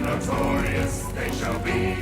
Notorious they shall be.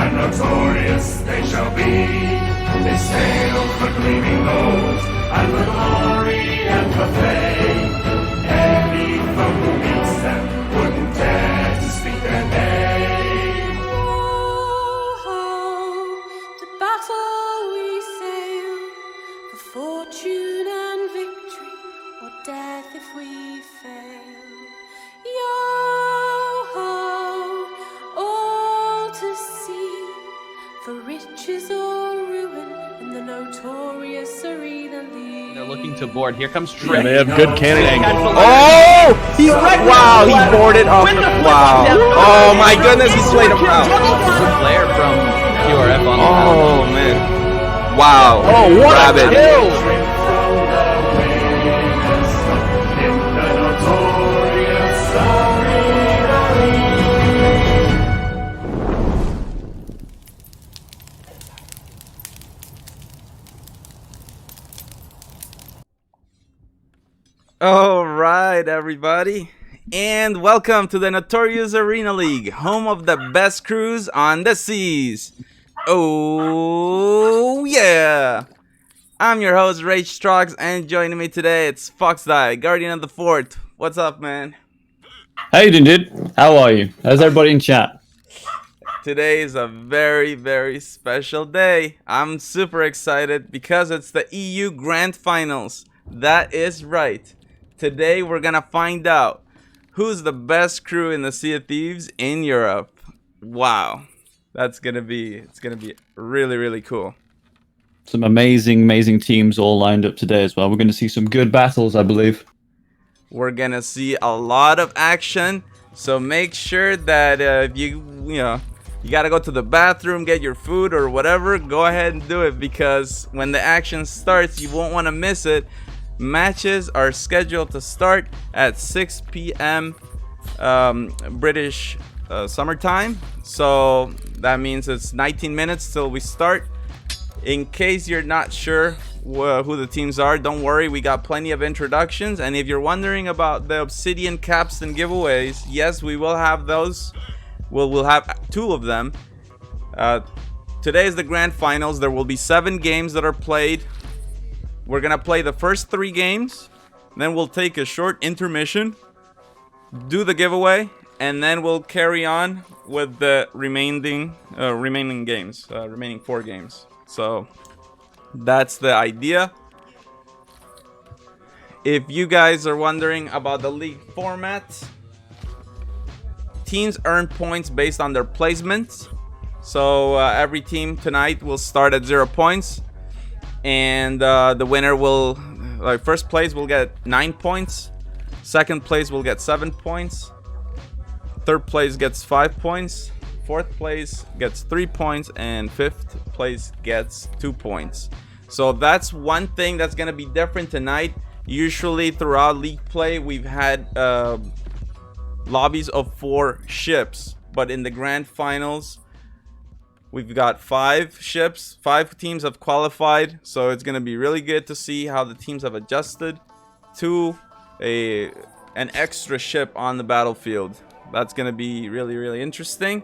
Notorious they shall be. They sail for gleaming gold, and for glory and for fame. Any foe who meets them wouldn't dare to speak their name. Oh, looking to board. Here comes Yeah, Trick. they have good cannon angle. Oh! He boarded off the... Wow. Oh my goodness, he slayed him out. Good player from QRF on the Oh man. Wow. Oh, what Rabbit. a kill! In the notorious arena. All right, everybody, and welcome to the Notorious Arena League, home of the best crews on the seas. Oh yeah! I'm your host Rage Strox, and joining me today it's Foxdie, Guardian of the Fort. What's up, man? How you doing, dude? How are you? How's everybody in chat? Today is a very, very special day. I'm super excited because it's the EU Grand Finals. That is right. Today we're gonna find out who's the best crew in the Sea of Thieves in Europe. Wow, it's gonna be really, really cool. Some amazing teams all lined up today as well. We're going to see some good battles, I believe. We're gonna see a lot of action, so make sure that if you gotta go to the bathroom, get your food or whatever, go ahead and do it, because when the action starts you won't want to miss it. Matches are scheduled to start at 6 p.m. British summertime, so that means it's 19 minutes till we start. In case you're not sure who the teams are, don't worry, we got plenty of introductions. And if you're wondering about the Obsidian caps and giveaways, yes, we will have those. We'll have 2 of them. Today is the grand finals. There will be 7 games that are played. We're gonna play the first 3 games, then we'll take a short intermission, do the giveaway, and then we'll carry on with the remaining games, remaining 4 games. So that's the idea. If you guys are wondering about the league format, teams earn points based on their placements. So every team tonight will start at 0 points, and the winner will, first place will get 9 points, second place will get 7 points, third place gets 5 points, fourth place gets 3 points, and fifth place gets 2 points. So that's one thing that's gonna be different tonight. Usually throughout league play we've had lobbies of 4 ships, but in the grand finals we've got 5 ships. 5 teams have qualified, so it's gonna be really good to see how the teams have adjusted to an extra ship on the battlefield. That's gonna be really interesting.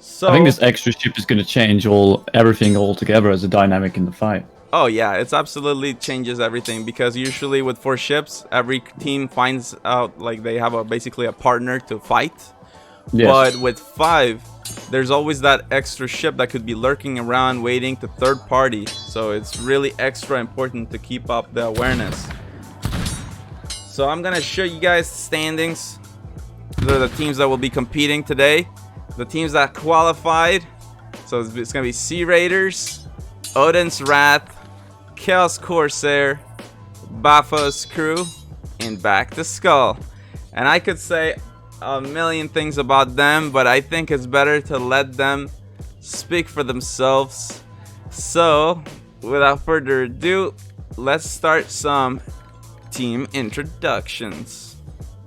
So I think this extra ship is going to change everything altogether as a dynamic in the fight. oh yeah, it's absolutely changes everything, because usually with 4 ships every team finds out like they have basically a partner to fight. Yes. But with 5 there's always that extra ship that could be lurking around waiting to third party, so it's really extra important to keep up the awareness. So I'm gonna show you guys standings. These are the teams that will be competing today, the teams that qualified. So it's gonna be Sea Raiders, Odin's Wrath, Chaos Corsair, Bafo's Crew, and Back to Skull. And I could say a million things about them, but I think it's better to let them speak for themselves. So without further ado, let's start some team introductions.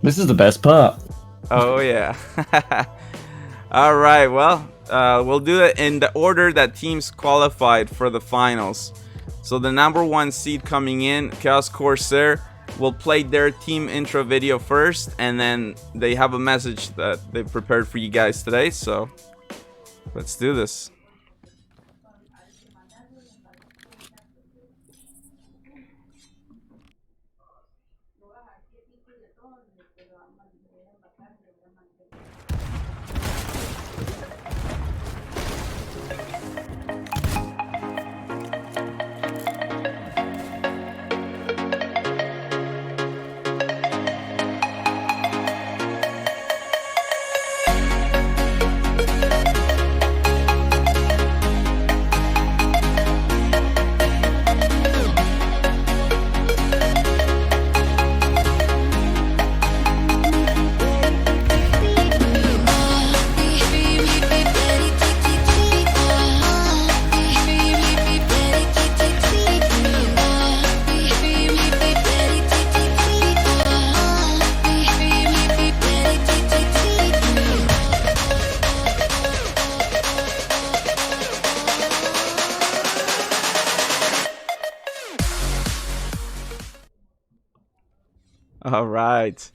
This is the best part. Oh yeah. All right, well, we'll do it in the order that teams qualified for the finals. So the number 1 seed coming in, Chaos Corsair, will play their team intro video first, and then they have a message that they've prepared for you guys today. So let's do this. All right.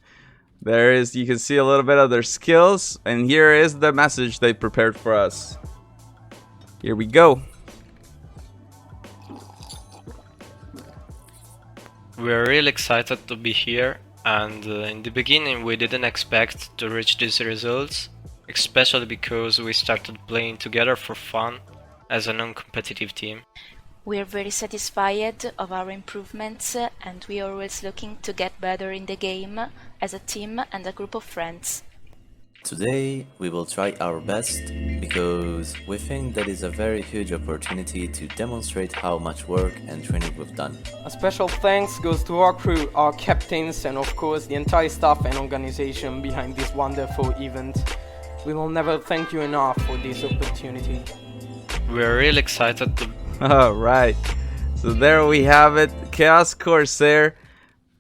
There is, you can see a little bit of their skills, and here is the message they prepared for us. Here we go. We're really excited to be here, and in the beginning we didn't expect to reach these results, especially because we started playing together for fun as a non-competitive team. We are very satisfied of our improvements and we are always looking to get better in the game as a team and a group of friends. Today we will try our best because we think that is a very huge opportunity to demonstrate how much work and training we've done. A special thanks goes to our crew, our captains, and of course the entire staff and organization behind this wonderful event. We will never thank you enough for this opportunity. We're really excited to All right. So there we have it. Chaos Corsair.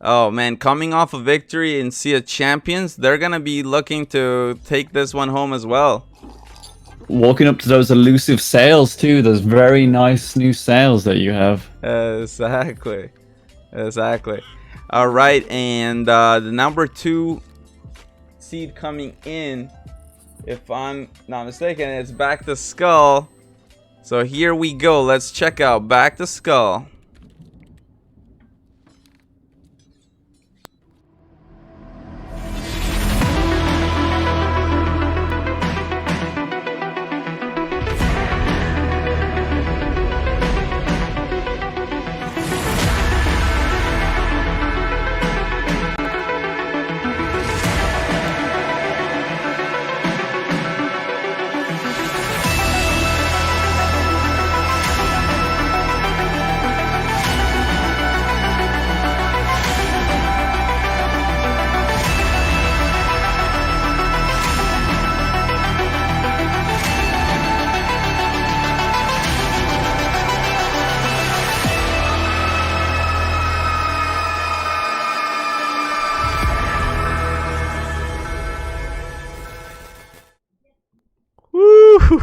Oh man, coming off a victory in Sea of Champions, they're going to be looking to take this one home as well. Walking up to those elusive sails too. Those very nice new sails that you have. Exactly. Exactly. All right. And the number 2 seed coming in, if I'm not mistaken, it's Back to Skull. So here we go. Let's check out Back to Skull.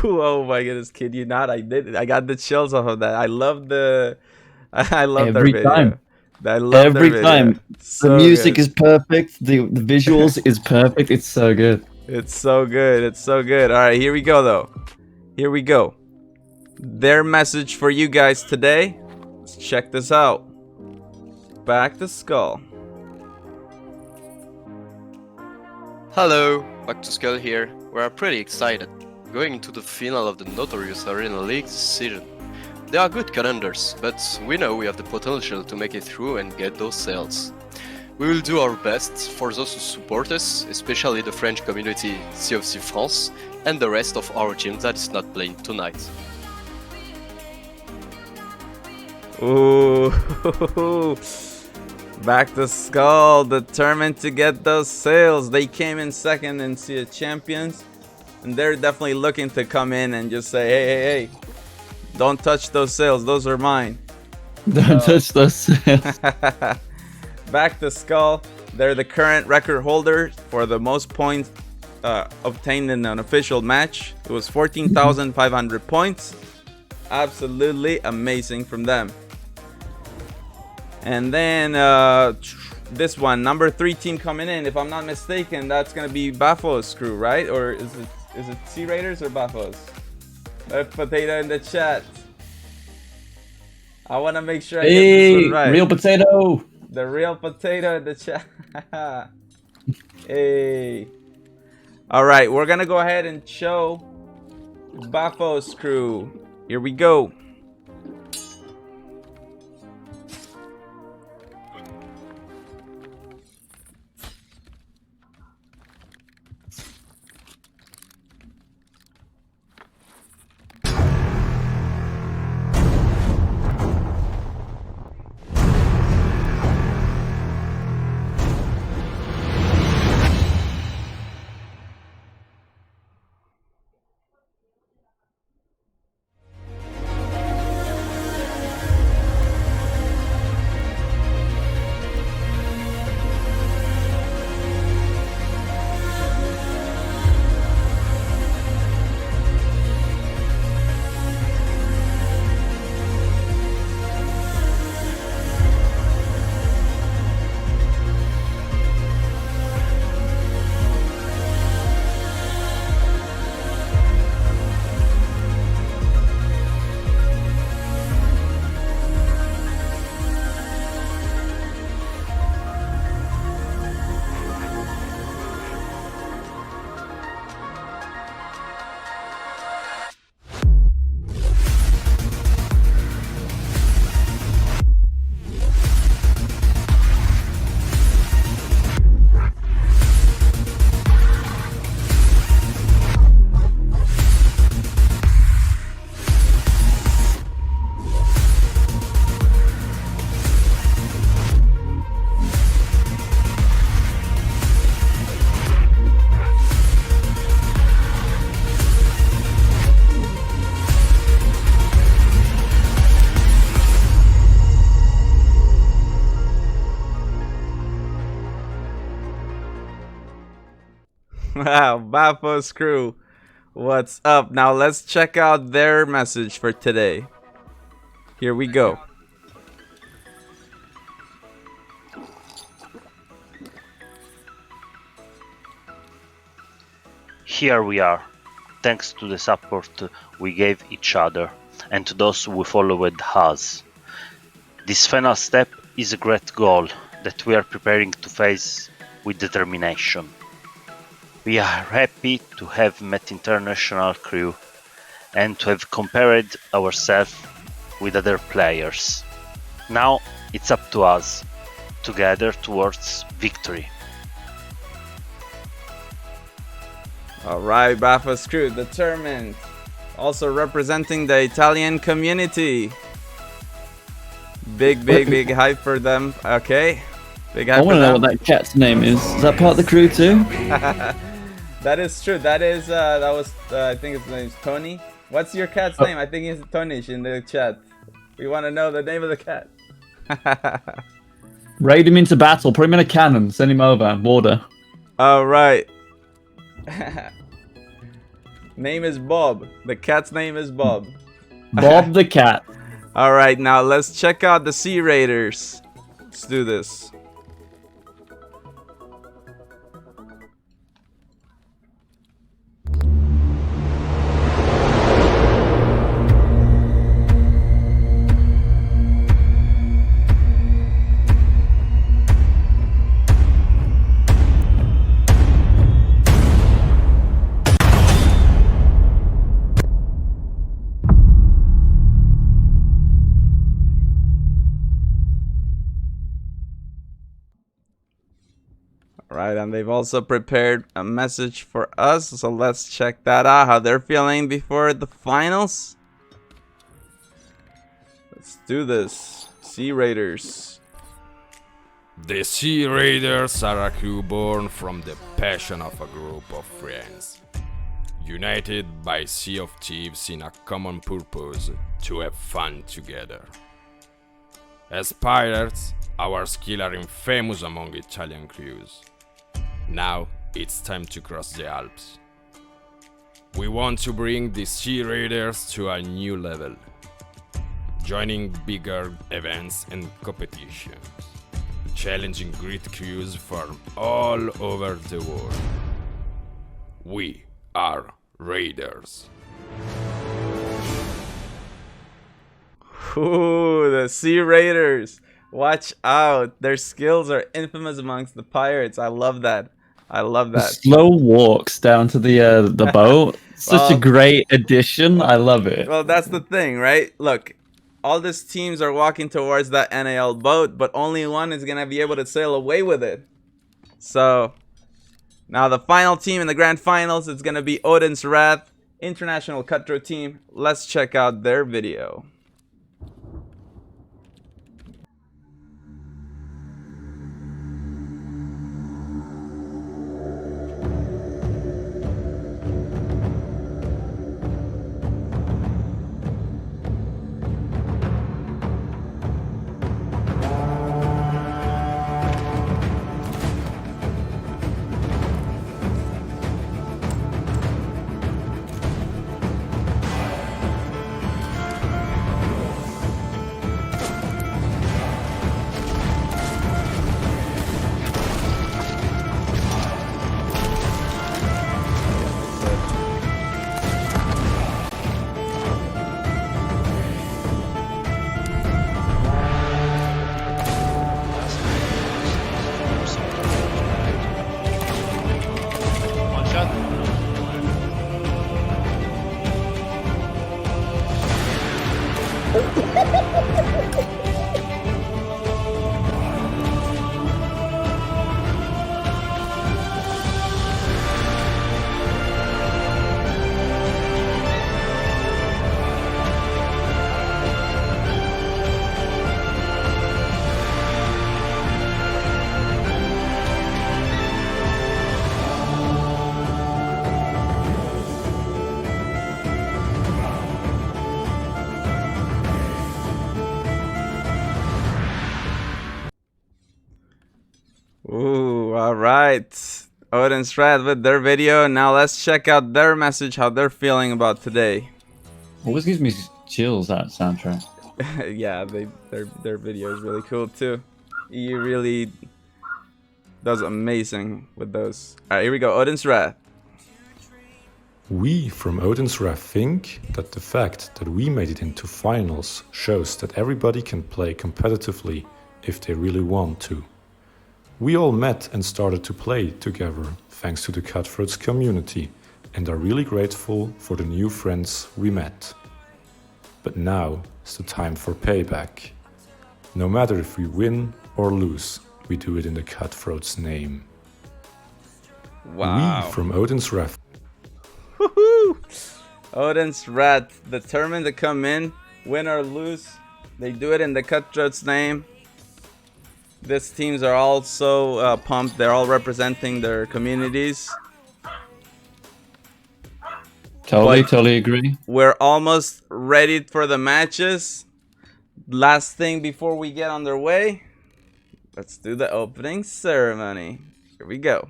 Oh my goodness, kid you not. I got the chills off of that. I love the I love Every their video. time. I love Every their video. time. So The music good. is perfect. The visuals is perfect. It's so good. It's so good. It's so good. All right, here we go though. Here we go. Their message for you guys today. Let's check this out. Back to Skull. Hello, Back to Skull here. We're pretty excited. Going into the final of the Notorious Arena League this season. They are good contenders, but we know we have the potential to make it through and get those sales. We will do our best for those who support us, especially the French community Sea of Thieves France, and the rest of our team that is not playing tonight. Ooh. Back to Skull, determined to get those sales. They came in second in Sea of Champions, and they're definitely looking to come in and just say, hey, don't touch those sales. Those are mine. Don't touch those sails. Back to Skull, they're the current record holder for the most points obtained in an official match. It was 14,500 points. Absolutely amazing from them. And then this one, number 3 team coming in, if I'm not mistaken, that's gonna be Bafo's crew, right? Or is it Sea Raiders or Bafo's? Left potato in the chat. I want to make sure I get this one right. Real potato. The real potato in the chat. Hey. All right, we're gonna go ahead and show Bafo's crew. Here we go. Wow, Bafo's crew. What's up? Now let's check out their message for today. Here we go. Here we are, thanks to the support we gave each other and to those who followed us. This final step is a great goal that we are preparing to face with determination. We are happy to have met international crew and to have compared ourselves with other players. Now it's up to us, together towards victory. Alright, Bafo's crew, determined. Also representing the Italian community. Big hype for them. Okay. Big hype I want for to know them. what that cat's name is. Is that part of the crew too? That is true. That is, that was, I think his name's Tony. What's your cat's name? I think he's Tonish in the chat. We want to know the name of the cat. Raid him into battle. Put him in a cannon. Send him over. Water. Alright. Name is Bob. The cat's name is Bob. Bob the cat. Alright, now let's check out the Sea Raiders. Let's do this. Right, and they've also prepared a message for us, so let's check that out, how they're feeling before the finals. Let's do this. Sea Raiders. The Sea Raiders are a crew born from the passion of a group of friends, united by Sea of Thieves in a common purpose to have fun together. As pirates, our skills are infamous among Italian crews. Now it's time to cross the Alps. We want to bring the Sea Raiders to a new level, joining bigger events and competitions, challenging great crews from all over the world. We are Raiders. Ooh, the Sea Raiders. Watch out. Their skills are infamous amongst the pirates. I love that. I love that. Slow walks down to the boat. Such a great addition. I love it. Well, that's the thing, right? Look, all these teams are walking towards that NAL boat, but only one is going to be able to sail away with it. So, now the final team in the grand finals is going to be Odin's Wrath, International Cutthroat team. Let's check out their video. Ooh, all right. Odin's Red with their video. Now let's check out their message, how they're feeling about today. Always gives me chills, that soundtrack. Yeah, their video is really cool too. He really does amazing with those. Alright, here we go. Odin's Wrath. We from Odin's Wrath think that the fact that we made it into finals shows that everybody can play competitively if they really want to. We all met and started to play together thanks to the Cutthroats community and are really grateful for the new friends we met. But now is the time for payback. No matter if we win or lose, we do it in the Cutthroats name. Wow. We from Odin's Wrath. Woohoo! Odin's Wrath, determined to come in, win or lose. They do it in the Cutthroats name. These teams are also pumped. They're all representing their communities. Totally agree. We're almost ready for the matches. Last thing before we get underway, let's do the opening ceremony. Here we go.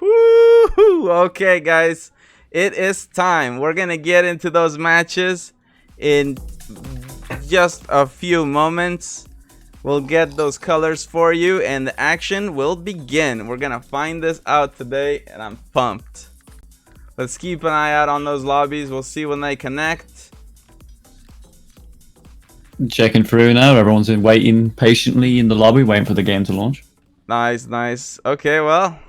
Woo! Okay, guys, it is time. We're gonna get into those matches in just a few moments. We'll get those colors for you and the action will begin. We're gonna find this out today and I'm pumped. Let's keep an eye out on those lobbies. We'll see when they connect. Checking through now. Everyone's waiting patiently in the lobby, waiting for the game to launch. Nice, nice. Okay, well,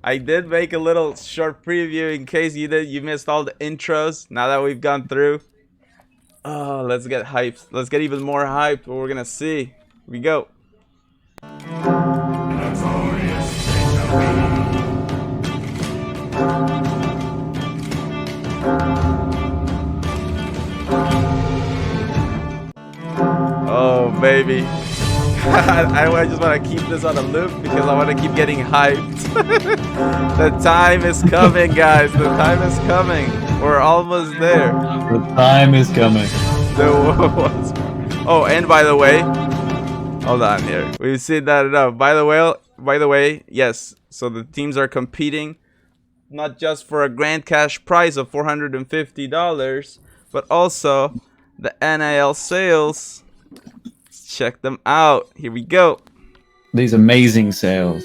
I did make a little short preview in case you missed all the intros. Now that we've gone through, oh, let's get hyped. Let's get even more hyped. What we're gonna see. Here we go. Oh baby. I just want to keep this on a loop because I want to keep getting hyped. The time is coming, guys. The time is coming. We're almost there. The time is coming. Oh, and by the way, hold on here. We've seen that enough. By the way, yes. So the teams are competing not just for a grand cash prize of $450, but also the NAL sales. Check them out. Here we go. These amazing sales.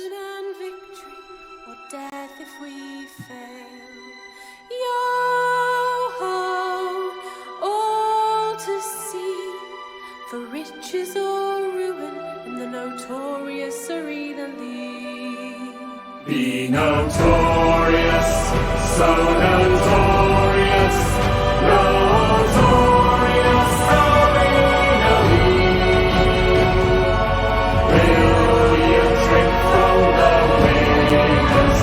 Be notorious, so notorious, notorious, arenally. Will you drink from the winners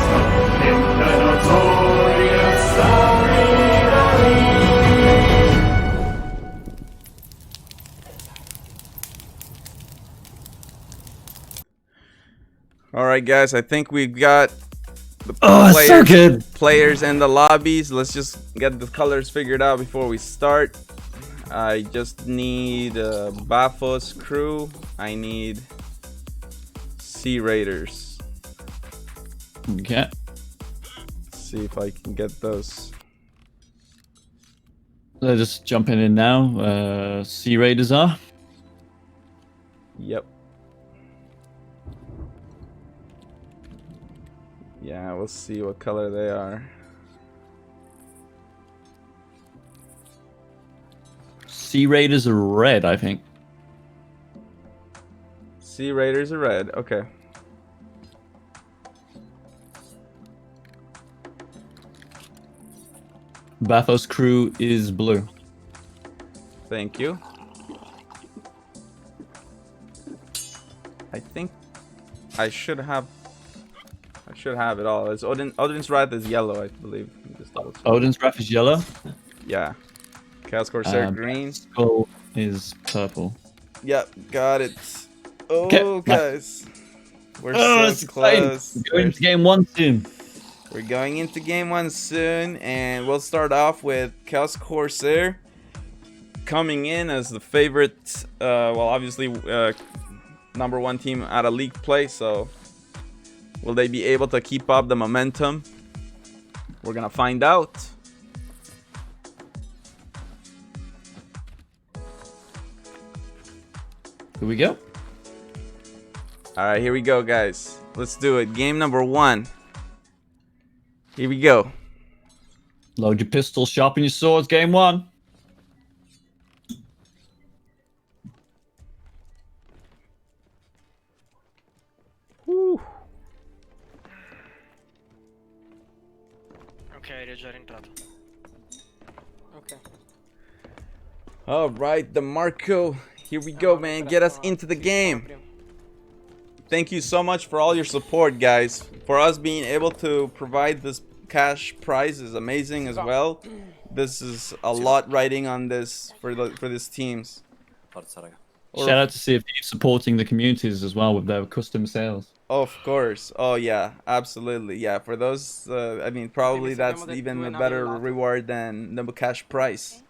in the notorious arenally? All right, guys. I think we've got the it's so good. players in the lobbies. Let's just get the colors figured out before we start. I just need Bafos crew. I need Sea Raiders. Okay. Let's see if I can get those. They're just jumping in now. Sea Raiders are. Yep. Yeah, we'll see what color they are. Sea Raiders are red, I think. Sea Raiders are red. Okay. Bathos crew is blue. Thank you. I think I should have it all. It's Odin's Wrath is yellow, I believe. Just double check. Odin's Wrath is yellow. Yeah. Chaos Corsair green. Skull is purple. Yep, got it. Oh, Okay, guys. We're it's so exciting. close. We're going to game 1 soon. We're going into game 1 soon, and we'll start off with Chaos Corsair coming in as the favorite, well, obviously, #1 team out of league play, so will they be able to keep up the momentum? We're gonna find out. Here we go. Alright, here we go, guys. Let's do it. Game #1. Here we go. Load your pistols, sharpen your swords, game 1. Whew. Ok, eri già rientrato. Ok. Alright, DeMarco. Here we go, man. Get us into the game. Thank you so much for all your support, guys. For us being able to provide this cash prize is amazing as well. This is a lot riding on this for these teams. Shout out to Sea of Thieves supporting the communities as well with their custom sales. Of course. Oh yeah, absolutely. Yeah, for those, I mean, probably that's even a better reward than the cash prize.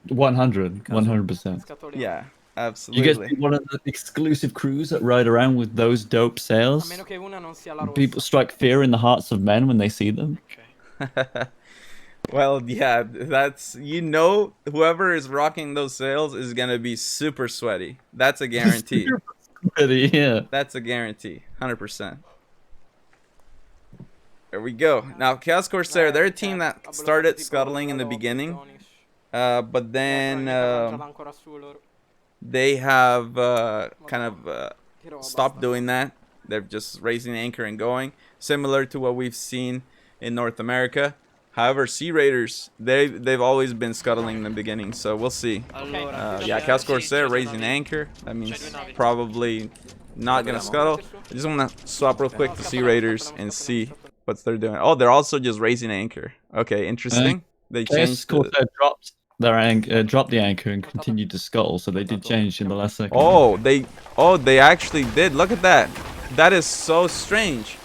100%. Yeah, You absolutely. guys be one of the exclusive crews that ride around with those dope sails. People strike fear in the hearts of men when they see them. Well, yeah, that's, you know, whoever is rocking those sails is gonna be super sweaty. That's a guarantee. Yeah. That's a guarantee, 100%. There we go. Now, Chaos Corsair, they're a team that started scuttling in the beginning, but then they have kind of stopped doing that. They're just raising anchor and going, similar to what we've seen in North America. However, Sea Raiders, they've always been scuttling in the beginning, so we'll see. Yeah, Chaos Corsair raising anchor. That means probably not gonna scuttle. I just wanna swap real quick to Sea Raiders and see what they're doing. Oh, they're also just raising anchor. Okay, interesting. They changed. Corsair dropped their dropped the anchor and continued to scuttle, so they did change in the last second. Oh, they actually did. Look at that. That is so strange.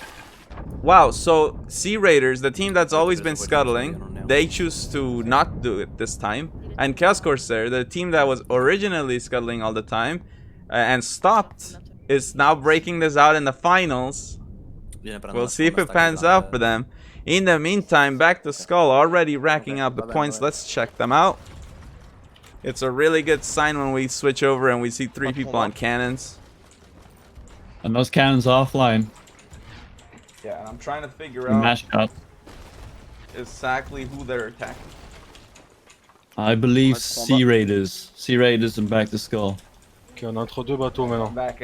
Wow, so Sea Raiders, the team that's always been scuttling, they choose to not do it this time. And Chaos Corsair, the team that was originally scuttling all the time and stopped, is now breaking this out in the finals. We'll see if it pans out for them. In the meantime, back to Skull, already racking up the points. Let's check them out. It's a really good sign when we switch over and we see 3 people on cannons. And those cannons are offline. Yeah, and I'm trying to figure out Mashed up. exactly who they're attacking. I believe Sea Raiders. Sea Raiders and back to Skull. Ok, on est entre deux bateaux maintenant. Back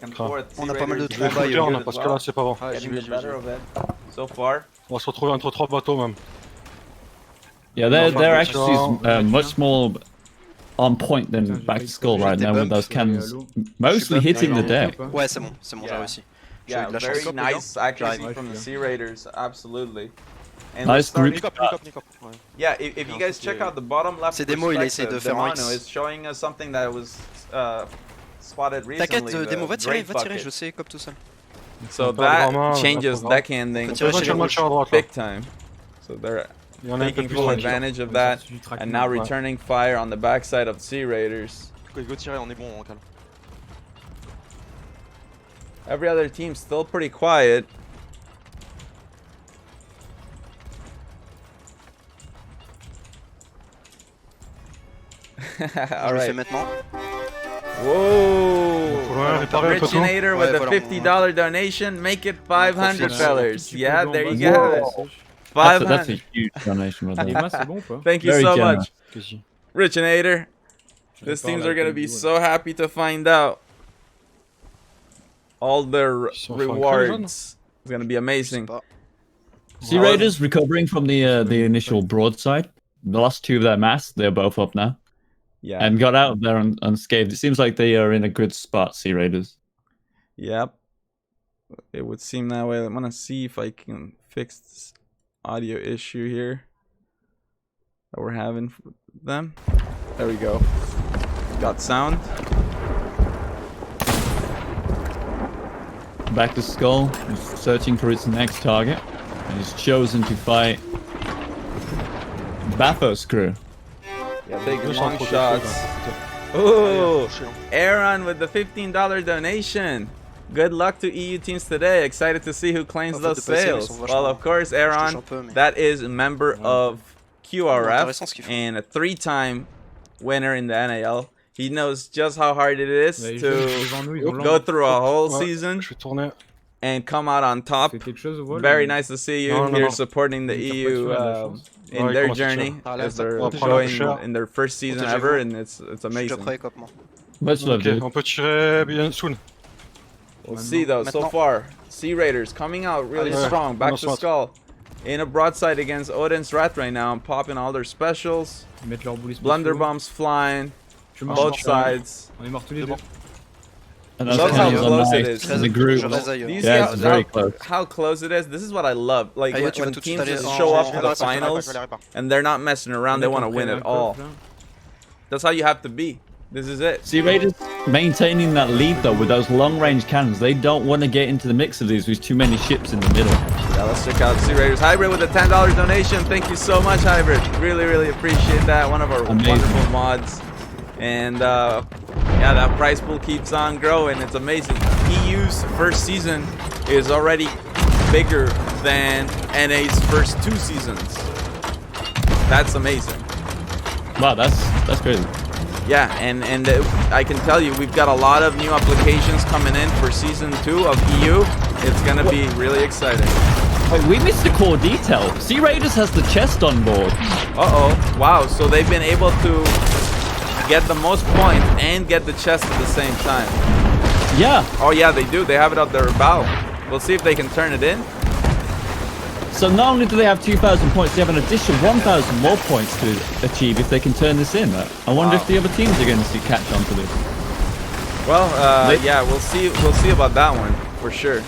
and forth. On a pas mal de Je vais trouvailles. fouiller, hein, parce que là c'est pas bon. Getting the better of it so far. On va se retrouver entre trois bateaux même. Yeah, they're actually much more on point than Back to Skull right now with those cannons mostly hitting the deck. Ouais, c'est bon, j'ai réussi. Yeah, very nice accuracy from the Sea Raiders, absolutely. And Nice group. Yeah, if you guys check out the bottom left C'est Demo, il a essayé de perspective, faire un Demano X. is showing us something that was spotted recently. T'inquiète, Demo, va tirer, bucket. je sais, comme tout seul. So that changes deckhanding big time. So they're taking full advantage of that and now returning fire on the backside of Sea Raiders. Il veut tirer, on est bon, calme. Every other team still pretty quiet. All right. Whoa! The originator with a $50 donation, make it $500. Yeah, there you go. That's a huge donation. Thank you Very so generous. much, Originator. These teams are gonna be so happy to find out all their rewards. It's gonna be amazing. Sea Raiders recovering from the initial broadside. The last two of their masts, they're both up now. Yeah. And got out of there unscathed. It seems like they are in a good spot, Sea Raiders. Yep. It would seem that way. I'm gonna see if I can fix this audio issue here that we're having for them. There we go. Got sound. Back to Skull, is searching for its next target, and he's chosen to fight Bathos crew. Yeah, big long shots. Ooh, Aaron with the $15 donation. Good luck to EU teams today. Excited to see who claims those sales. Well, of course, Aaron, that is a member of QRF and a 3-time winner in the NAL. He knows just how hard it is to go through a whole season and come out on top. Very nice to see you here supporting the EU in their journey as they're showing in their first season ever, and it's amazing. Much love, dude. On peut tirer bien soon. We'll see though. So far, Sea Raiders coming out really strong. Back to Skull in a broadside against Odin's Wrath right now, and popping all their specials. Blunderbombs flying on both sides. And love how close it is. The group. Yeah, it's very close. How close it is. This is what I love. Like when teams just show up to the finals and they're not messing around. They want to win it all. That's how you have to be. This is it. Sea Raiders maintaining that lead though with those long-range cannons. They don't want to get into the mix of these with too many ships in the middle. Yeah, let's check out Sea Raiders. Hybrid with a $10 donation. Thank you so much, Hybrid. Really, really appreciate that. One of our wonderful mods. And yeah, that prize pool keeps on growing. It's amazing. EU's first season is already bigger than NA's first 2 seasons. That's amazing. Wow, that's crazy. Yeah, and I can tell you, we've got a lot of new applications coming in for season 2 of EU. It's gonna be really exciting. Wait, we missed a core detail. Sea Raiders has the chest on board. Uh-oh. Wow, so they've been able to get the most points and get the chest at the same time. Yeah. Oh yeah, they do. They have it up their bow. We'll see if they can turn it in. So not only do they have 2,000 points, they have an additional 1,000 more points to achieve if they can turn this in. I wonder if the other teams are going to catch on to this. Well, yeah, we'll see. We'll see about that one for sure.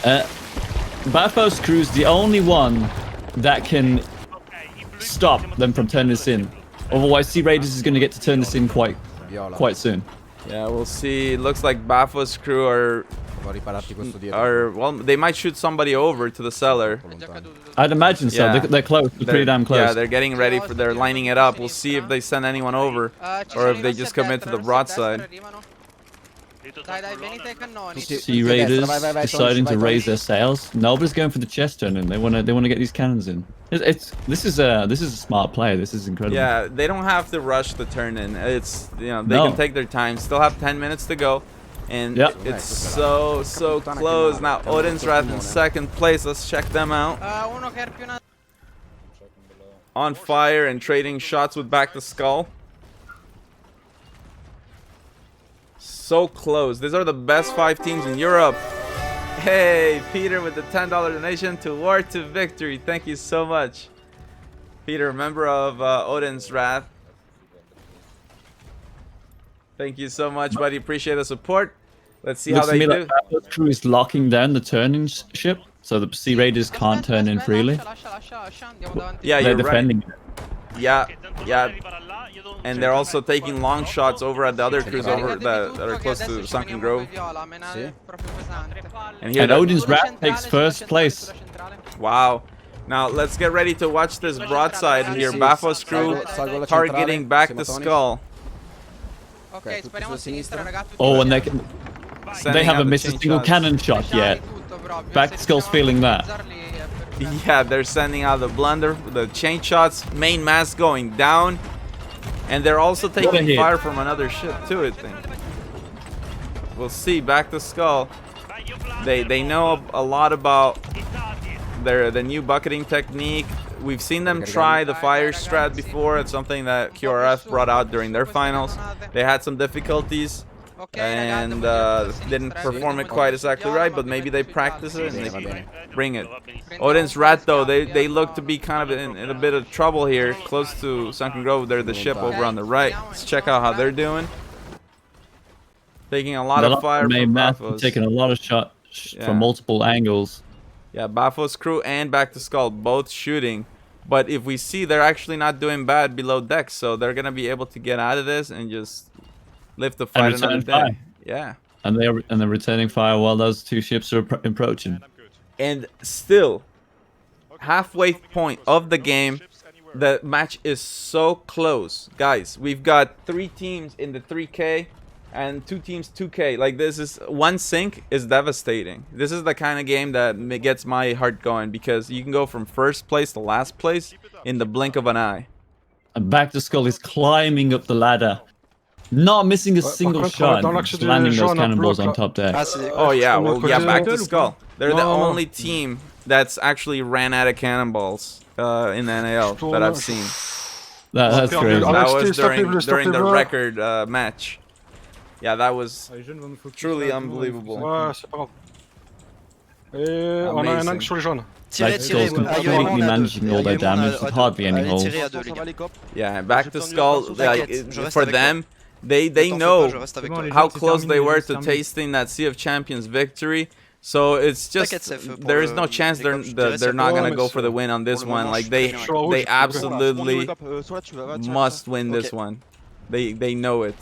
Bathos Crew's the only one that can stop them from turning this in. Otherwise, Sea Raiders is going to get to turn this in quite soon. Yeah, we'll see. It looks like Bathos Crew are well, they might shoot somebody over to the cellar. I'd imagine so. Yeah. They're close. They're pretty damn close. Yeah, they're getting ready for. They're lining it up. We'll see if they send anyone over, or if they just come into the broadside. Sea Raiders deciding to raise their sails. Nobody's going for the chest turning. They want to get these cannons in. This is a smart play. This is incredible. Yeah, they don't have to rush the turn in. It's they can take their time. Still have 10 minutes to go. And it's so close. Now Odin's Wrath in second place. Let's check them out. On fire and trading shots with Back to Skull. So close. These are the best 5 teams in Europe. Hey, Peter with the $10 donation to War to Victory. Thank you so much. Peter, member of Odin's Wrath. Thank you so much, buddy. Appreciate the support. Let's see Looks how to they me do. like Battlefield's crew is locking down the turning ship, so the Sea Raiders can't turn in freely. Yeah, They're you're right. defending it. Yeah, yeah. And they're also taking long shots over at the other crews over that are close to Sunken Grove. And here Odin's Wrath takes first place. Wow. Now let's get ready to watch this broadside here. Bafo's crew targeting back the skull. Oh, and they Sending out haven't the missed a chain single shots. cannon shot yet. Back to skull's feeling that. Yeah, they're sending out the chain shots, main mast going down, and they're also taking fire from another ship too, I think. We'll see. Back to skull. They know a lot about the new bucketing technique. We've seen them try the fire strat before. It's something that QRF brought out during their finals. They had some difficulties and didn't perform it quite exactly right, but maybe they practice it and they bring it. Odin's Rat, though, they look to be kind of in a bit of trouble here, close to Sunken Grove. They're the ship over on the right. Let's check out how they're doing. Taking a lot of fire from Bafos. Taking a lot of shots from multiple angles. Yeah, Bafo's crew and Back to Skull both shooting. But if we see, they're actually not doing bad below deck, so they're going to be able to get out of this and just live the fight another day. Yeah. And they're returning fire while those two ships are approaching. And still, halfway point of the game, the match is so close. Guys, we've got 3 teams in the 3K and 2 teams 2K. Like, this is one sink is devastating. This is the kind of game that gets my heart going, because you can go from first place to last place in the blink of an eye. And Back to Skull is climbing up the ladder, not missing a single shot, just landing those cannonballs on top deck. Oh yeah, well yeah, Back to Skull. They're the only team that's actually ran out of cannonballs in the NAL that I've seen. That's crazy. That was during the record match. Yeah, that was truly unbelievable. Ouais, c'est pas grave. Et on a un angle sur les jaunes. Like, Skull's completely managing all their damage with hardly any holes. Yeah, and Back to Skull, like, for them, they know how close they were to tasting that Sea of Champions victory. So it's just, there is no chance they're not gonna go for the win on this one. Like, they absolutely must win this one. They know it.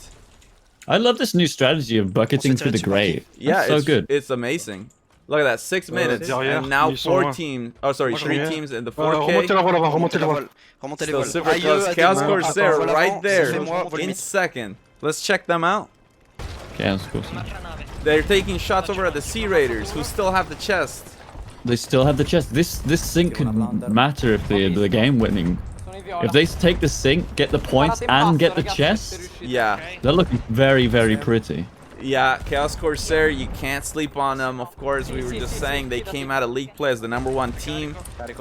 I love this new strategy of bucketing through the grave. Yeah, so good. It's amazing. Look at that, 6 minutes, and now 4 teams. Oh, sorry, 3 teams in the 4K. Still super close. Chaos Corsair right there in second. Let's check them out. Chaos Corsair. They're taking shots over at the Sea Raiders, who still have the chest. They still have the chest. This sync could matter if the game winning. If they take the sync, get the points, and get the chest, yeah, they're looking very, very pretty. Yeah, Chaos Corsair, you can't sleep on them. Of course, we were just saying they came out of League Play as the #1 team,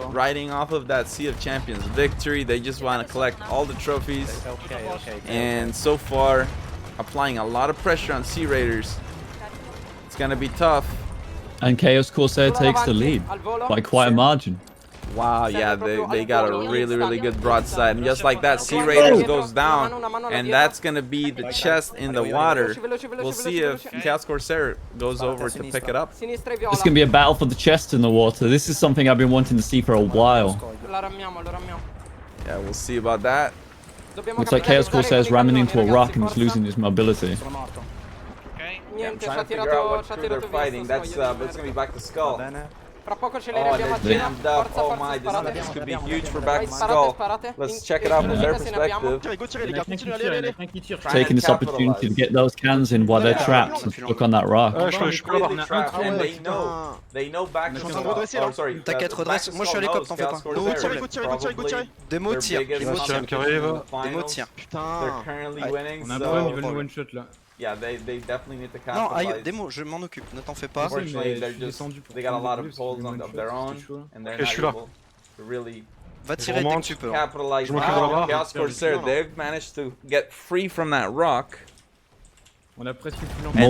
riding off of that Sea of Champions victory. They just want to collect all the trophies, and so far, applying a lot of pressure on Sea Raiders. It's gonna be tough. And Chaos Corsair takes the lead by quite a margin. Wow, yeah, they got a really good broadside, and just like that, Sea Raiders goes down, and that's gonna be the chest in the water. We'll see if Chaos Corsair goes over to pick it up. It's gonna be a battle for the chest in the water. This is something I've been wanting to see for a while. Yeah, we'll see about that. Looks like Chaos Corsair's ramming into a rock and is losing his mobility. Yeah, I'm trying to figure out what crew they're fighting. That's gonna be Back to Skull. Oh, they're jammed up. Oh my, this could be huge for Back to Skull. Let's check it out from their perspective. Taking this opportunity to get those cans in while they're trapped and stuck on that rock. And they know Back to Skull. Oh, sorry. T'inquiète, redresse. Moi je suis à l'hélicoptère, t'en fais pas. Démo tir. Démo tir. They're currently winning. On a un problème, ils veulent nous one shot là. Yeah, they definitely need to Non, capitalize. démo, je m'en occupe, ne t'en fais pas. Unfortunately, they got a lot of pulls of their own, and they're not able to really Va tirer dès que tu peux. capitalize. Wow, Chaos Corsair, they've managed to get free from that rock. And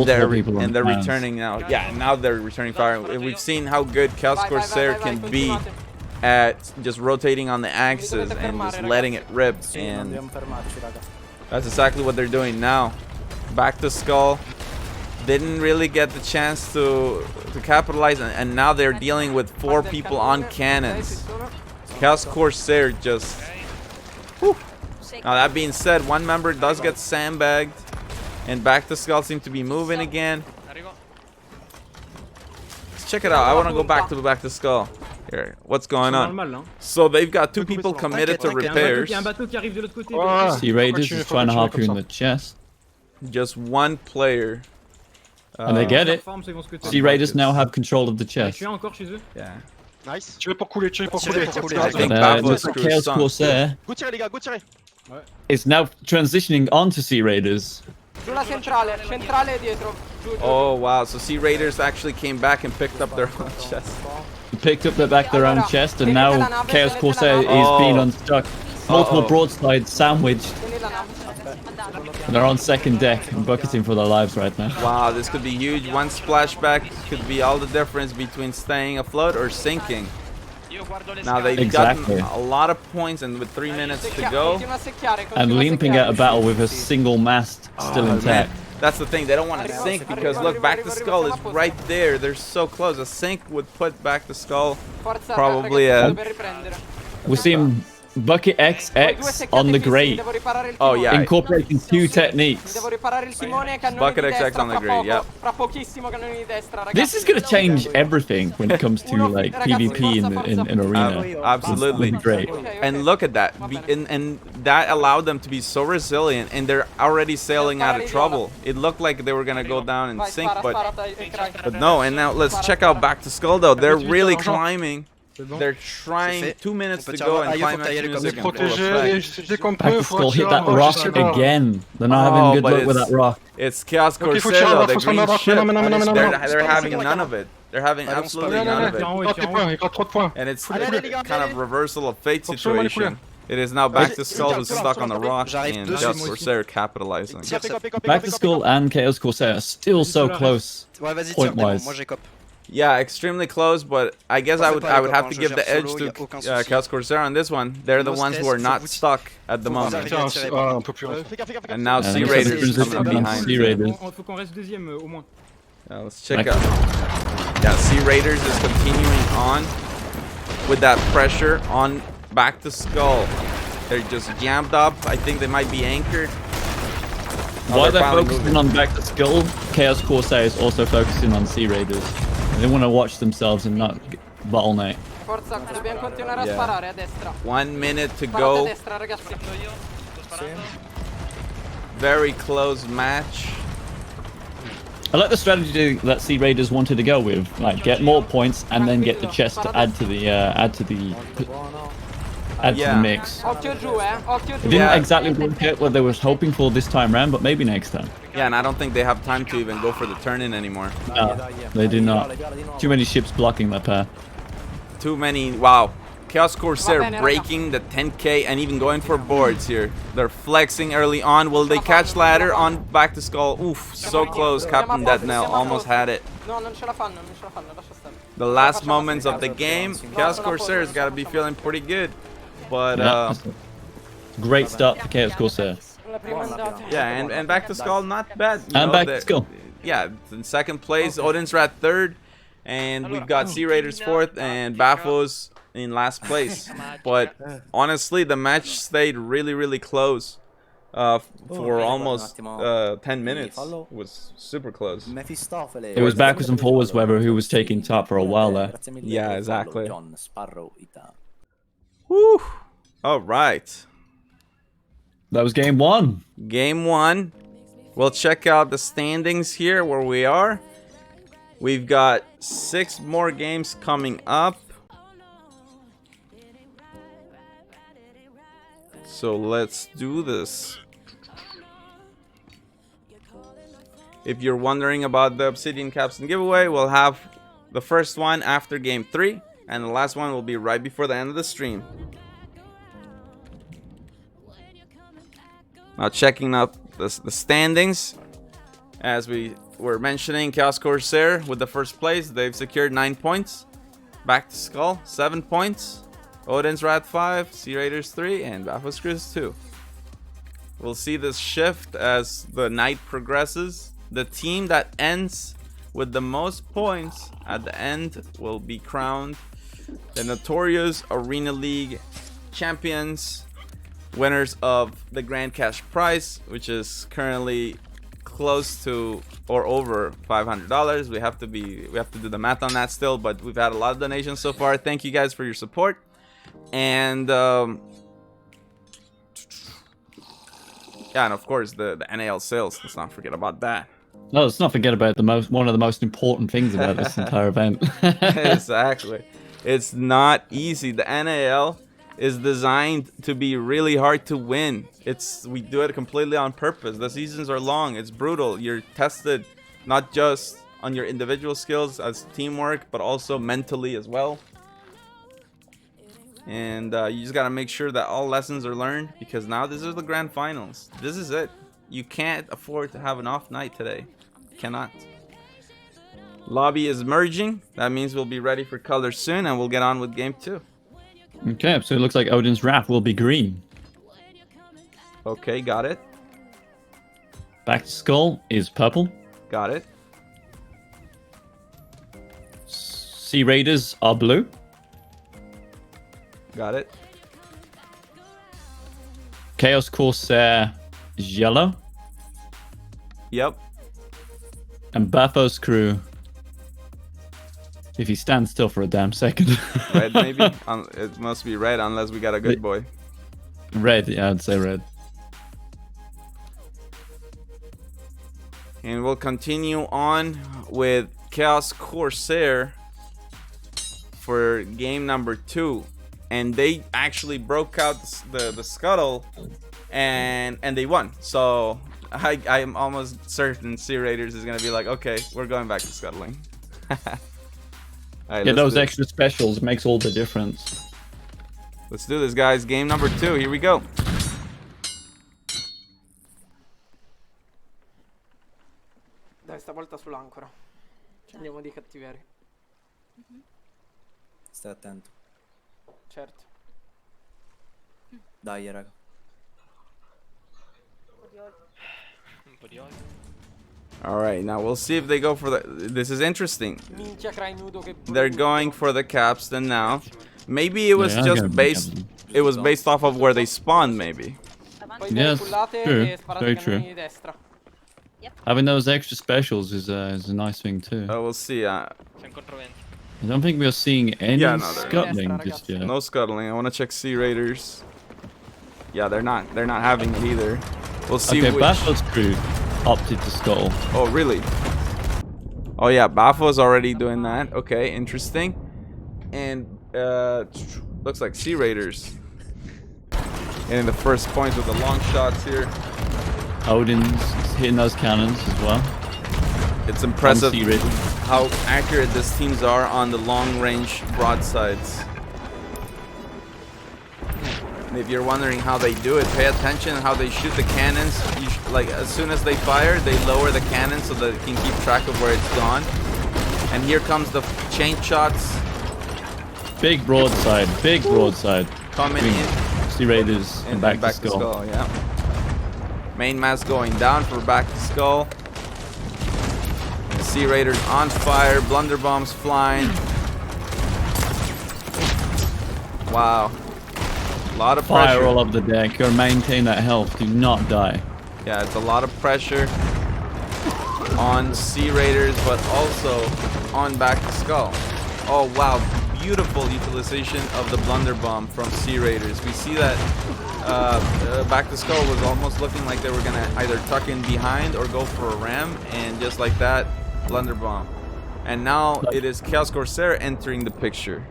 they're people on fans. returning now. Yeah, now they're returning fire. And we've seen how good Chaos Corsair can be at just rotating on the axis and just letting it rip. And that's exactly what they're doing now. Back to Skull. Didn't really get the chance to capitalize, and now they're dealing with 4 people on cannons. Chaos Corsair just... Whew. Now that being said, one member does get sandbagged, and Back to Skull seem to be moving again. Let's check it out. I want to go back to Skull. Here, what's going on? So they've got 2 people committed to repairs. Sea Raiders is trying to harpoon the chest. Just 1 player. And they get it. Sea Raiders now have control of the chest. Yeah. Nice. Tirez pour couler, tirez pour couler. I think Baffles Chaos Corsair Go tirer les gars, go tirer. is now transitioning onto Sea Raiders. Sulla centrale dietro. Oh wow, so Sea Raiders actually came back and picked up their own chest. Picked up their own chest, and now Chaos Corsair is being unstuck. Multiple broadsides sandwiched. They're on second deck and bucketing for their lives right now. Wow, this could be huge. 1 splashback could be all the difference between staying afloat or sinking. Now they've gotten a lot of points, and with 3 minutes to go. And limping out of battle with a single mast still intact. Man. That's the thing, they don't want to sink because look, Back to Skull is right there. They're so close. A sink would put Back to Skull probably We're seeing Bucket XX on the grate. Oh yeah. Incorporating 2 techniques. Bucket XX on the grate, yeah. This is going to change everything when it comes to like PvP in Arena. Absolutely. Great. And look at that. And that allowed them to be so resilient, and they're already sailing out of trouble. It looked like they were going to go down and sink, but no. And now let's check out Back to Skull though. They're really climbing. They're trying 2 minutes to go and climb music in full effect. Back to Skull hit that rock again. They're not having good luck with that rock. It's Chaos Corsair though, the green ship. They're having none of it. They're having absolutely none of it. And it's a kind of reversal of fate situation. It is now Back to Skull who's stuck on the rock, and Chaos Corsair capitalizing. Back to Skull and Chaos Corsair are still so close point-wise. Yeah, extremely close, but I guess I would have to give the edge to Chaos Corsair on this one. They're the ones who are not stuck at the moment. And now Sea Raiders coming behind. Let's check out. Yeah, Sea Raiders is continuing on with that pressure on Back to Skull. They're just jammed up. I think they might be anchored. While they're focusing on Back to Skull, Chaos Corsair is also focusing on Sea Raiders. They want to watch themselves and not bottleneck. Yeah. 1 minute to go. Very close match. I like the strategy that Sea Raiders wanted to go with, like get more points and then get the chest to add to the mix. It didn't exactly work out what they were hoping for this time round, but maybe next time. Yeah, and I don't think they have time to even go for the turn-in anymore. No, they do not. Too many ships blocking their path. Too many. Wow. Chaos Corsair breaking the 10k and even going for boards here. They're flexing early on. Will they catch ladder on Back to Skull? Oof, so close. Captain Dead Nail almost had it. The last moments of the game, Chaos Corsair's got to be feeling pretty good. But great start for Chaos Corsair. Yeah, and Back to Skull, not bad. And Back to Skull. Yeah, in second place. Odin's Rat third. And we've got Sea Raiders fourth and Baffos in last place. But honestly, the match stayed really, really close for almost 10 minutes. It was super close. It was backwards and forwards whether who was taking top for a while there. Yeah, exactly. Whew. All right. That was game 1. Game 1. We'll check out the standings here where we are. We've got 6 more games coming up. So let's do this. If you're wondering about the Obsidian Capstan giveaway, we'll have the first one after game 3, and the last one will be right before the end of the stream. Now checking out the standings. As we were mentioning, Chaos Corsair with the first place. They've secured 9 points. Back to Skull, 7 points. Odin's Rat 5, Sea Raiders 3, and Baffos Cruise 2. We'll see this shift as the night progresses. The team that ends with the most points at the end will be crowned the Notorious Arena League champions, winners of the Grand Cash Prize, which is currently close to or over $500. We have to do the math on that still, but we've had a lot of donations so far. Thank you guys for your support. And yeah, and of course the NAL sales. Let's not forget about that. No, let's not forget about one of the most important things about this entire event. Exactly. It's not easy. The NAL is designed to be really hard to win. We do it completely on purpose. The seasons are long. It's brutal. You're tested not just on your individual skills as teamwork, but also mentally as well. And you just gotta make sure that all lessons are learned, because now this is the grand finals. This is it. You can't afford to have an off night today. Cannot. Lobby is merging. That means we'll be ready for color soon, and we'll get on with game 2. Okay, so it looks like Odin's Wrath will be green. Okay, got it. Back to Skull is purple. Got it. Sea Raiders are blue. Got it. Chaos Corsair is yellow. Yep. And Bathos Crew, if he stands still for a damn second. Red, maybe? It must be red unless we got a good boy. Red, yeah, I'd say red. And we'll continue on with Chaos Corsair for game number 2. And they actually broke out the scuttle and they won. So I'm almost certain Sea Raiders is gonna be like, okay, we're going back to scuttling. Right, yeah, those extra specials makes all the difference. Let's do this, guys. Game number 2. Here we go. Dai, stavolta sull'ancora. Andiamo di cattiveria. Stai attento. Certo. Dai, raga. Alright, now we'll see if they go for the... This is interesting. They're going for the capstan now. Maybe it was just based... It was based off of where they spawned, maybe. Yes, true. Very true. Having those extra specials is a nice thing too. Oh, we'll see. I don't think we are seeing any scuttling just yet. No scuttling. I want to check Sea Raiders. Yeah, they're not having it either. We'll see. Okay, Baffos Crew opted to scuttle. Oh, really? Oh yeah, Bafo's already doing that. Okay, interesting. And looks like Sea Raiders getting the first points with the long shots here. Odin's hitting those cannons as well. It's impressive how accurate these teams are on the long-range broadsides. And if you're wondering how they do it, pay attention to how they shoot the cannons. Like, as soon as they fire, they lower the cannon so that it can keep track of where it's gone. And here comes the chain shots. Big broadside, big broadside. Coming in. Sea Raiders and back to Skull. Yeah. Main mass going down for back to Skull. The Sea Raiders on fire. Blunderbombs flying. Wow. A lot of pressure. Fire all up the deck. You gotta maintain that health. Do not die. Yeah, it's a lot of pressure on Sea Raiders, but also on back to Skull. Oh wow, beautiful utilization of the Blunderbomb from Sea Raiders. We see that back to Skull was almost looking like they were gonna either tuck in behind or go for a ram, and just like that, Blunderbomb. And now it is Chaos Corsair entering the picture.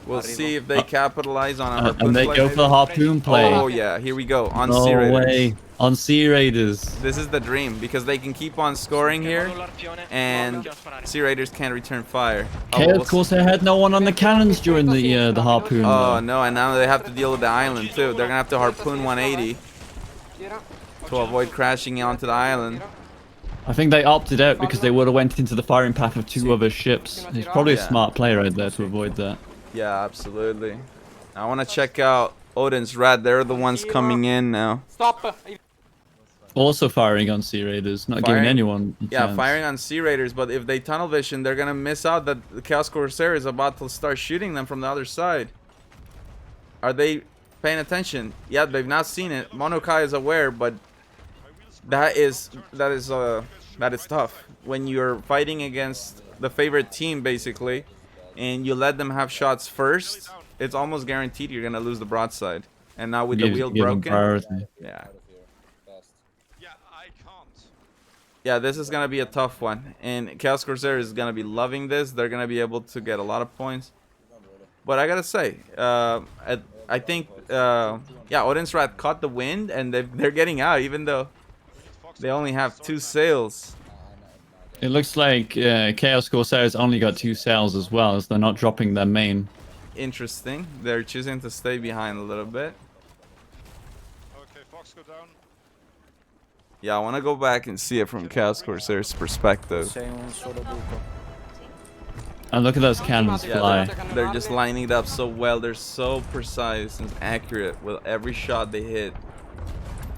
We'll see if they capitalize on a harpoon and they play, go maybe? for the harpoon play. Oh yeah, here we go on No Sea Raiders. way. On Sea Raiders. This is the dream because they can keep on scoring here, and Sea Raiders can't return fire. Okay, of course, they had no one on the cannons during the harpoon. Oh no, and now they have to deal with the island too. They're gonna have to harpoon 180. to avoid crashing onto the island. I think they opted out because they would have went into the firing path of 2 other ships. He's probably a smart player out there to avoid that. Yeah, absolutely. I want to check out Odin's Rat. They're the ones coming in now. Stop! Also firing on Sea Raiders, not giving anyone a chance. Firing on Sea Raiders, but if they tunnel vision, they're gonna miss out that the Chaos Corsair is about to start shooting them from the other side. Are they paying attention? Yeah, they've not seen it. Monokai is aware, but that is tough when you're fighting against the favorite team basically, and you let them have shots first. It's almost guaranteed you're gonna lose the broadside. And now with the wheel broken, yeah, this is gonna be a tough one, and Chaos Corsair is gonna be loving this. They're gonna be able to get a lot of points. But I gotta say, I think, yeah, Odin's Rat caught the wind, and they're getting out, even though they only have 2 sails. It looks like Chaos Corsairs only got 2 sails as well, as they're not dropping their main. Interesting. They're choosing to stay behind a little bit. Okay, Fox, go down. Yeah, I want to go back and see it from Chaos Corsair's perspective. And look at those cannons fly. They're just lining it up so well. They're so precise and accurate with every shot they hit.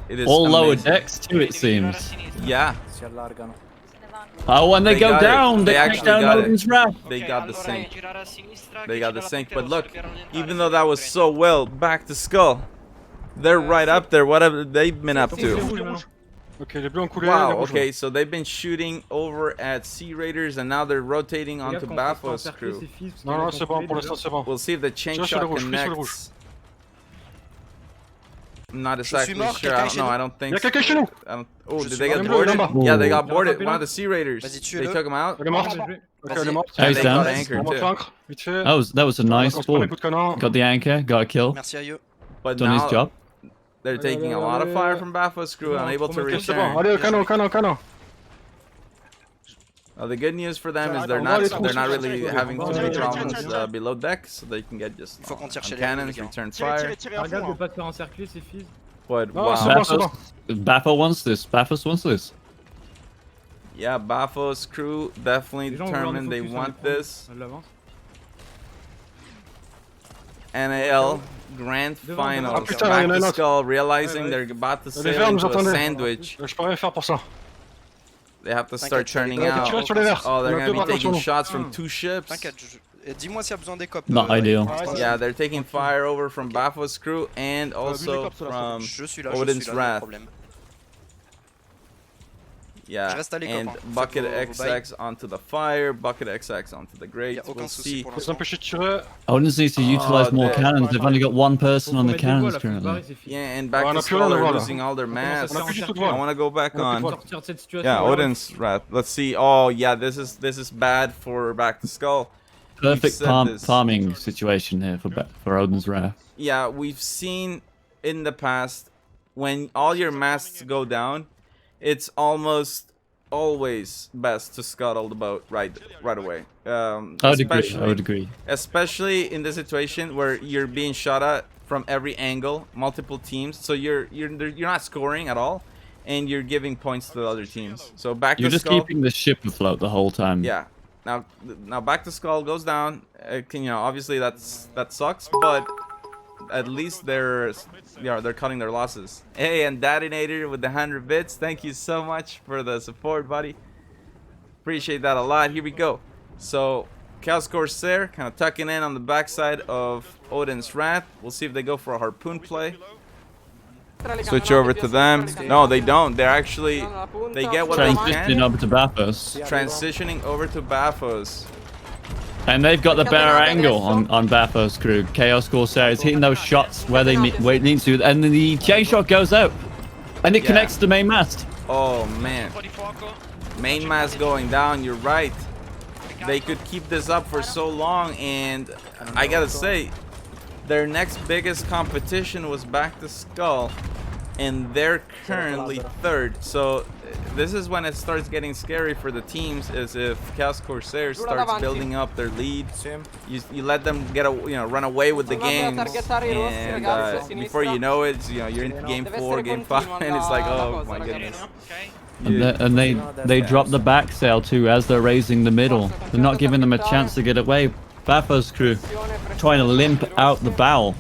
It is all amazing. lower decks too, it seems. Yeah. Oh, when they go down, they actually take down got Odin's it. Wrath. They got the sink. They got the sink. But look, even though that was so well, back to Skull. They're right up there. What have they been up to? Wow, okay, so they've been shooting over at Sea Raiders, and now they're rotating onto Bafo's crew. We'll see if the chain shot connects. I'm not exactly sure. I don't know. I don't think so. Oh, did they get boarded? Yeah, they got boarded. One of the Sea Raiders. They took him out. Oh, he's down. That was a nice board. Got the anchor, got a kill. But done his job. They're taking a lot of fire from Bafo's crew, unable to return. The good news for them is they're not really having too many problems below deck, so they can get just on cannons, return fire. But wow. Bafo wants this. Bafos wants this. Yeah, Bafo's crew definitely determined they want this. NAL Grand Finals. Back to Skull, realizing they're about to sail into a sandwich. They have to start turning out. Oh, they're gonna be taking shots from 2 ships. Not ideal. Yeah, they're taking fire over from Bafo's crew and also from Odin's Wrath. Yeah, and Bucket XX onto the fire, Bucket XX onto the grate. We'll see. Odin's needs to utilize more cannons. They've only got 1 person on the cannons currently. Yeah, and back to Skull, they're losing all their mass. I want to go back on. Yeah, Odin's Wrath. Let's see. Oh, yeah, this is bad for back to Skull. Perfect farming situation here for Odin's Wrath. Yeah, we've seen in the past when all your masts go down, it's almost always best to scuttle the boat right away. I would agree. Especially in the situation where you're being shot at from every angle, multiple teams, so you're not scoring at all, and you're giving points to the other teams. So back to Skull. You're just keeping the ship afloat the whole time. Yeah. Now back to Skull goes down. Obviously that sucks, but at least they're cutting their losses. Hey, and Dadinator with the 100 bits. Thank you so much for the support, buddy. Appreciate that a lot. Here we go. So Chaos Corsair kind of tucking in on the backside of Odin's Wrath. We'll see if they go for a harpoon play. Switch over to them. No, they don't. They're actually, they get what they can. Transitioning over to Bathos. Transitioning over to Bathos. And they've got the better angle on Bathos' crew. Chaos Corsair is hitting those shots where it needs to, and then the chain shot goes out, and it connects to the main mast. Oh man, main mast going down. You're right. They could keep this up for so long, and I gotta say, their next biggest competition was back to Skull, and they're currently 3rd. So this is when it starts getting scary for the teams. Is if Chaos Corsair starts building up their lead, you let them get run away with the games, and before you know it, you're into game 4, game 5, and it's like, oh my goodness. And they drop the back sail too as they're raising the middle. They're not giving them a chance to get away. Bathos crew trying to limp out the bow.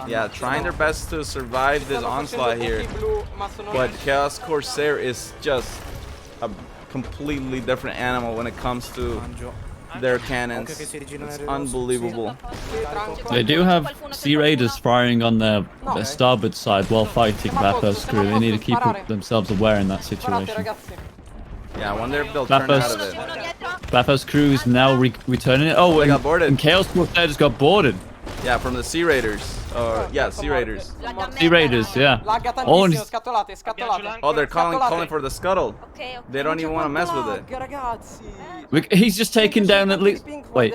Yeah, trying their best to survive this onslaught here. But Chaos Corsair is just a completely different animal when it comes to their cannons. It's unbelievable. They do have Sea Raiders firing on their starboard side while fighting Bathos crew. They need to keep themselves aware in that situation. Yeah, I wonder if they'll turn out of it. Bathos crew is now returning it. Oh, they got boarded. And Chaos Corsair just got boarded. Yeah, from the Sea Raiders. Yeah, Sea Raiders. Sea Raiders, yeah. Oh, they're calling for the scuttle. They don't even want to mess with it. He's just taken down at least... Wait.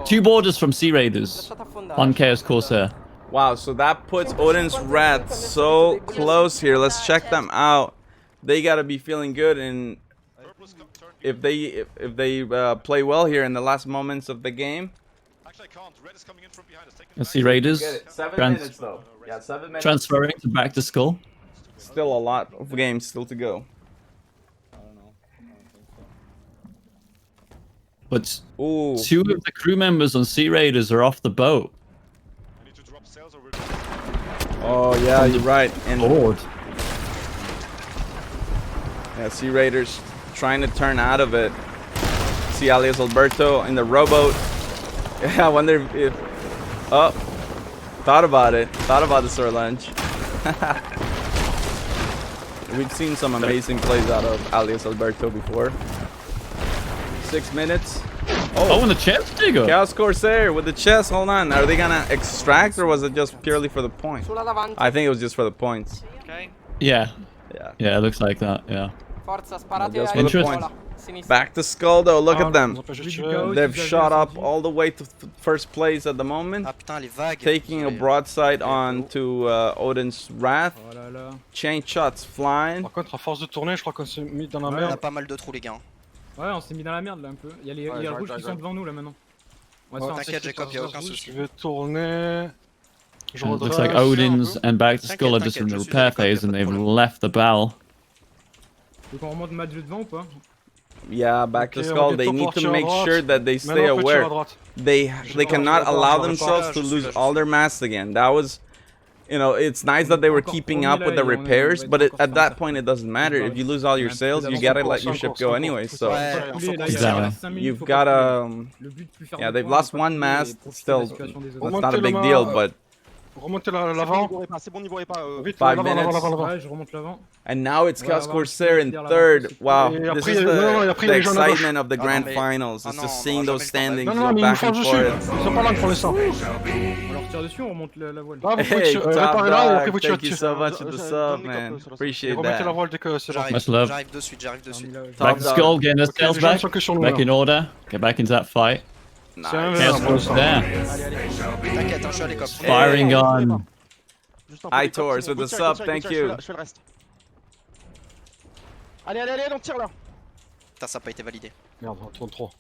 2 boarders from Sea Raiders on Chaos Corsair. Wow, so that puts Odin's Wrath so close here. Let's check them out. They gotta be feeling good, and if they play well here in the last moments of the game. Sea Raiders 7 minutes though. Yeah, 7 minutes. Transferring to back to skull. Still a lot of games still to go. But 2 of the crew members on Sea Raiders are off the boat. Oh yeah, you're right. And board. Yeah, Sea Raiders trying to turn out of it. See alias Alberto in the rowboat. Yeah, I wonder if... Oh, thought about it. Thought about the sword lunge. We've seen some amazing plays out of alias Alberto before. 6 minutes. Oh, and the chest digger. Chaos Corsair with the chest. Hold on. Are they gonna extract, or was it just purely for the point? I think it was just for the points. Yeah. Yeah. Yeah, it looks like that. Yeah. Just for the points. Back to skull though. Look at them. They've shot up all the way to first place at the moment. Taking a broadside on to Odin's Wrath. Chain shots flying. Par contre, à force de tourner, je crois qu'on s'est mis dans la merde. On a pas mal de trous, les gars. Ouais, on s'est mis dans la merde là un peu. Il y a les rouges qui sont devant nous là maintenant. T'inquiète, Jacob, y'a aucun souci. Je vais tourner. It looks like Odin's and back to skull are just in the repair phase, and they've left the bow. Donc on remonte match de devant ou pas? Yeah, back to skull. They need to make sure that they stay aware. They cannot allow themselves to lose all their mass again. That was, it's nice that they were keeping up with the repairs, but at that point it doesn't matter. If you lose all your sails, you gotta let your ship go anyway. So you've gotta. Yeah, they've lost 1 mast. Still, that's not a big deal, but. Remontez l'avant. 5 minutes. And now it's Chaos Corsair in 3rd. Wow, this is the excitement of the grand finals. It's just seeing those standings go back and forth. Hey, top dog, thank you so much for the sub, man. Appreciate that. Much love. J'arrive de suite, j'arrive de suite. Back to skull, getting their sails back. Back in order. Get back into that fight. Chaos Corsair. T'inquiète, je suis à l'école. Firing on. Itors with the sub, thank you. Allez, on tire là. Putain, ça a pas été validé. Merde, on tourne trop.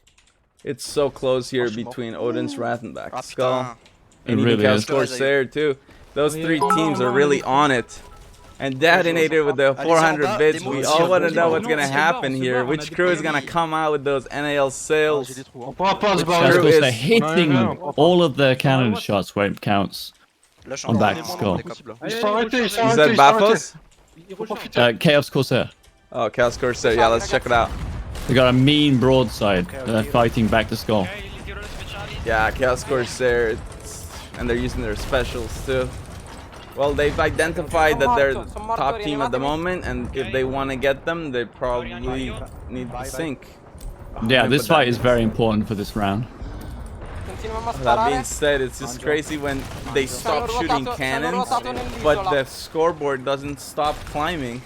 It's so close here between Odin's Wrath and Back to Skull. And really Chaos Corsair too. Those 3 teams are really on it. And Detonator with the 400 bits. We all want to know what's going to happen here. Which crew is going to come out with those NAL sails? They're hitting all of their cannon shots where it counts on Back to Skull. Is that Bathos? Chaos Corsair. Oh, Chaos Corsair. Yeah, let's check it out. They got a mean broadside. They're fighting Back to Skull. Yeah, Chaos Corsair. And they're using their specials too. Well, they've identified that they're the top team at the moment, and if they want to get them, they probably need to sink. Yeah, this fight is very important for this round. That being said, it's just crazy when they stop shooting cannons, but the scoreboard doesn't stop climbing.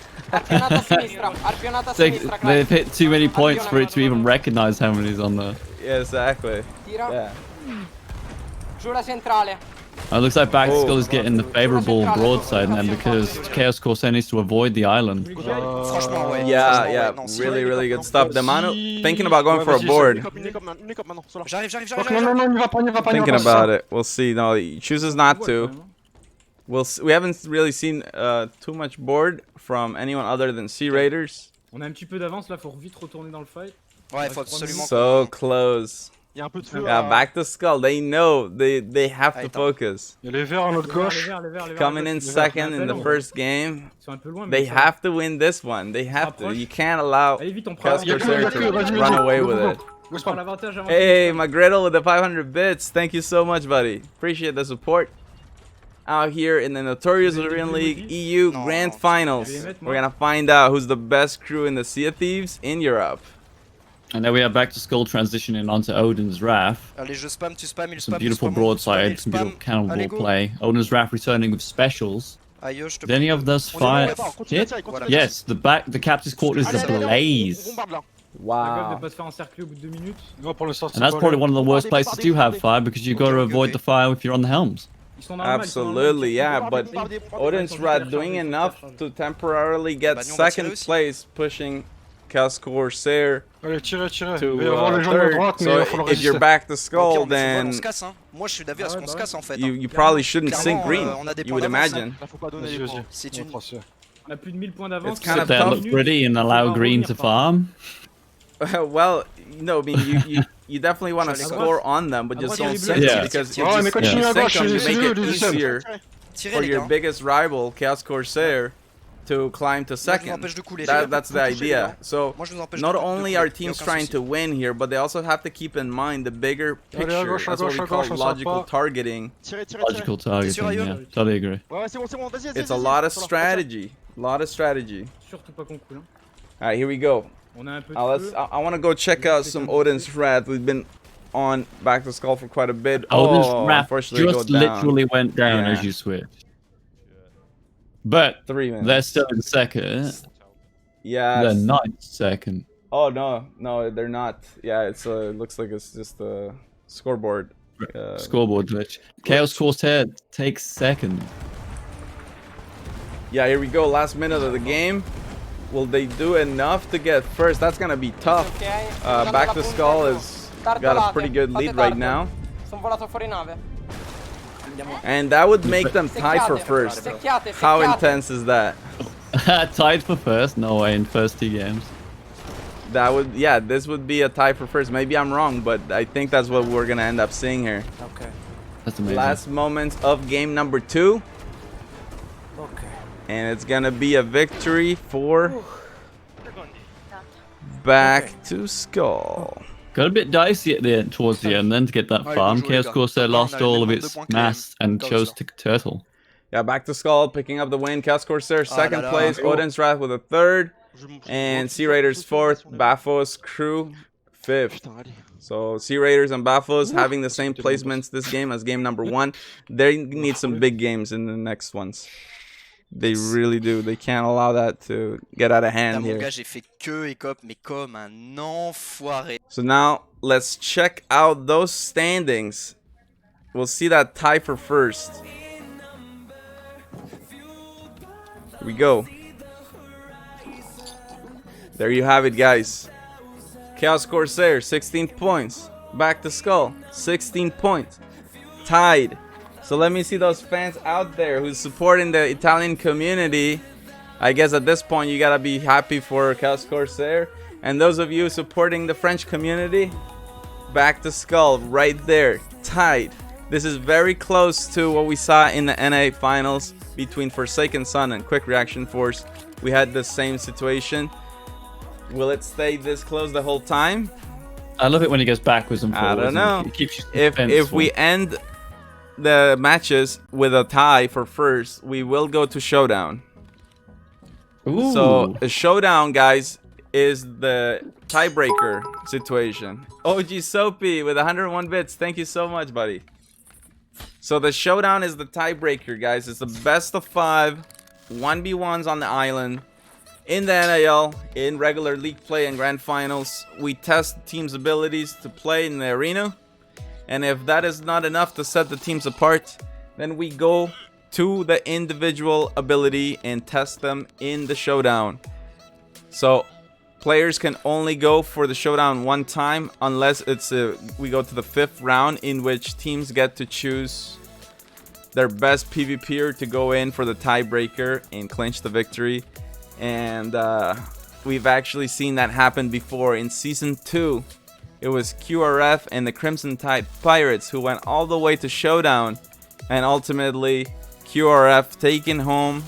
They've hit too many points for it to even recognize how many is on there. Yeah, exactly. Yeah. It looks like Back to Skull is getting the favorable broadside then because Chaos Corsair needs to avoid the island. Franchement, ouais. Yeah, yeah, Non, si- really, really good stuff. Demano thinking about going for a board. J'arrive. Non, il va pas, Thinking about it. We'll see. No, he chooses not to. We haven't really seen too much board from anyone other than Sea Raiders. On a un petit peu d'avance là, faut vite retourner dans le fight. Ouais, faut absolument. So close. Il y a un peu de feu. Yeah, Back to Skull. They know they have to focus. Il y a les verts à notre gauche. Coming in second in the first game. They have to win this one. They have to. You can't allow Chaos Corsair to run away with it. Hey, Magriddle with the 500 bits. Thank you so much, buddy. Appreciate the support. Out here in the Notorious Arena League EU Grand Finals. We're gonna find out who's the best crew in the Sea of Thieves in Europe. And then we have Back to Skull transitioning onto Odin's Wrath. Allez, je spam, tu spam, il Some spam. beautiful broadside, some beautiful cannonball play. Odin's Wrath returning with specials. Did any of those fire hit? Yes, the captain's quarters is ablaze. Wow. And that's probably one of the worst places to have fire because you've got to avoid the fire if you're on the helms. Absolutely, yeah, but Odin's Wrath doing enough to temporarily get second place, pushing Chaos Corsair to third. So if you're Back to Skull, then you probably shouldn't sink green, you would imagine. It's kind of Sit there, tough. look pretty and allow green to farm. Well, no, I mean, you definitely want to score on them, but just don't sink them, because if you sink them, you make it easier for your biggest rival, Chaos Corsair, to climb to second. That's the idea. So not only are teams trying to win here, but they also have to keep in mind the bigger picture. That's what we call logical targeting. Logical targeting, yeah, totally agree. It's a lot of strategy. Alright, here we go. I want to go check out some Odin's Wrath. We've been on Back to Skull for quite a bit. Odin's Wrath unfortunately just literally went down as you switch. But 3 minutes. They're still in second. Yeah. They're not in second. Oh no, they're not. Yeah, it looks like it's just a scoreboard. Scoreboard glitch. Chaos Corsair takes second. Yeah, here we go. Last minute of the game. Will they do enough to get first? That's gonna be tough. Back to Skull has got a pretty good lead right now. And that would make them tie for first. How intense is that? Tied for first? No way in first 2 games. That would, yeah, this would be a tie for first. Maybe I'm wrong, but I think that's what we're gonna end up seeing here. Okay. That's amazing. Last moments of game number 2. Okay. And it's gonna be a victory for Back to Skull. Got a bit dicey at the end, towards the end, then to get that farm. Chaos Corsair lost all of its mass and chose to turtle. Yeah, Back to Skull picking up the win. Chaos Corsair second place. Odin's Wrath with a third. And Sea Raiders fourth. Bafos crew fifth. So Sea Raiders and Bafos having the same placements this game as game number 1. They need some big games in the next ones. They really do. They can't allow that to get out of hand here. So now let's check out those standings. We'll see that tie for first. Here we go. There you have it, guys. Chaos Corsair, 16 points. Back to Skull, 16 points. Tied. So let me see those fans out there who's supporting the Italian community. I guess at this point you gotta be happy for Chaos Corsair. And those of you supporting the French community, Back to Skull right there, tied. This is very close to what we saw in the NA finals between Forsaken Sun and Quick Reaction Force. We had the same situation. Will it stay this close the whole time? I love it when he goes backwards and forwards. I don't know. It keeps you if we end the matches with a tie for first, we will go to showdown. Ooh. So a showdown, guys, is the tiebreaker situation. OG Soapy with 101 bits. Thank you so much, buddy. So the showdown is the tiebreaker, guys. It's the best of 5 1v1s on the island. In the NAL, in regular league play and grand finals, we test the team's abilities to play in the arena. And if that is not enough to set the teams apart, Then we go to the individual ability and test them in the showdown. So players can only go for the showdown one time unless it's we go to the 5th round, in which teams get to choose their best PvPer to go in for the tiebreaker and clinch the victory. And we've actually seen that happen before. In Season 2, it was QRF and the Crimson Tide Pirates who went all the way to showdown, and ultimately QRF taking home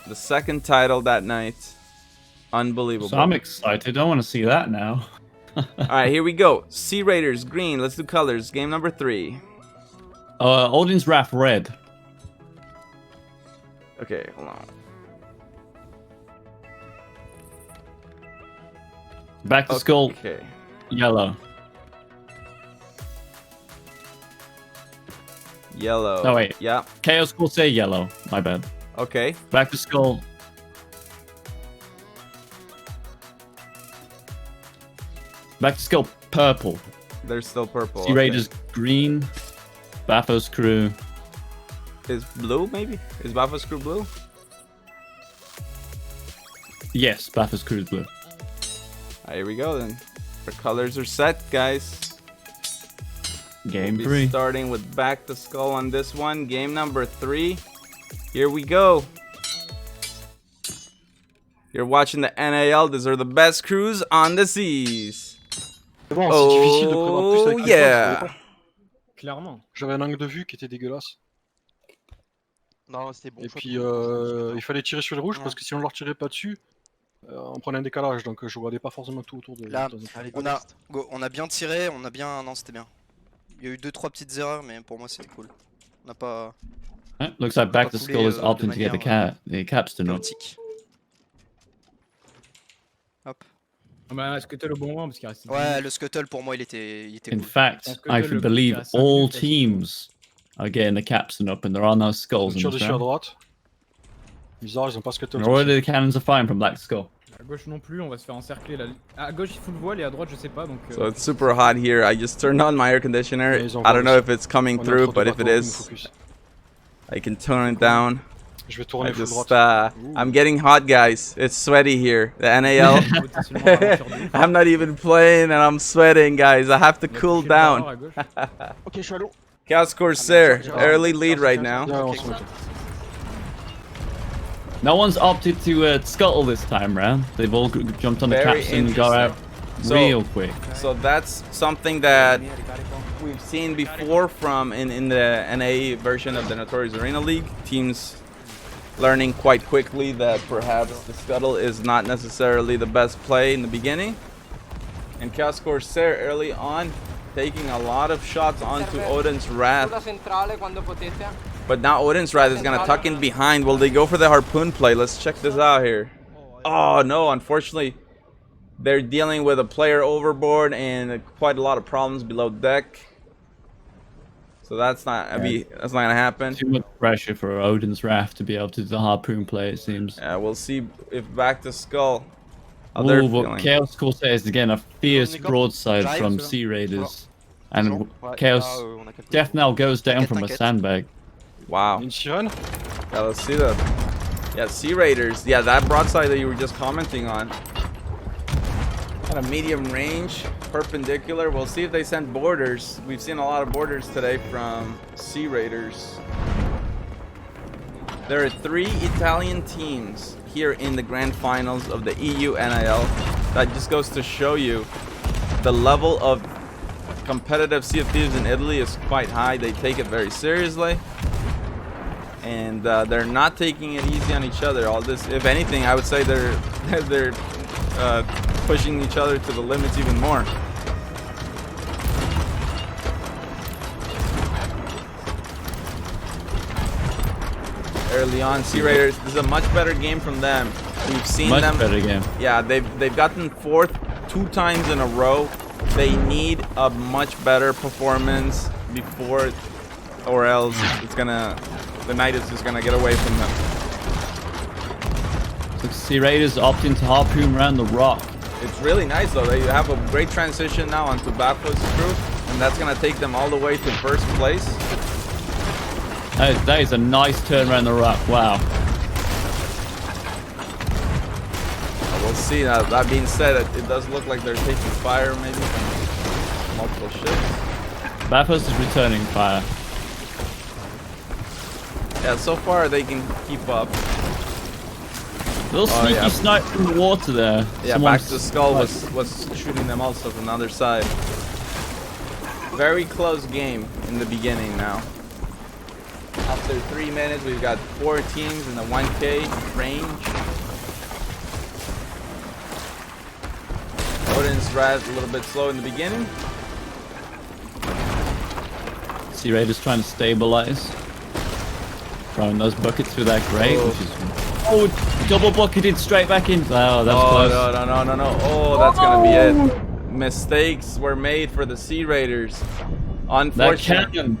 the 2nd title that night. Unbelievable. So I'm excited. I want to see that now. Alright, here we go. Sea Raiders, green. Let's do colors. Game number 3. Odin's Wrath, red. Okay, hold on. Back to Skull, Okay. yellow. Yellow. Oh, wait. Yeah. Chaos Skull say yellow. My bad. Okay. Back to Skull. Back to Skull, purple. They're still purple. Sea Raiders, green. Bathos Crew. Is blue, maybe? Is Bathos Crew blue? Yes, Bathos Crew is blue. Here we go then. Our colors are set, guys. Game We'll 3. Starting with Back to Skull on this one. Game number 3. Here we go. You're watching the NAL. These are the best crews on the seas. Bon, c'est difficile de prévoir plus avec les yeah. gens, clairement. J'avais un angle de vue qui était dégueulasse. Non, c'était bon. Et puis il fallait tirer sur le rouge parce que si on leur tirait pas dessus, on prenait un décalage, donc je regardais pas forcément tout autour de. Là, on a bien tiré, on a bien. Non, c'était bien. Il y a eu 2-3 petites erreurs, mais pour moi c'est cool. On n'a pas. Looks like Back to Skull is opting to get the capstan up. Hop. Bah, Scuttle au bon moment parce qu'il reste. Ouais, le Scuttle pour moi il était In cool. fact, I can believe all teams are getting the capstan up, and there are no skulls in Tire this dessus à round. droite. Bizarre, ils ont pas Scuttle. And already the cannons are firing from Black to Skull. À gauche non plus, on va se faire encercler là. À gauche il fout le voile et à droite je sais pas donc. So it's super hot here. I just turned on my air conditioner. I don't know if it's coming through, but if it is, I can turn it down. Je vais tourner full just, droite. I'm getting hot, guys. It's sweaty here. The NAL. I'm not even playing and I'm sweating, guys. I have to cool down. Ok, je suis à l'eau. Chaos Corsair, early lead right now. No one's opted to scuttle this time round. They've all jumped on the Very capstan and got out real quick. So that's something that we've seen before from in the NA version of the Notorious Arena League. Teams learning quite quickly that perhaps the scuttle is not necessarily the best play in the beginning. And Chaos Corsair early on taking a lot of shots onto Odin's Wrath. But now Odin's Wrath is going to tuck in behind. Will they go for the harpoon play? Let's check this out here. Oh no, unfortunately they're dealing with a player overboard and quite a lot of problems below deck. So that's not gonna happen. Too much pressure for Odin's Wrath to be able to do the harpoon play, it seems. Yeah, we'll see if Back to Skull. They're Oh, but feeling. Chaos Corsair is again a fierce broadside from Sea Raiders. And Chaos Death Knell goes down from a sandbag. Wow. Yeah, let's see that. Yeah, Sea Raiders. Yeah, that broadside that you were just commenting on. At a medium range, perpendicular. We'll see if they send borders. We've seen a lot of borders today from Sea Raiders. There are 3 Italian teams here in the grand finals of the EU NAL. That just goes to show you the level of competitive Sea of Thieves in Italy is quite high. They take it very seriously. And they're not taking it easy on each other. All this, if anything, I would say they're pushing each other to the limits even more. Early on, Sea Raiders, this is a much better game from them. We've seen Much them. better game. Yeah, they've gotten 4th 2 times in a row. They need a much better performance before, or else the night is just gonna get away from them. So Sea Raiders opting to harpoon around the rock. It's really nice though. They have a great transition now onto Bathos Crew, and that's gonna take them all the way to 1st place. That is a nice turn around the rock. Wow. We'll see. That being said, it does look like they're taking fire maybe from multiple ships. Bathos is returning fire. Yeah, so far they can keep up. Little sneaky snipe from the water there. Yeah, back to Skull was shooting them also from the other side. Very close game in the beginning now. After 3 minutes, we've got 4 teams in the 1K range. Odin's Wrath a little bit slow in the beginning. Sea Raiders trying to stabilize. Throwing those buckets through that grate, which is... Oh, double bucketed straight back in. Oh, that's close. No. Oh, that's gonna be it. Mistakes were made for the Sea Raiders. Unfortunately.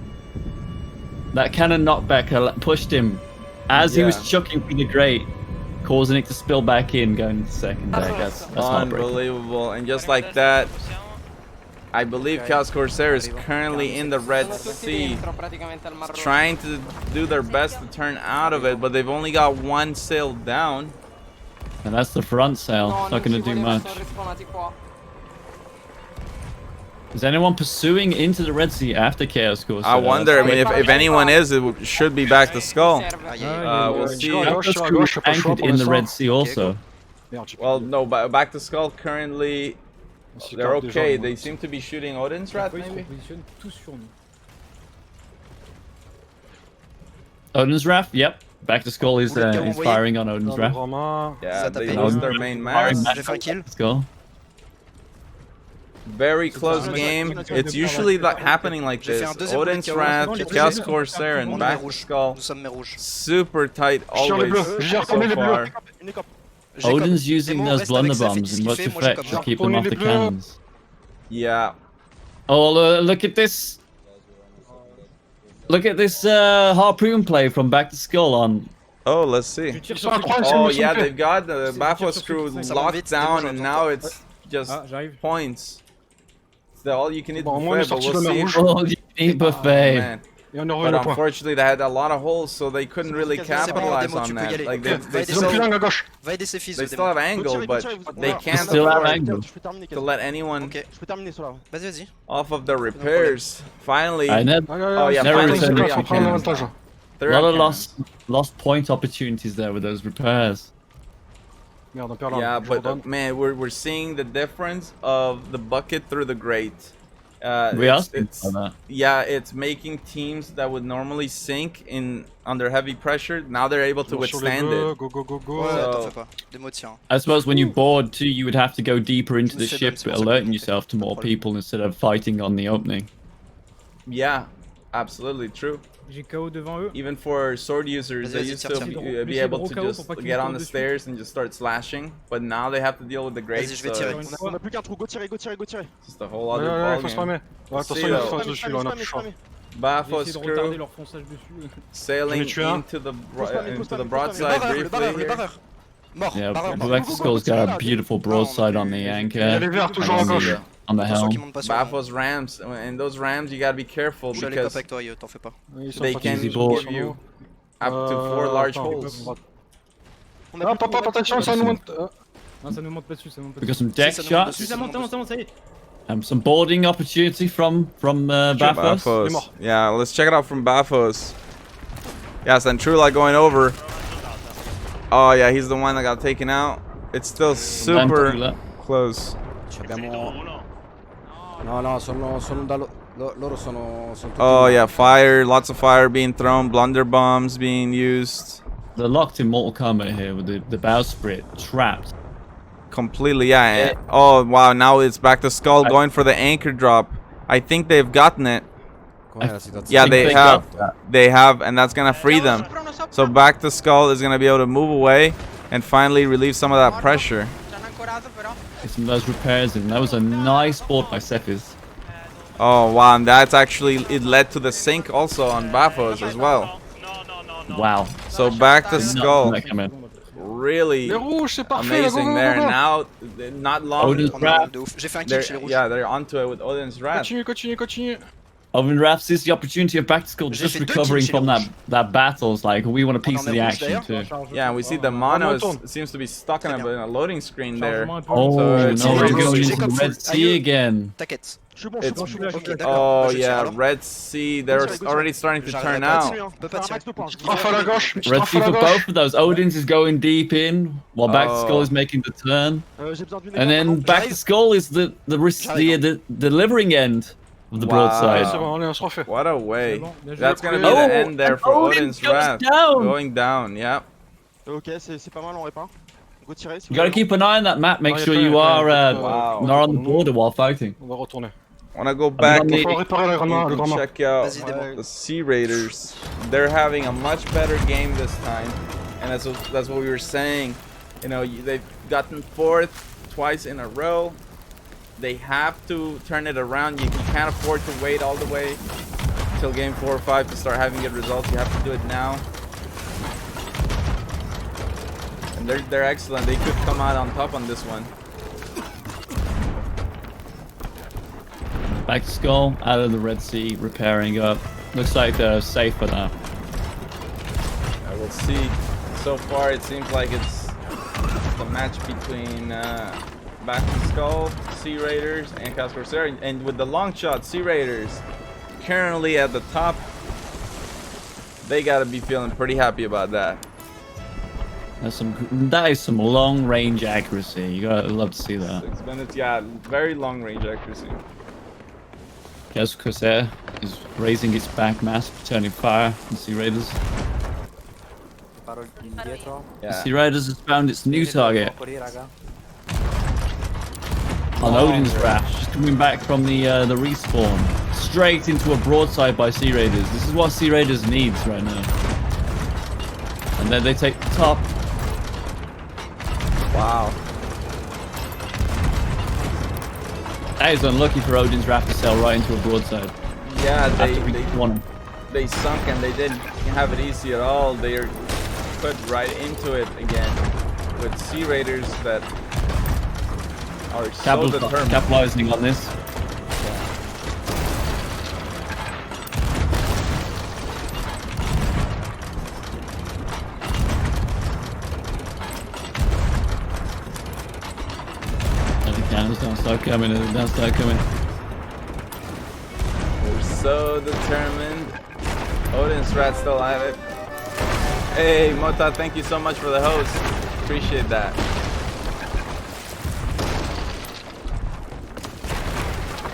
That cannon knockback pushed him as he was chucking through the grate, causing it to spill back in, going into second deck. That's unbelievable. And just like that, I believe Chaos Corsair is currently in the Red Sea, trying to do their best to turn out of it, but they've only got 1 sail down. And that's the front sail. Not going to do much. Is anyone pursuing into the Red Sea after Chaos Corsair? I wonder. I mean, if anyone is, it should be back to Skull. We'll see. Anchored in the Red Sea also. Well, no, back to Skull currently. They're okay. They seem to be shooting Odin's Wrath, maybe? Odin's Wrath? Yep. Back to Skull is firing on Odin's Wrath. Yeah, they lost their main mass. Let's go. Very close game. It's usually happening like this. Odin's Wrath, Chaos Corsair, and back to Skull. Super tight always so far. Odin's using those blunderbombs in much effect to keep them off the cannons. Yeah. Oh, look at this. Look at this harpoon play from Back to Skull on. Oh, let's see. Oh, yeah, they've got the Bathos crew locked down, and now it's just points. It's the all-you-can-eat buffet, but we'll see. All-you-can-eat buffet. But unfortunately, they had a lot of holes, so they couldn't really capitalize on that. Like they still have angle, but they can't afford to let anyone off of the repairs. Finally, oh yeah, finally three on cannons. A lot of lost point opportunities there with those repairs. Yeah, but man, we're seeing the difference of the bucket through the grate. Yeah, it's making teams that would normally sink under heavy pressure. Now they're able to withstand it. So, I suppose when you board too, you would have to go deeper into the ship, alerting yourself to more people instead of fighting on the opening. Yeah, absolutely true. Even for sword users, they used to be able to just get on the stairs and just start slashing, but now they have to deal with the grate, so it's just a whole other ballgame. Bathos crew sailing into the broadside briefly here. Yeah, Back to Skull's got a beautiful broadside on the anchor. On the helm. Bathos rams, and those rams you gotta be careful because they can give you up to 4 large holes. We got some deck shots. Some boarding opportunity from Bathos. Yeah, let's check it out from Bathos. Yeah, Santrula going over. Oh yeah, he's the one that got taken out. It's still super close. Oh yeah, fire, lots of fire being thrown, blunder bombs being used. They're locked in Mortal Kombat here with the bowsprit trapped. Completely, yeah. Oh wow, now it's Back to Skull going for the anchor drop. I think they've gotten it. Yeah, they have, and that's gonna free them. So Back to Skull is gonna be able to move away and finally relieve some of that pressure. Get some of those repairs in. That was a nice board by Cephas. Oh wow, and that's actually, it led to the sink also on Bathos as well. Wow. So Back to Skull, really amazing there. Now, not long. Odin's Wrath. Yeah, they're onto it with Odin's Wrath. Odin Raph sees the opportunity of back to school just recovering from that battles. Like we want a piece of the action too. Yeah, we see the mono seems to be stuck in a loading screen there. Oh so no, we're going into the Red Sea again. T'inquiète. Oh yeah, Red Sea. They're already starting to turn out. Red Sea for both of those. Odin's is going deep in, while Back to Skull is making the turn. And then Back to Skull is the delivering end of the broadside. What a way. That's gonna be the end there for Odin's Wrath. Going down, yep. Ok, c'est pas mal, on répare. Go tirer. You gotta keep an eye on that map. Make sure you are not on the border while fighting. On va retourner. I want to go back and check out the Sea Raiders. They're having a much better game this time, and that's what we were saying. You know, they've gotten 4th twice in a row. They have to turn it around. You can't afford to wait all the way till game 4 or 5 to start having good results. You have to do it now. And they're excellent. They could come out on top on this one. Back to Skull, out of the Red Sea, repairing up. Looks like they're safe for now. I will see. So far, it seems like it's the match between Back to Skull, Sea Raiders, and Chaos Corsair. And with the long shot, Sea Raiders currently at the top. They gotta be feeling pretty happy about that. That is some long range accuracy. You gotta love to see that. 6 minutes, yeah, very long range accuracy. Chaos Corsair is raising its back mass, returning fire on Sea Raiders. Yeah. Sea Raiders has found its new target. On Odin's Wrath, just coming back from the respawn. Straight into a broadside by Sea Raiders. This is what Sea Raiders needs right now. And then they take the top. Wow. That is unlucky for Odin's Wrath to sail right into a broadside. Yeah, they sunk and they didn't have it easy at all. They are put right into it again with Sea Raiders that are so determined. Capitalizing on this. Don't start coming, don't start coming. They're so determined. Odin's Rat still at it. Hey, Mota, thank you so much for the host. Appreciate that.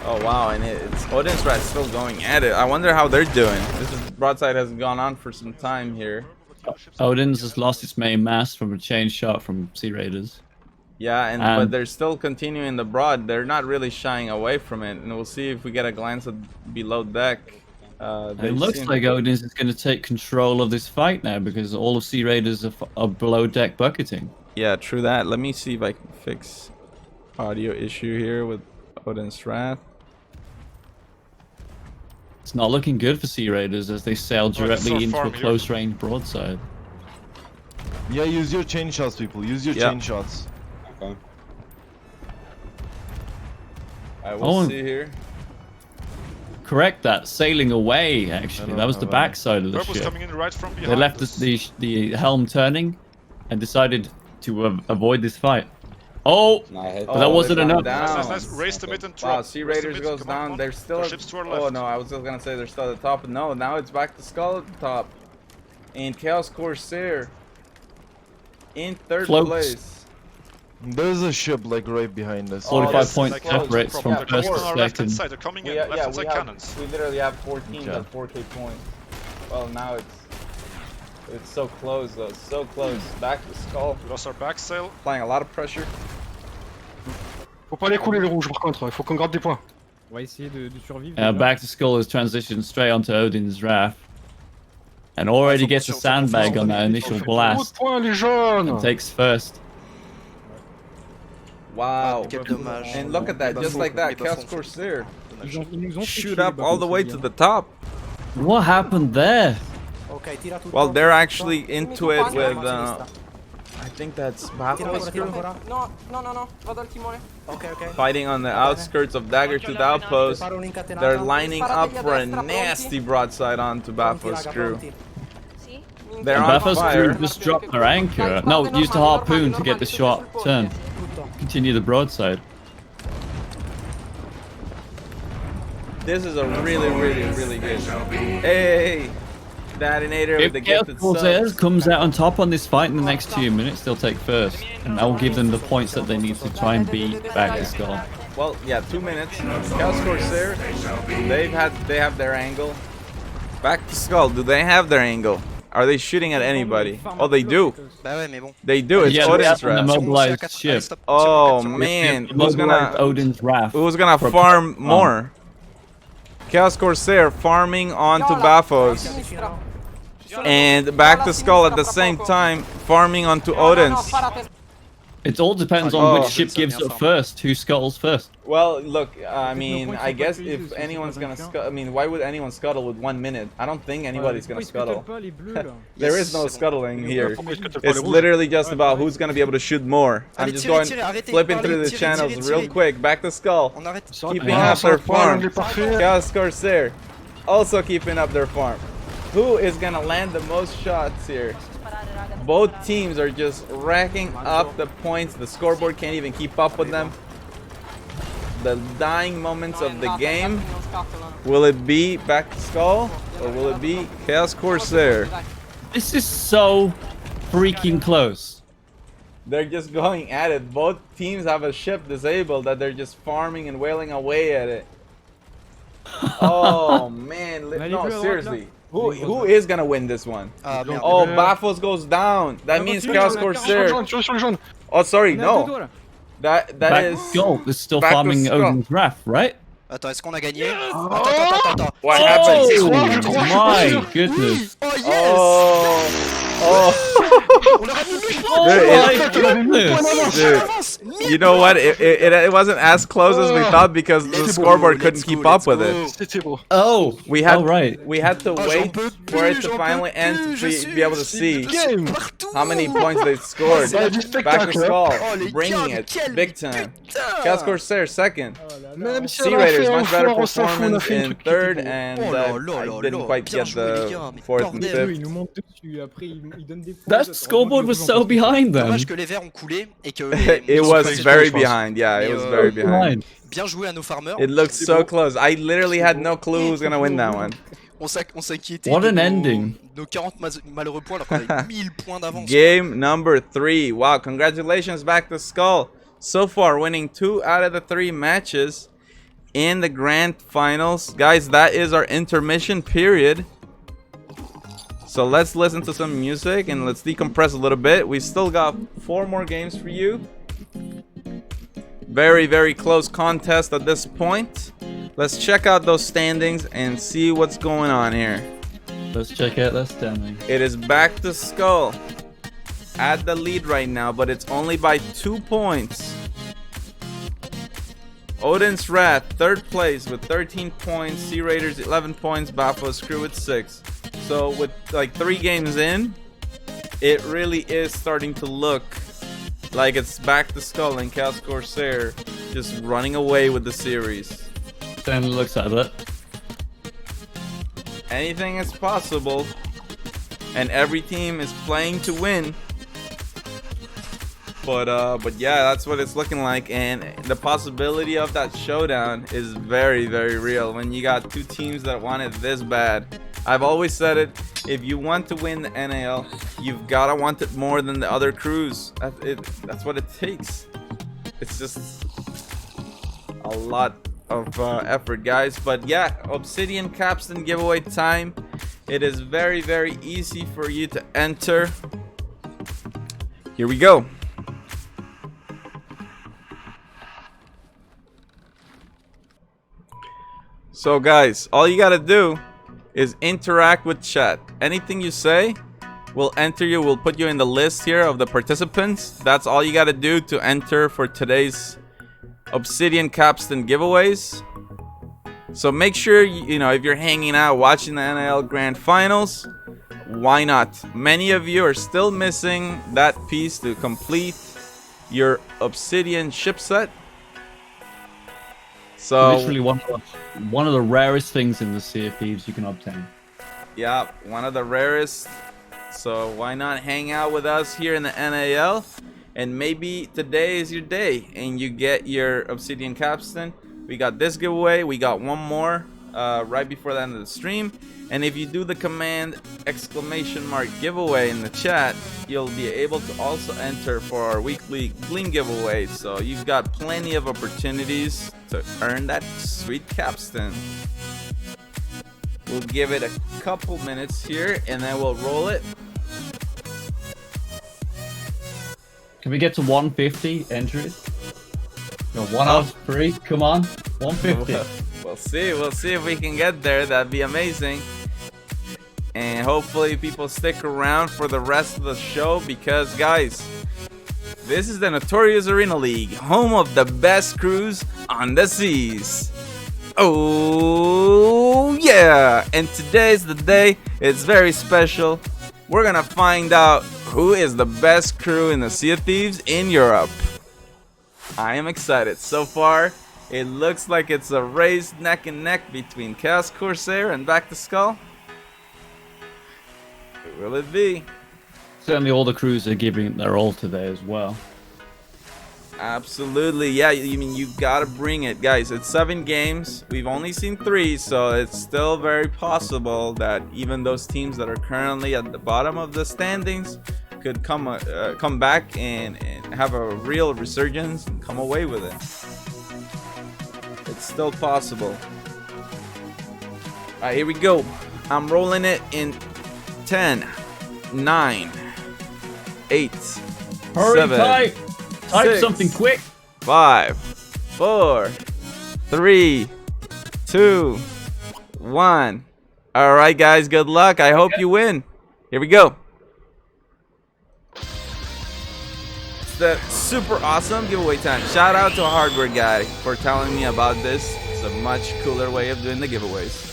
Oh wow, and it's Odin's Rat still going at it. I wonder how they're doing. This broadside has gone on for some time here. Odin's has lost its main mast from a chain shot from Sea Raiders. Yeah, but they're still continuing the broad. They're not really shying away from it, and we'll see if we get a glance at below deck. It looks like Odin's is going to take control of this fight now because all of Sea Raiders are below deck bucketing. Yeah, true that. Let me see if I can fix audio issue here with Odin's Wrath. It's not looking good for Sea Raiders as they sail directly into a close range broadside. Yeah, use your chain shots, people. Use your chain shots. Okay. I will see here. Correct that. Sailing away, actually. That was the backside of the ship. Coming in right from behind they left the helm turning and decided to avoid this fight. Oh! But that wasn't enough. Nice. Raise the mid and drop. Wow, Sea Raiders goes down. They're still Oh no, I was just gonna say they're still at the top. No, now it's Back to Skull at the top. And Chaos Corsair in 3rd place. There's a ship like right behind us. 45 points separates from first to second. They're coming in left side cannons. We literally have 14 at 4k points. Well, now it's so close though, so close. Back to Skull. We lost our back sail. Applying a lot of pressure. Faut pas les couler les rouges par contre, il faut qu'on garde des points. On va essayer de survivre. Back to Skull has transitioned straight onto Odin's Wrath. And already gets a sandbag on that initial blast. And takes first. Wow. And look at that, just like that, Chaos Corsair shoot up all the way to the top. What happened there? Well, they're actually into it with I think that's Baffle's crew. No, vado al timone. Fighting on the outskirts of Dagger Tooth Outpost. They're lining up for a nasty broadside onto Baffle's crew. They're on Baffle's fire. crew just dropped their anchor. No, used a harpoon to get the short turn. Continue the broadside. This is a really good. Hey! Detonator with If the Chaos gifted Corsairs subs. comes out on top on this fight in the next 2 minutes, they'll take first. And that will give them the points that they need to try and beat back to Skull. Well, yeah, 2 minutes. Chaos Corsair, they have their angle. Back to Skull, do they have their angle? Are they shooting at anybody? Oh, they do. They do. It's Yeah, Odin's on the Wrath. mobilized ship. Oh man, who's gonna Odin's Wrath? Who's gonna farm more? Chaos Corsair farming onto Baphos. And back to Skull at the same time, farming onto Odin's. It all depends on which ship gives up first, who scuttles first. Well, look, I mean, I guess if anyone's gonna scuttle, I mean, why would anyone scuttle with 1 minute? I don't think anybody's gonna scuttle. There is no scuttling here. It's literally just about who's gonna be able to shoot more. I'm just going, flipping through the channels real quick. Back to Skull, keeping up their farm. Chaos Corsair, also keeping up their farm. Who is gonna land the most shots here? Both teams are just racking up the points. The scoreboard can't even keep up with them. The dying moments of the game. Will it be back to Skull or will it be Chaos Corsair? This is so freaking close. They're just going at it. Both teams have a ship disabled that they're just farming and wailing away at it. Oh man, no, seriously. Who is gonna win this one? Oh, Baphos goes down. That means Chaos Corsair. Oh, sorry, no. That is. Skull is still farming Odin's Wrath, right? Attends, est-ce qu'on a gagné? Attends. What happened? Oh my goodness. Dude, you know what? It wasn't as close as we thought because the scoreboard couldn't keep up with it. Oh, we had right. We had to wait for it to finally end to be able to see how many points they scored. Back to Skull, bringing it big time. Chaos Corsair second. Sea Raiders much better performance in third, and I didn't quite get the fourth and fifth. That scoreboard was so behind them. Dommage que les verts ont coulé et que It was very behind. Yeah, it was very behind. Bien joué à nos farmers. It looked so close. I literally had no clue who was gonna win that one. On s'inquiétait. What an ending. Nos 40 malheureux points alors qu'on avait 1000 points d'avance. Game number 3. Wow, congratulations back to Skull. So far winning 2 out of the 3 matches in the grand finals. Guys, that is our intermission period. So let's listen to some music and let's decompress a little bit. We still got 4 more games for you. Very close contest at this point. Let's check out those standings and see what's going on here. Let's check out that standing. It is back to Skull at the lead right now, but it's only by 2 points. Odin's Wrath, 3rd place with 13 points. Sea Raiders, 11 points. Baphos Crew with 6. So with like 3 games in, it really is starting to look like it's back to Skull and Chaos Corsair just running away with the series. Then looks like that. Anything is possible, and every team is playing to win. But yeah, that's what it's looking like, and the possibility of that showdown is very real when you got 2 teams that want it this bad. I've always said it, if you want to win the NAL, you've gotta want it more than the other crews. That's what it takes. It's just a lot of effort, guys. But yeah, Obsidian Capstan giveaway time. It is very easy for you to enter. Here we go. So guys, all you gotta do is interact with chat. Anything you say will enter you, will put you in the list here of the participants. That's all you gotta do to enter for today's Obsidian Capstan giveaways. So make sure, you know, if you're hanging out watching the NAL Grand Finals, why not? Many of you are still missing that piece to complete your obsidian ship set. So literally one of the rarest things in the Sea of Thieves you can obtain. yeah, one of the rarest. So why not hang out with us here in the NAL? And maybe today is your day and you get your obsidian capstan. We got this giveaway. We got one more right before the end of the stream. And if you do the command !giveaway in the chat, you'll be able to also enter for our weekly Gleam giveaway. So you've got plenty of opportunities to earn that sweet capstan. We'll give it a couple minutes here and then we'll roll it. Can we get to 150 entries? No, 1 out of 3. Come on, 150. We'll see. We'll see if we can get there. That'd be amazing. And hopefully people stick around for the rest of the show because, guys, this is the Notorious Arena League, home of the best crews on the seas. Oh, yeah. And today's the day. It's very special. We're going to find out who is the best crew in the Sea of Thieves in Europe. I am excited. So far, it looks like it's a race neck and neck between Chaos Corsair and Back to Skull. Who will it be? Certainly all the crews are giving it their all today as well. Absolutely, yeah. You mean you gotta bring it, guys. It's 7 games. We've only seen 3, so it's still very possible that even those teams that are currently at the bottom of the standings could come back and have a real resurgence and come away with it. It's still possible. Alright, here we go. I'm rolling it in 10, 9, 8, Hurry, 7, type 6, something quick. 5, 4, 3, 2, 1. Alright, guys, good luck. I hope you win. Here we go. It's the super awesome giveaway time. Shout out to Hardware Guy for telling me about this. It's a much cooler way of doing the giveaways.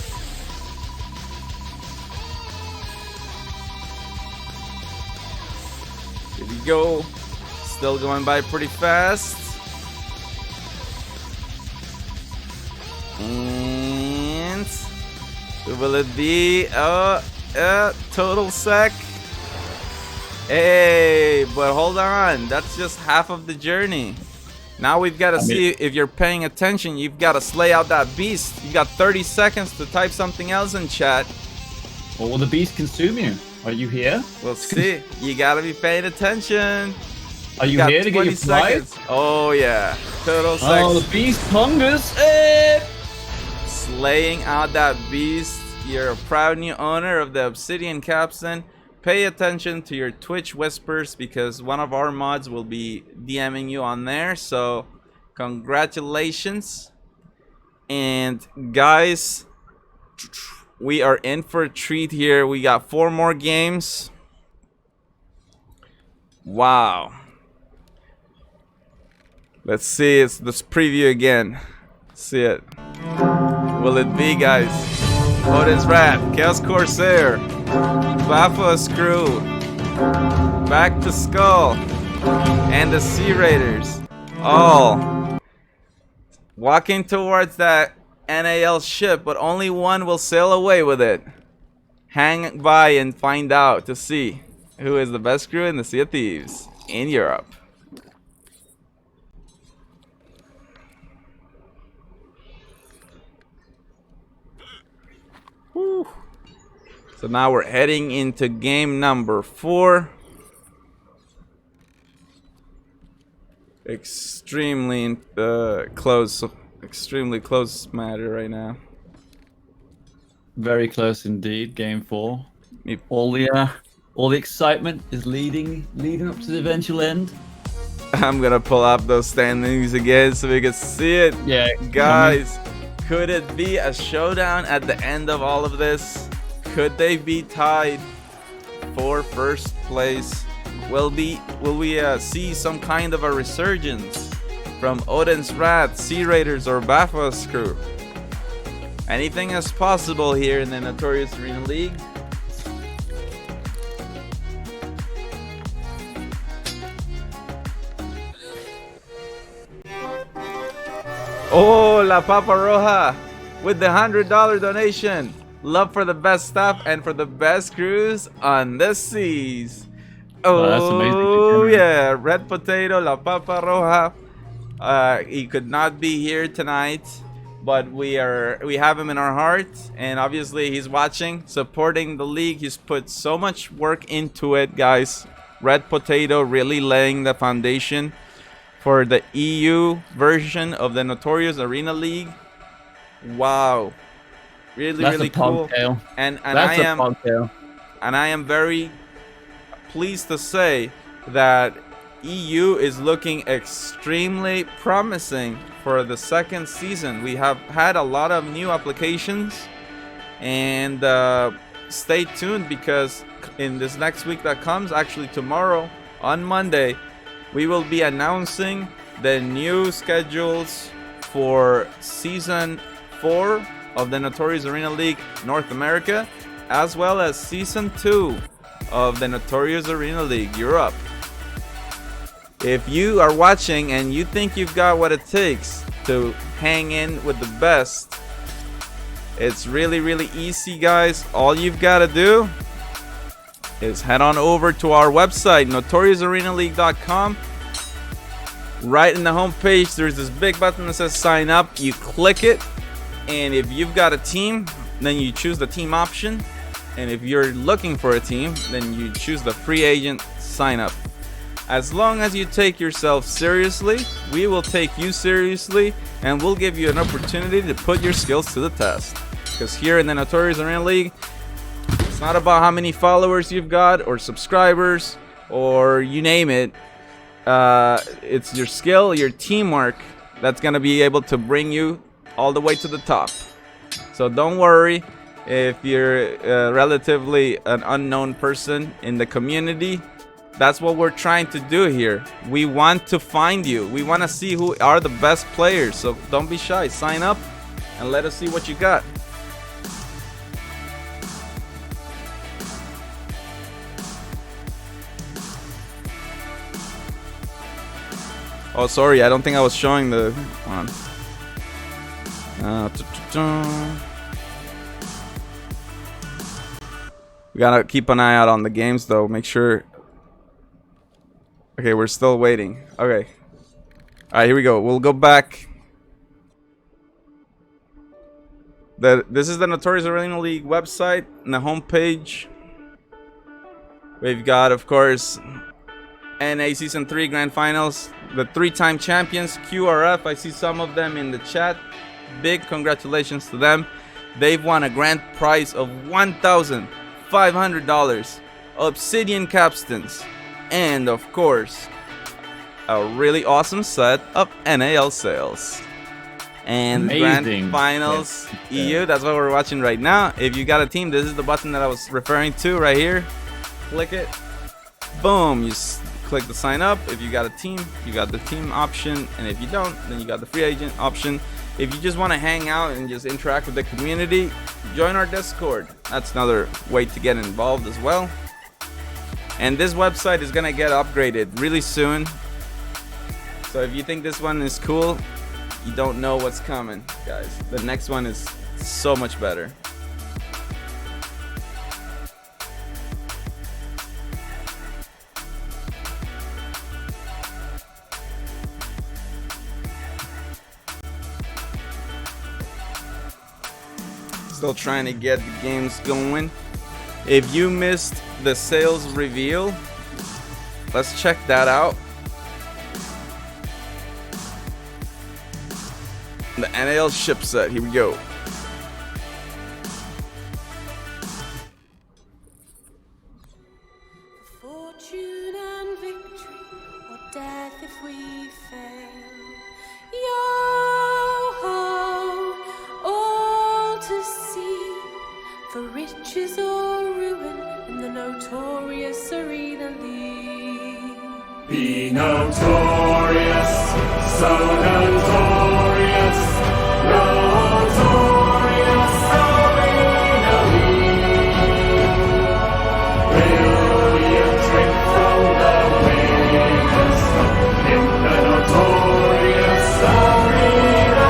Here we go. Still going by pretty fast. And who will it be? Total sec. Hey, but hold on. That's just half of the journey. Now we've got to see if you're paying attention. You've got to slay out that beast. You got 30 seconds to type something else in chat. Or will the beast consume you? Are you here? We'll see. You got to be paying attention. Are you here to get your prize? Oh yeah, total sex. Oh, the beast hungers. Slaying out that beast. You're a proud new owner of the Obsidian Capstan. Pay attention to your Twitch whispers because one of our mods will be DMing you on there. So, congratulations. And guys, we are in for a treat here. We got 4 more games. Wow. Let's see, it's this preview again. See it. Will it be, guys? Odin's Wrath, Chaos Corsair, Baphos Crew, Back to Skull, and the Sea Raiders. All walking towards that NAL ship, but only one will sail away with it. Hang by and find out to see who is the best crew in the Sea of Thieves in Europe. Whew. So now we're heading into game number 4. Extremely close matter right now. Very close indeed. Game 4. All the excitement is leading up to the eventual end. I'm gonna pull up those standings again so we can see it. Yeah, guys, could it be a showdown at the end of all of this? Could they be tied for first place? Will we see some kind of a resurgence from Odin's Wrath, Sea Raiders, or Baphos Crew? Anything is possible here in the Notorious Arena League. Oh, La Papa Roja with the $100 donation. Love for the best staff and for the best crews on the seas. Oh, that's amazing. Oh, yeah. Red Potato, La Papa Roja. He could not be here tonight, but we have him in our hearts, and obviously he's watching, supporting the league. He's put so much work into it, guys. Red Potato really laying the foundation for the EU version of the Notorious Arena League. Wow, really cool. And I am very pleased to say that EU is looking extremely promising for the second season. We have had a lot of new applications, and stay tuned, because in this next week that comes, actually tomorrow on Monday, we will be announcing the new schedules for season 4 of the Notorious Arena League North America, as well as season 2 of the Notorious Arena League Europe. If you are watching and you think you've got what it takes to hang in with the best, it's really easy, guys. All you've got to do is head on over to our website, notoriousarenaleague.com. Right in the home page, there's this big button that says sign up. You click it, and if you've got a team, then you choose the team option. And if you're looking for a team, then you choose the free agent sign up. As long as you take yourself seriously, we will take you seriously, and we'll give you an opportunity to put your skills to the test. Because here in the Notorious Arena League, it's not about how many followers you've got or subscribers or you name it. It's your skill, your teamwork that's going to be able to bring you all the way to the top. So don't worry if you're relatively an unknown person in the community. That's what we're trying to do here. We want to find you. We want to see who are the best players. So don't be shy. Sign up and let us see what you got. Oh, sorry. I don't think I was showing the one. We gotta keep an eye out on the games, though. Make sure. Okay, we're still waiting. Okay. Alright, here we go. We'll go back. This is the Notorious Arena League website and the homepage. We've got, of course, NA Season 3 Grand Finals. The 3-time champions, QRF. I see some of them in the chat. Big congratulations to them. They've won a grand prize of $1,500. Obsidian capstans. And of course, a really awesome set of NAL sales. And Grand Finals EU, that's what we're watching right now. If you got a team, this is the button that I was referring to right here. Click it. Boom, you click the sign up. If you got a team, you got the team option. And if you don't, then you got the free agent option. If you just want to hang out and just interact with the community, join our Discord. That's another way to get involved as well. And this website is gonna get upgraded really soon. So if you think this one is cool, you don't know what's coming, guys. The next one is so much better. Still trying to get the games going. If you missed the sales reveal, let's check that out. The NAL ship set, here we go. Fortune and victory, or death if we fail. Yo-ho, all to see, for riches or ruin in the Notorious Arena League. Be notorious, so notorious, notorious Arena League. Will you drink from the winners in the Notorious Arena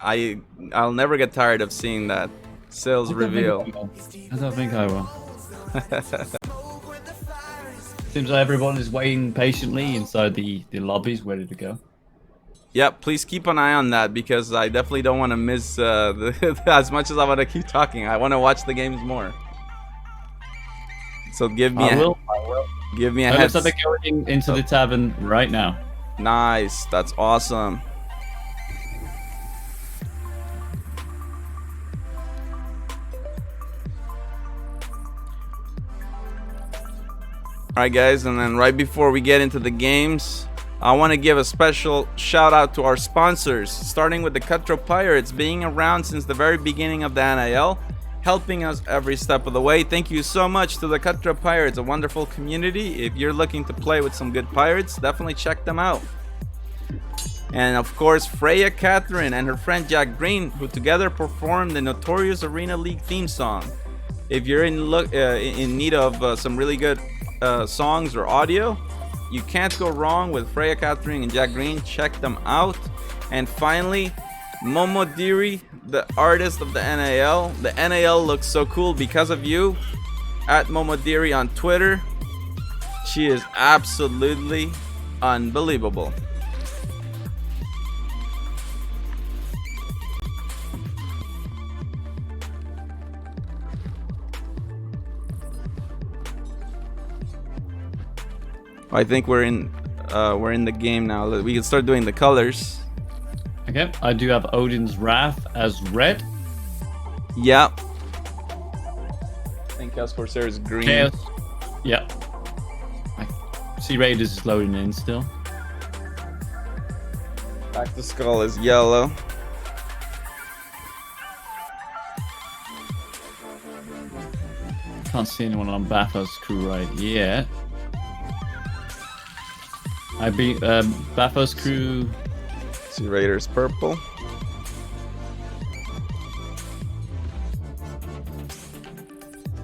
I'll never get tired of seeing that sales reveal. I don't think I will. Seems like everyone is waiting patiently inside the lobbies, ready to go. Yep, please keep an eye on that because I definitely don't want to miss as much as I want to keep talking. I want to watch the games more. So give me I will. Give me a Looks heads. like they're going into the tavern right now. Nice, that's awesome. Alright guys, and then right before we get into the games, I want to give a special shout out to our sponsors, starting with the Cutthroat Pirates, being around since the very beginning of the NAL, helping us every step of the way. Thank you so much to the Cutthroat Pirates, a wonderful community. If you're looking to play with some good pirates, definitely check them out. And of course, Freya Catherine and her friend Jack Green, who together performed the notorious Arena League theme song. If you're in need of some really good songs or audio, you can't go wrong with Freya Catherine and Jack Green. Check them out. And finally, Momodiri, the artist of the NAL. The NAL looks so cool because of you. At Momodiri on Twitter. She is absolutely unbelievable. I think we're in the game now. We can start doing the colors. Okay, I do have Odin's Wrath as red. Yep. I think Chaos Corsair is green. Chaos. Yep. Sea Raiders is loading in still. Back to Skull is yellow. Can't see anyone on Bathos crew right yet. I beat Bathos crew. Sea Raiders purple.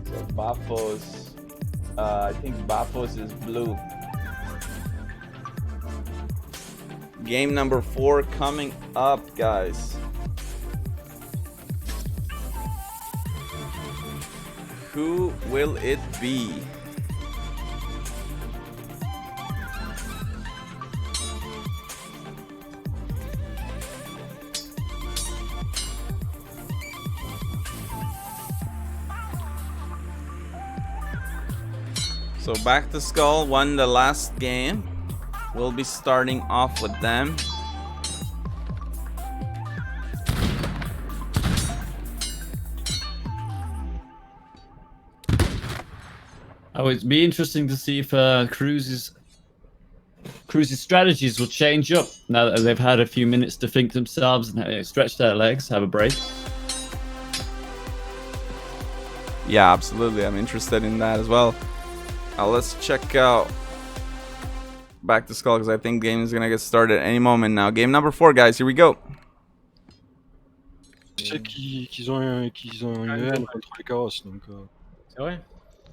So Bathos, I think Bathos is blue. Game number 4 coming up, guys. Who will it be? So Back to Skull won the last game. We'll be starting off with them. Oh, it'd be interesting to see if Cruz's strategies will change up now that they've had a few minutes to think themselves and stretch their legs, have a break. Yeah, absolutely. I'm interested in that as well. Let's check out Back to Skull because I think game is gonna get started any moment now. Game number 4, guys. Here we go. Je sais qu'ils ont une haine contre les chaos, donc. C'est vrai?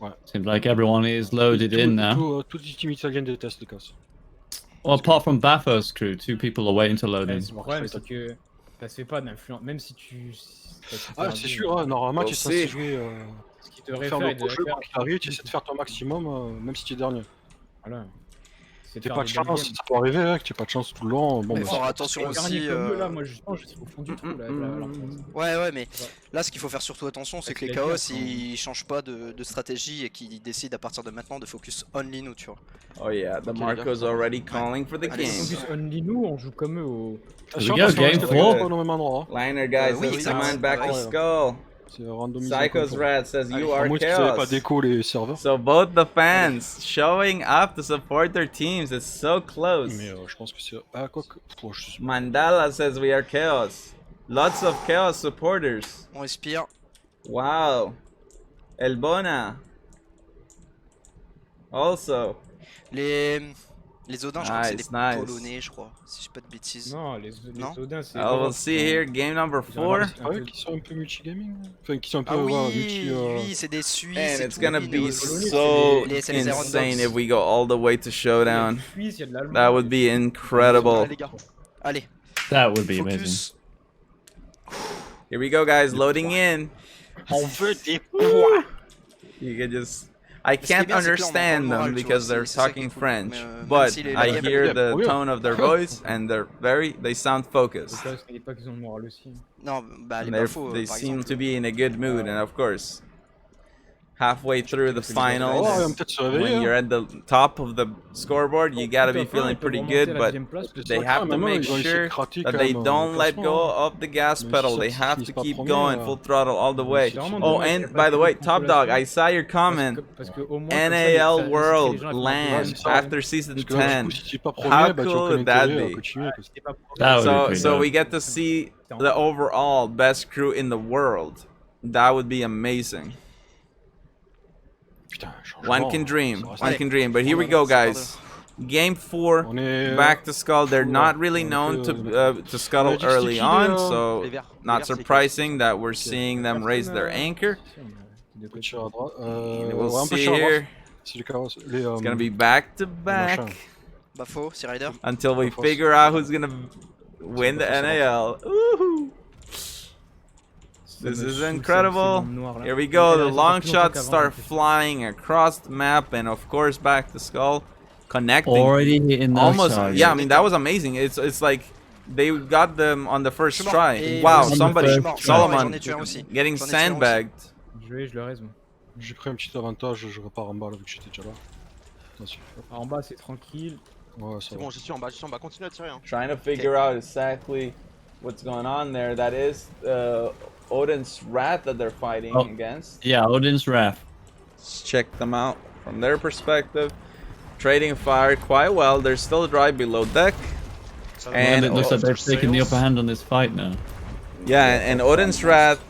Ouais. Seems like everyone is loaded in now. Toute les teams italiennes détestent les chaos. Well, apart from Bathos crew, 2 people are waiting to load in. Le problème, c'est que ça se fait pas d'influence. Même si tu. Ah, c'est sûr, hein, normalement, tu es censé jouer. Ce qui te Faire réfère le jeu, quoi qu'il arrive, tu essaies de faire ton maximum, même si tu es dernier. Voilà. T'as pas de chance, ça peut arriver, hein, que t'aies pas de chance tout le long. Bon, Mais bah, faut faire attention aussi. Là, moi, justement, je suis au fond du trou. Là, Ouais, mais là, ce qu'il faut faire surtout attention, c'est que les chaos ils changent pas de stratégie et qu'ils décident à partir de maintenant de focus only nous, tu vois. Oh yeah, the Marco's already calling for the game. Focus only nous, on joue comme eux au. Game 4. Liner guys says come on Back to Skull. Psycho's Rat says you are chaos. So both the fans showing up to support their teams. It's so close. Mais je pense que c'est. Ah, quoi que. Mandala says we are chaos. Lots of chaos supporters. On respire. Wow. Elbona. Also. Les Odins, je crois que c'est des Polonais, je crois, si je dis pas de bêtises. Non, les Odins, c'est. We'll see here, game number 4. C'est pas eux qui sont un peu multigaming? Enfin, qui sont un peu multi. Oui, c'est des Suisses. And it's gonna be so insane if we go all the way to Showdown. That would be incredible. Allez. That would be amazing. Here we go, guys. Loading in. On veut des points. You can just. I can't understand them because they're talking French, but I hear the tone of their voice and they sound focused. Non, bah les And they're- bafos, they par seem exemple. to be in a good mood, and of course, halfway through the finals, when you're at the top of the scoreboard, you gotta be feeling pretty good, but they have to make sure that they don't let go of the gas pedal. They have to keep going full throttle all the way. Oh, and by the way, Top Dog, I saw your comment. NAL World land after season 10. How cool would that be? So we get to see the overall best crew in the world. That would be amazing. One can dream, but here we go, guys. Game 4, back to Skull. They're not really known to scuttle early on, so not surprising that we're seeing them raise their anchor. We'll see here. It's gonna be back to back until we figure out who's gonna win the NAL. Woohoo! This is incredible. Here we go. The long shots start flying across the map, and of course back to Skull, connecting. Already hitting those Almost. targets. Yeah, I mean that was amazing. It's like they got them on the first try. Wow, somebody, Solomon, getting sandbagged. Je le raise. J'ai pris un petit avantage, je repars en bas là vu que j'étais déjà là. Attention. En bas c'est tranquille. Ouais, ça C'est bon, j'y suis en bas, continue à tirer. Hein. Trying to figure out exactly what's going on there. That is Odin's Wrath that they're fighting against. Yeah, Odin's Wrath. Let's check them out from their perspective. Trading fire quite well. They're still dry below deck. And it looks like they've taken the upper hand on this fight now. Yeah, and Odin's Wrath,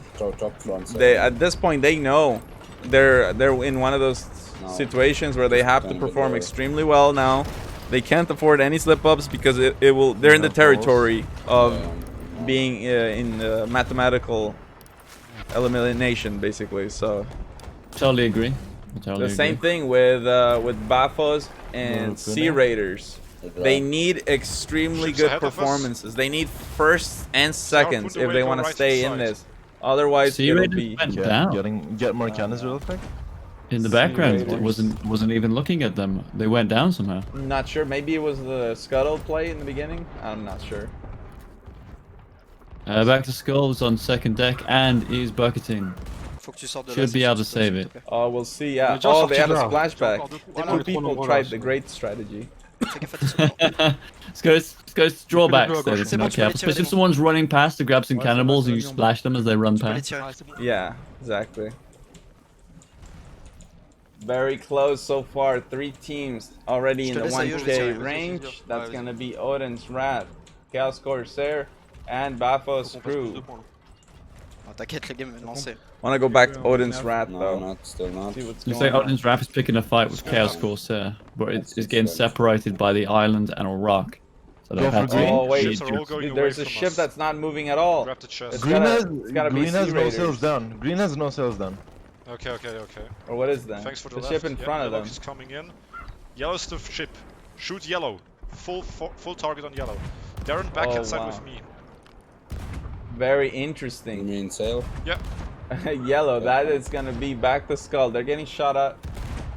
they at this point they know they're in one of those situations where they have to perform extremely well now. They can't afford any slip-ups because they're in the territory of being in mathematical elimination, basically. So totally agree. The same thing with Bafos and Sea Raiders. They need extremely good performances. They need firsts and seconds if they want to stay in this. Otherwise, it'll be Get more cannons real quick. In the background, it wasn't even looking at them. They went down somehow. Not sure. Maybe it was the scuttle play in the beginning. I'm not sure. Back to Skulls on second deck and is bucketing. Should be able to save it. Oh, we'll see. Yeah. Oh, they had a splashback. Two people tried the great strategy. Let's go drawbacks there. It's not careful. Especially if someone's running past to grab some cannonballs and you splash them as they run past. Yeah, exactly. Very close so far. 3 teams already in the 1K range. That's gonna be Odin's Wrath, Chaos Corsair, and Bafos crew. T'inquiète, le game est lancé. Wanna go back to Odin's Wrath though. You say Odin's Wrath is picking a fight with Chaos Corsair, but it's getting separated by the island and a rock. So they had to oh wait, dude, there's a ship that's not moving at all. It's Green has no sails down. Green has no sails down. Okay. Or what is that? Thanks for the ship in front of them. Is coming in. Yellow's the ship. Shoot yellow. Full target on yellow. Darren, back inside with me. Very interesting. You mean sail? Yeah. Yellow, that is gonna be back to Skull. They're getting shot at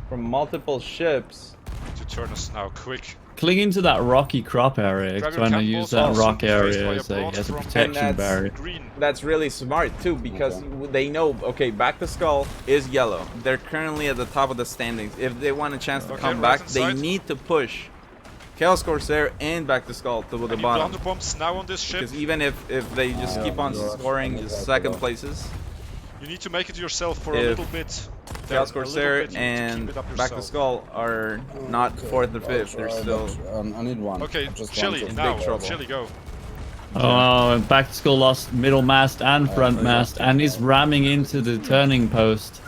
from multiple ships. To turn us now, quick. Clinging to that rocky crop area, trying to use that rock area as a protection barrier. That's really smart too, because they know, okay, back to Skull is yellow. They're currently at the top of the standings. If they want a chance to come back, they need to push Chaos Corsair and back to Skull to the bottom. The bombs now on this ship. Because even if they just keep on scoring just second places, you need to make it yourself for a little bit. Chaos Corsair and Back to Skull are not 4th or 5th. They're still. I need one. Okay, Chili now. Chili, go. Oh, and Back to Skull lost middle mast and front mast, and is ramming into the turning post.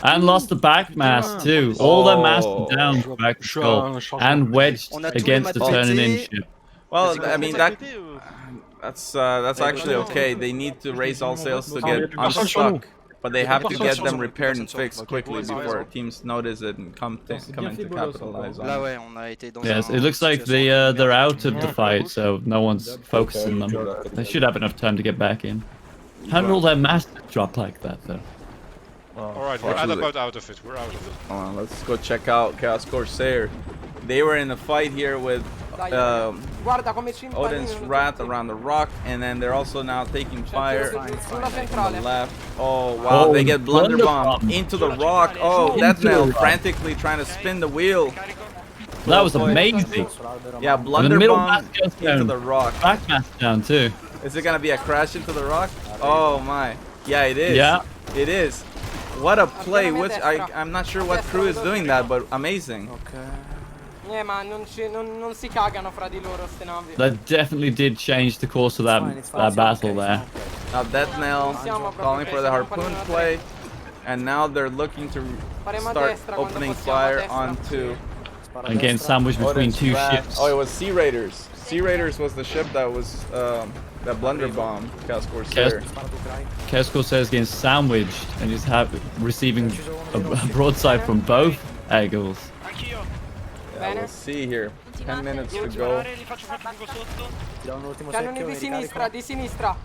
And lost the back mast too. All their masts down for Back to Skull and wedged against the turning in ship. Well, I mean that's actually okay. They need to raise all sails to get unstuck, but they have to get them repaired and fixed quickly before teams notice it and come in to capitalize on it. Yes, it looks like they're out of the fight, so no one's focusing them. They should have enough time to get back in. How did all their masters drop like that, though? Alright, we're about out of it. We're out of it. Hold on, let's go check out Chaos Corsair. They were in a fight here with Guarda come ci Odin's Wrath around the rock, and then they're also now taking fire on the left. Oh wow, Oh, they get Blunder Bomb Bomb. into the rock. Oh, Into Death the Nail rock. frantically trying to spin the wheel. That was amazing. Yeah, And the Blunder middle Bomb mast goes into down. the rock. Back mast down too. Is it gonna be a crash into the rock? Oh my. Yeah, it is. Yeah. It is. What a play. I'm not sure what crew is doing that, but amazing. ma non si cagano fra di loro ste navi. That definitely did change the course of that battle there. Now Death Nail calling for the harpoon play, and now they're looking to start opening fire onto And getting sandwiched between Odin's two Wrath. ships. Oh, it was Sea Raiders. Sea Raiders was the ship that was that Blunder Bomb Chaos Corsair. Chaos Corsair is getting sandwiched and is receiving a broadside from both Eagles. Yeah, we'll see here. 10 minutes to go. Cannoni di sinistra, di sinistra.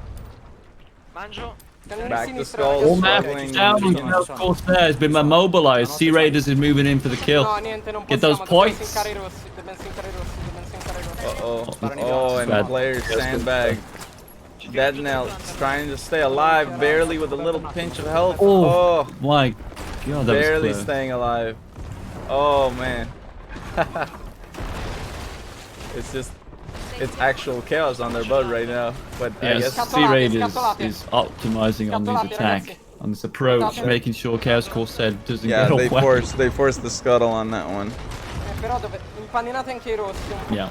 Mangio. Back to Skull, All map struggling. down. Chaos Corsair has been immobilized. Sea Raiders is moving in for the kill. No, niente, non Get those possiamo, dobbiamo points. sincare i rossi, dobbiamo sincare i rossi, dobbiamo sincare i rossi. Oh, and the Bad. players sandbag. Dead Nail trying to stay alive, barely with a little pinch of health. Oh, my god, that barely was close. staying alive. Oh man. It's actual chaos on their boat right now. But I Yes, guess Sea Raiders is optimizing on this attack, on this approach, making sure Chaos Corsair doesn't yeah, get they away. forced the scuttle on that one. Però dove impaninate anche i rossi. Yeah,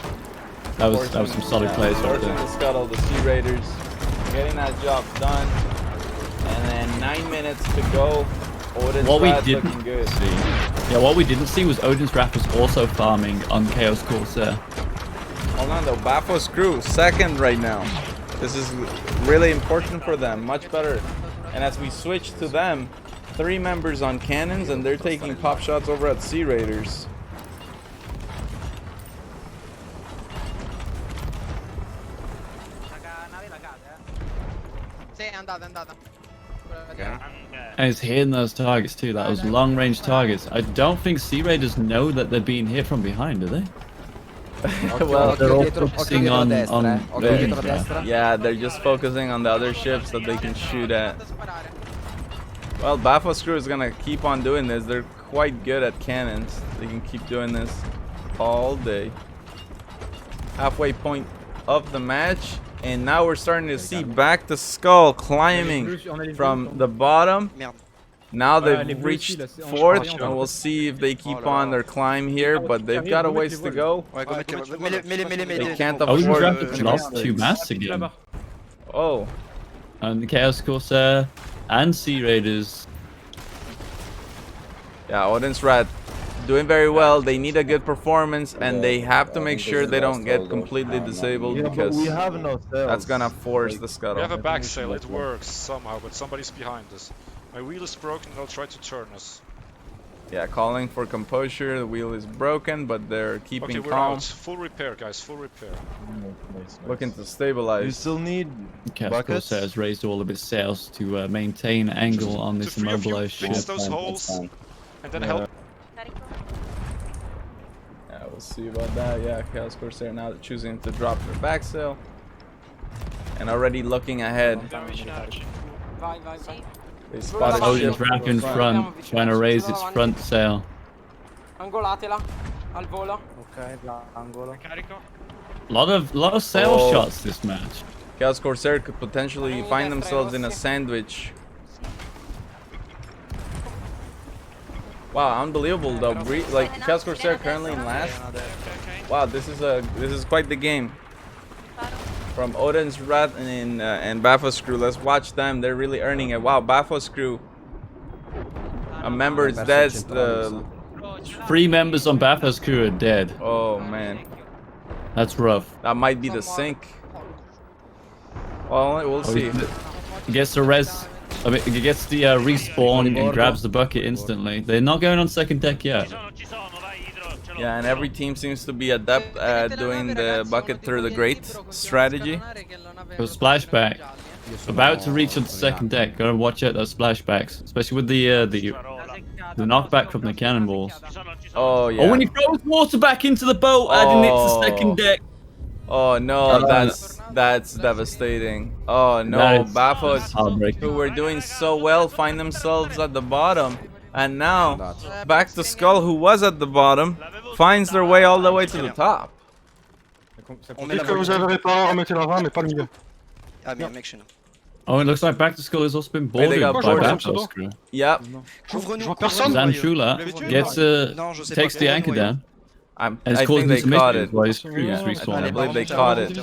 that was some solid plays right Forcing there. the scuttle, the Sea Raiders getting that job done. And then 9 minutes to go. Odin's What we Wrath didn't looking good. see, what we didn't see was Odin's Wrath was also farming on Chaos Corsair. Hold on though, Baphos crew, second right now. This is really important for them, much better. And as we switch to them, 3 members on cannons and they're taking pop shots over at Sea Raiders. Sì, è andata, è andata. And it's hitting those targets too, those long range targets. I don't think Sea Raiders know that they're being hit from behind, do they? Well, they're all focusing on Odin's Wrath. Yeah, they're just focusing on the other ships that they can shoot at. Well, Baphos crew is gonna keep on doing this. They're quite good at cannons. They can keep doing this all day. Halfway point of the match, and now we're starting to see back to Skull climbing from the bottom. Now they've reached 4th, and we'll see if they keep on their climb here, but they've got a ways to go. They can't Odin's afford Wrath has lost 2 masts again. Oh. And the Chaos Corsair and Sea Raiders. Yeah, Odin's Wrath doing very well. They need a good performance, and they have to make sure they don't get completely disabled because we have no sails. that's gonna force the scuttle. We have a back sail, it works somehow, but somebody's behind us. My wheel is broken, they'll try to turn us. Yeah, calling for composure. The wheel is broken, but they're keeping Okay, we're calm. out. Full repair, guys, full repair. Looking to stabilize. You still need Chaos buckets? Corsair has raised all of its sails to maintain angle on this Three of you immobilized ship. fix those holes, and then help. Yeah, we'll see about that. Yeah, Chaos Corsair now choosing to drop their back sail. And already looking ahead. Vai, vai, vai. They spotted Odin's ship. Wrath in front, trying to raise its front sail. Angolatela al volo. Ok, angolo. Carico. A lot of sail Oh. shots this match. Chaos Corsair could potentially find themselves in a sandwich. Wow, unbelievable though. Like Chaos Corsair currently in last. Wow, this is quite the game. From Odin's Wrath and Baphos crew. Let's watch them. They're really earning it. Wow, Baphos crew. A member is dead. The 3 members on Baphos crew are dead. Oh man, That's rough. that might be the sink. Well, we'll see. He gets the res. I mean, he gets the respawn and grabs the bucket instantly. They're not going on second deck yet. Yeah, and every team seems to be adept at doing the bucket through the grate strategy. So splashback. About to reach on the second deck. Gotta watch out those splashbacks, especially with the knockback from the cannonballs. Oh yeah. Oh, when he throws water back into the boat, adding it to the second deck. Oh no, that's devastating. Oh no, Bafos, who were doing so well, find themselves at the bottom, and now back to Skull, who was at the bottom, finds their way all the way to the top. Dès que vous avez réparé, remettez l'avant, mais pas le milieu. Ah, mais mec, chez nous. Oh, it looks like Back to Skull has also been boarded by Bafos crew. Yep. Zantrula gets takes the anchor down. I causing think they some caught issues it. while his crew is I respawning. believe they caught it.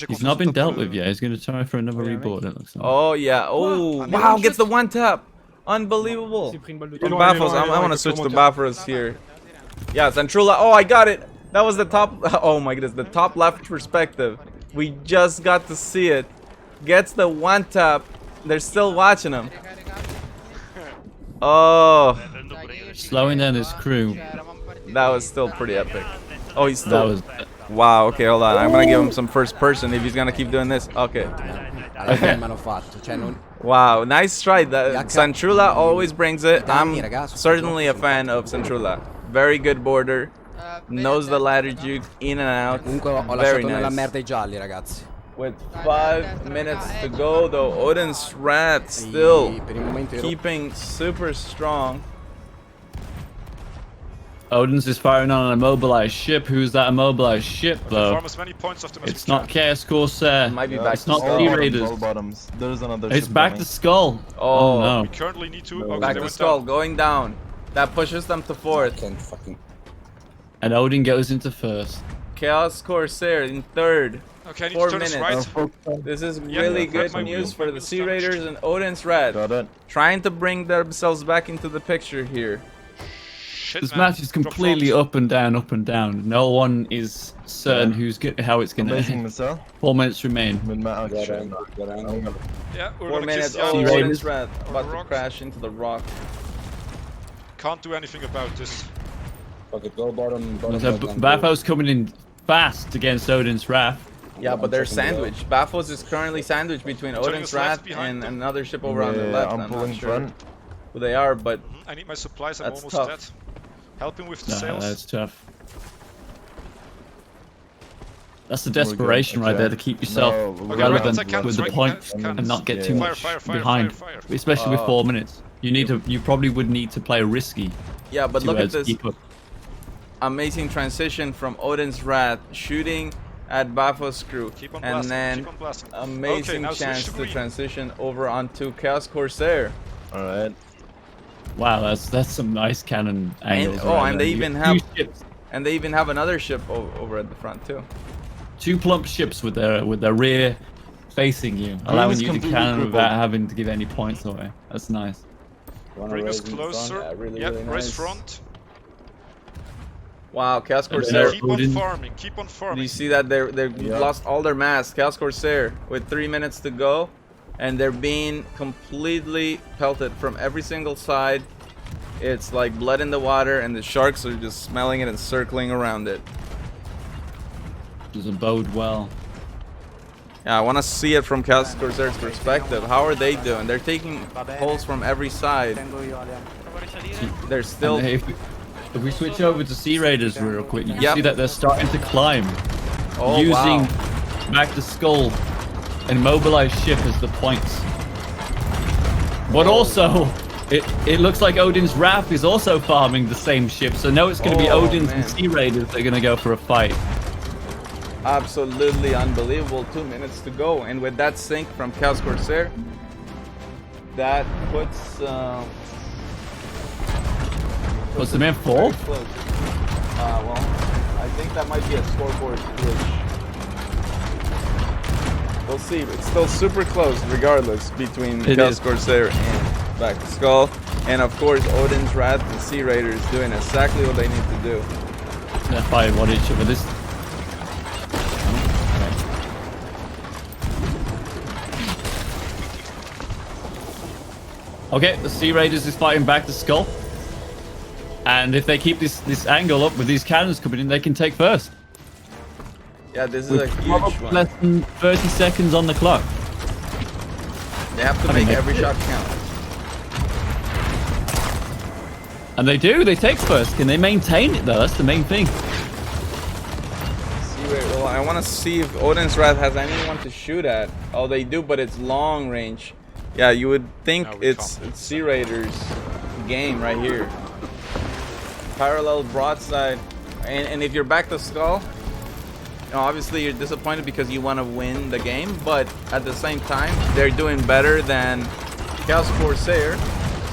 He's not been dealt with yet. He's going to try for another reboard, it looks like. Oh yeah. Oh wow, gets the one tap. Unbelievable. From Bafos, I want to switch to Bafos here. Yeah, Zantrula. Oh, I got it. That was the top. Oh my goodness, the top left perspective. We just got to see it. Gets the one tap. They're still watching him. Oh. Slowing down his crew. That was still pretty epic. Oh, he's still. Wow. Okay, hold on. I'm gonna give him some first person if he's gonna keep doing this. Okay. Wow, nice try. Zantrula always brings it. I'm certainly a fan of Zantrula. Very good border. Knows the ladder juke in and out. Very nice. With 5 minutes to go, though, Odin's Rat still keeping super strong. Odin's is firing on an immobilized ship. Who's that immobilized ship, though? It's not Chaos Corsair. It's not Sea Raiders. It's Back to Skull. Oh no. We currently need to. Back to Skull, going down. That pushes them to fourth. And Odin goes into first. Chaos Corsair in third. Okay, I need 4 to turn this minutes. right. This is really good news for the Sea Raiders and Odin's Rat. Trying to bring themselves back into the picture here. This match is completely up and down, up and down. No one is certain how it's going to end. 4 minutes remain. Yeah, we're 4 minutes. Oh, Odin's Rat about to crash into the rock. Can't do anything about this. Bafos coming in fast against Odin's Wrath. Yeah, but they're sandwiched. Bafos is currently sandwiched between Odin's Wrath and another ship over on the left. I'm not sure who they are, but I need my supplies. I'm almost tough. dead. Helping with the No, sails. that's tough. That's the desperation right there to keep yourself relevant with the points and not get too much behind, especially with 4 minutes. You probably would need to play risky. Yeah, but look at this amazing transition from Odin's Wrath shooting at Bafos crew, and then amazing chance to transition over onto Chaos Corsair. All right. Wow, that's some nice cannon angles. And they even have another ship over at the front too. 2 plump ships with their rear facing you, allowing you to cannon without having to give any points away. That's nice. Bring us closer. Yep, raise front. Wow, Chaos Corsair. Keep on farming. Keep on farming. You see that they've lost all their mass. Chaos Corsair with 3 minutes to go, and they're being completely pelted from every single side. It's like blood in the water, and the sharks are just smelling it and circling around it. Doesn't bode well. Yeah, I want to see it from Chaos Corsair's perspective. How are they doing? They're taking holes from every side. They're still. If we switch over to Sea Raiders real quick, you can see that they're starting to climb, using Back to Skull and mobilized ship as the points. But also, it looks like Odin's Wrath is also farming the same ship, so now it's going to be Odin's and Sea Raiders that are going to go for a fight. Absolutely unbelievable. 2 minutes to go, and with that sink from Chaos Corsair, that puts them in 4? Well, I think that might be a scoreboard glitch. We'll see. It's still super close, regardless, between Chaos Corsair and Back to Skull, and of course Odin's Wrath and Sea Raiders doing exactly what they need to do. They're fighting one each other. This. Okay, the Sea Raiders is fighting Back to Skull. And if they keep this angle up with these cannons coming in, they can take first. Yeah, this is With a huge probably one. less than 30 seconds on the clock. They have to make every shot count. And they do. They take first. Can they maintain it though? That's the main thing. Well, I want to see if Odin's Wrath has anyone to shoot at. Oh, they do, but it's long range. Yeah, you would think it's Sea Raiders game right here. Parallel broadside, and if you're back to skull, you know, obviously you're disappointed because you want to win the game, but at the same time they're doing better than Chaos Corsair,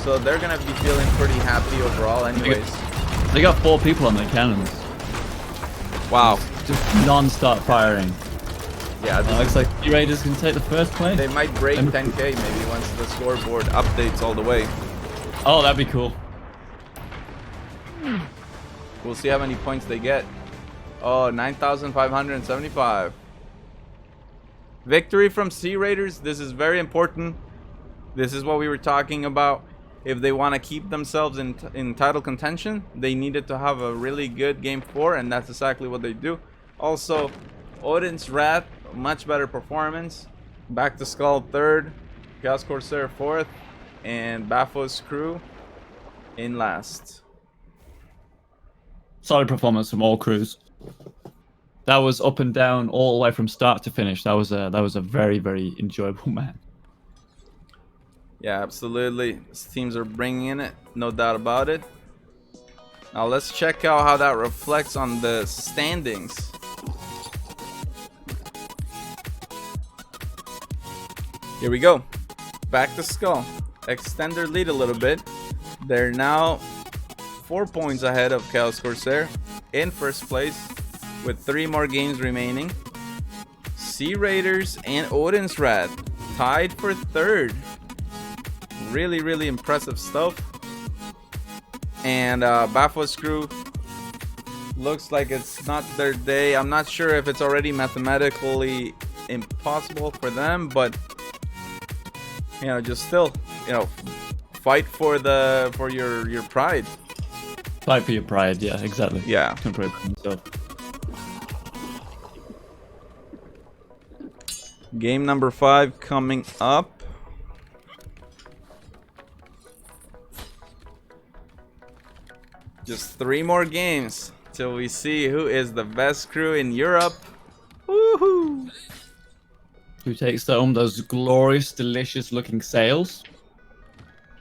so they're gonna be feeling pretty happy overall anyways. They got 4 people on their cannons. Wow. Just non-stop firing. Yeah, looks like Sea Raiders can take the first place. They might break 10k maybe once the scoreboard updates all the way. Oh, that'd be cool. We'll see how many points they get. Oh, 9,575. Victory from Sea Raiders. This is very important. This is what we were talking about. If they want to keep themselves in title contention, they needed to have a really good game 4, and that's exactly what they do. Also, Odin's Wrath, much better performance. Back to Skull 3rd, Chaos Corsair 4th, and Baphos Crew in last. Solid performance from all crews. That was up and down all the way from start to finish. That was a very, very enjoyable match. Yeah, absolutely. These teams are bringing in it, no doubt about it. Now let's check out how that reflects on the standings. Here we go. Back to Skull. Extend their lead a little bit. They're now 4 points ahead of Chaos Corsair in first place with 3 more games remaining. Sea Raiders and Odin's Wrath tied for 3rd. Really, really impressive stuff. And Baphos Crew looks like it's not their day. I'm not sure if it's already mathematically impossible for them, but you know, just still, you know, fight for your pride. Fight for your pride, yeah, exactly. Yeah. Game number 5 coming up. Just 3 more games till we see who is the best crew in Europe. Woohoo! Who takes home those glorious, delicious looking sails.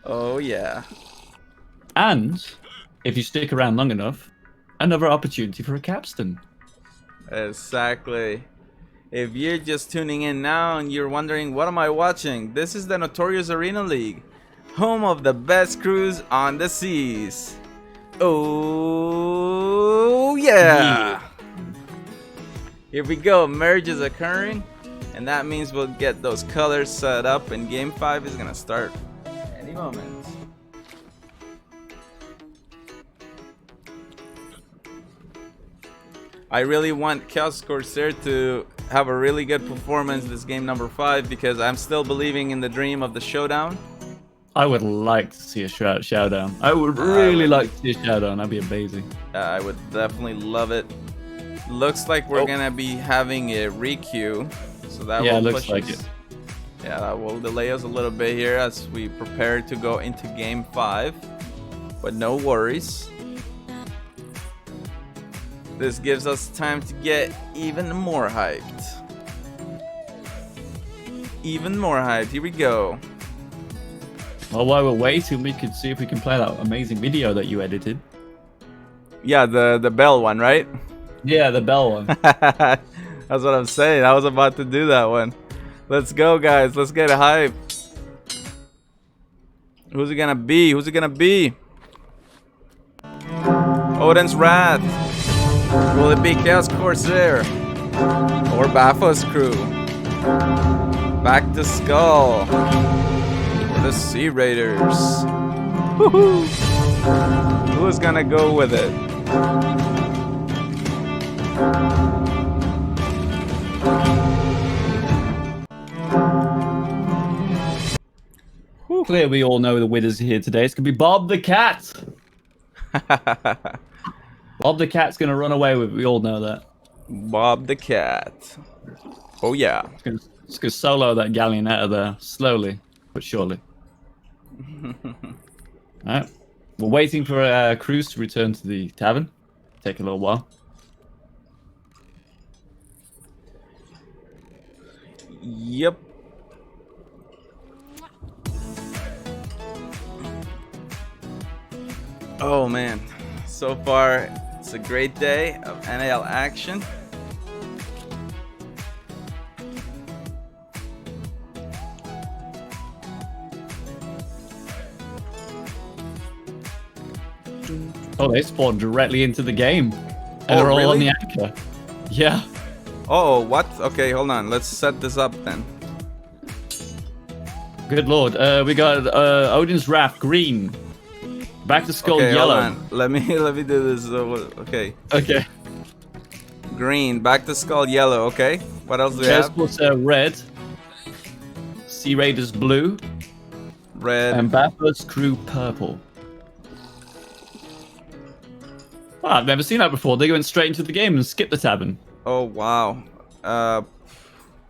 Oh yeah. And if you stick around long enough, another opportunity for a capstan. Exactly. If you're just tuning in now and you're wondering, what am I watching? This is the Notorious Arena League, home of the best crews on the seas. Oh yeah. Here we go. Merge is occurring, and that means we'll get those colors set up, and game 5 is gonna start any moment. I really want Chaos Corsair to have a really good performance this game number 5, because I'm still believing in the dream of the showdown. I would like to see a showdown. I would really like to see a showdown. That'd be amazing. I would definitely love it. Looks like we're gonna be having a requeue, so that will looks push like us. it. Yeah, that will delay us a little bit here as we prepare to go into game 5, but no worries. This gives us time to get even more hyped. Even more hyped. Here we go. Well, while we're waiting, we could see if we can play that amazing video that you edited. Yeah, the bell one, right? Yeah, the bell one. That's what I'm saying. I was about to do that one. Let's go, guys. Let's get it hype. Who's it gonna be? Who's it gonna be? Odin's Wrath. Will it be Chaos Corsair? Or Baphos Crew? Back to Skull. Or the Sea Raiders? Woohoo! Who's gonna go with it? Clear, we all know the winners here today. It's gonna be Bob the Cat. Bob the Cat's gonna run away with it. We all know that. Bob the cat. Oh yeah. Just go solo that galleon out of there, slowly but surely. Alright. We're waiting for Cruz to return to the tavern. Take a little while. Yep. Oh man. So far, it's a great day of NAL action. Oh, they spawned directly into the game. And they're all on the anchor. Yeah. Oh, what? Okay, hold on. Let's set this up then. Good lord. We got Odin's Wrath green. Back to Skull Okay, yellow. hold on. Let me do this. Okay. Okay. Green. Back to Skull yellow. Okay. What else do we have? Chaos red. Sea Raiders blue. Red. And Bathurst crew purple. Oh, I've never seen that before. They went straight into the game and skipped the tavern. Oh wow.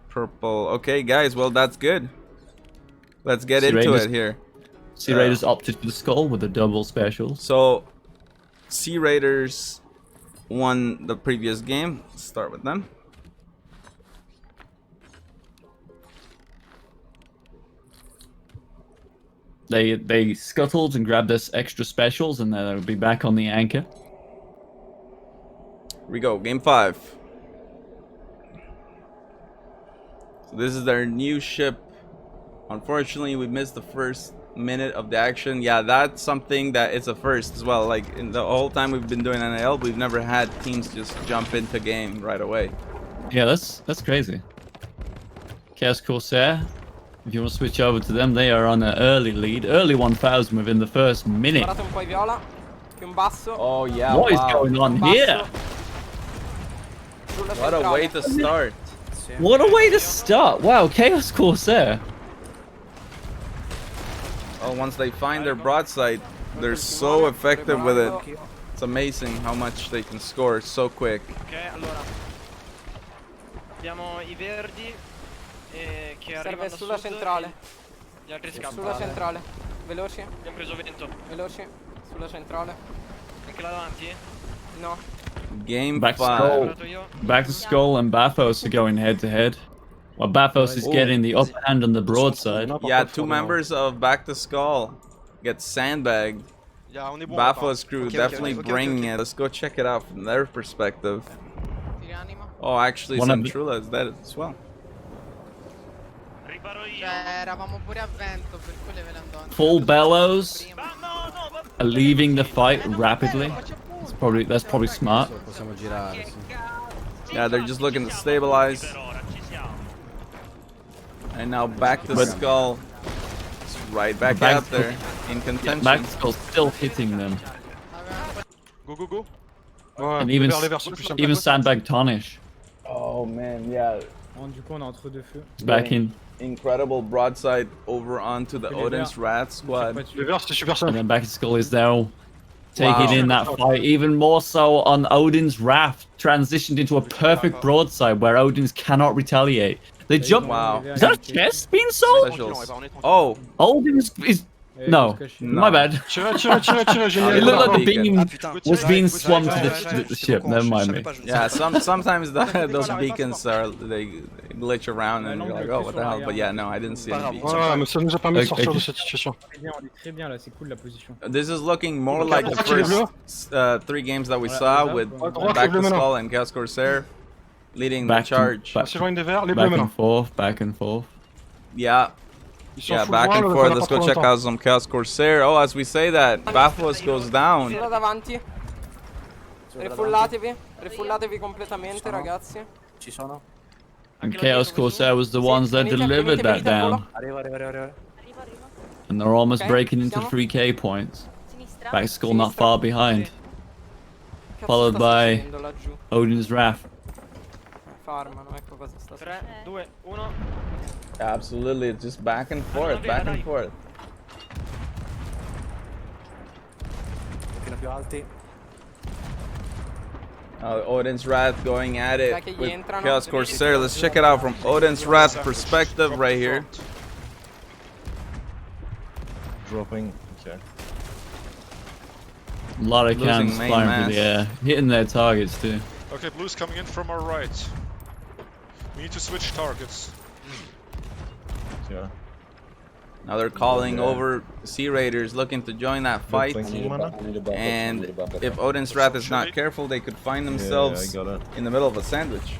Purple. Okay, guys. Well, that's good. Let's get into it here. Sea Raiders opted for the skull with a double special. So, Sea Raiders won the previous game. Let's start with them. They scuttled and grabbed us extra specials, and they'll be back on the anchor. Here we go. Game 5. So this is their new ship. Unfortunately, we missed the first minute of the action. Yeah, that's something that it's a first as well. Like in the whole time we've been doing NAL, we've never had teams just jump into game right away. Yeah, that's crazy. Chaos Corsair, if you want to switch over to them, they are on an early lead, early 1000 within the first minute. Sparate un po' i viola. Più in basso. Oh yeah. What is going on here? What a way to start. What a way to start! Wow, Chaos Corsair. Oh, once they find their broadside, they're so effective with it. It's amazing how much they can score so quick. Ok, allora. Abbiamo I verdi che arrivano Serve sulla sud, centrale. Gli altri scappano. Sulla centrale. Veloci. Abbiamo preso vento. Veloci. Sulla centrale. Anche là davanti? No. Game Back to 5. Skull. Back to Skull and Bathos are going head to head. Well, Bathos is getting the upper hand on the broadside. Yeah, 2 members of Back to Skull get sandbagged. Bathos crew definitely bringing it. Let's go check it out from their perspective. Oh, actually, Centrula is dead as well. Eravamo pure a vento, per quello ve l'andò. Full bellows are leaving the fight rapidly. That's probably smart. Yeah, they're just looking to stabilize. And now Back to Skull. It's right back out there in contention. Back to Skull still hitting them. Go, go, go. And even Sandbag Tarnish. Oh man, yeah. Du coup, on est entre deux feux. It's back in. Incredible broadside over onto the Odin's Rat squad. And then Back to Skull is now taking in that fight, even more so on Odin's Wrath, transitioned into a perfect broadside where Odin's cannot retaliate. They jump. Wow. Is that a chest being sold? Oh. Odin's is. No, my bad. It looked like the beam was being swum to the ship. Never mind me. Yeah, sometimes those beacons they glitch around and you're like, oh, what the hell? But yeah, no, I didn't see any beacons. Ouais, mais ça nous a permis de sortir de cette situation. On est très bien là, c'est cool la position. This is looking more like the first 3 games that we saw with Back to Skull and Chaos Corsair leading the charge. Back and forth, back and forth. Yeah. Yeah, back and forth. Let's go check out some Chaos Corsair. Oh, as we say that, Bathos goes down. Solo davanti. Refullatevi completamente, ragazzi. Ci sono. And Chaos Corsair was the ones that delivered that down. And they're almost breaking into 3k points. Back Skull not far behind. Followed by Odin's Wrath. Farmano, ecco cosa sta 3, 2, 1. Absolutely, it's just back and forth, back and forth. Un pochino più alti. Odin's Wrath going at it che gli with entrano. Chaos Corsair. Let's check it out from Odin's Wrath perspective right here. Dropping. Okay. A lot of Losing cannons main flying mass. through the air, hitting their targets too. Okay, blue's coming in from our right. We need to switch targets. Yeah. Now they're calling over Sea Raiders looking to join that fight. And if Odin's Wrath is not careful, they could find themselves in the middle of a sandwich.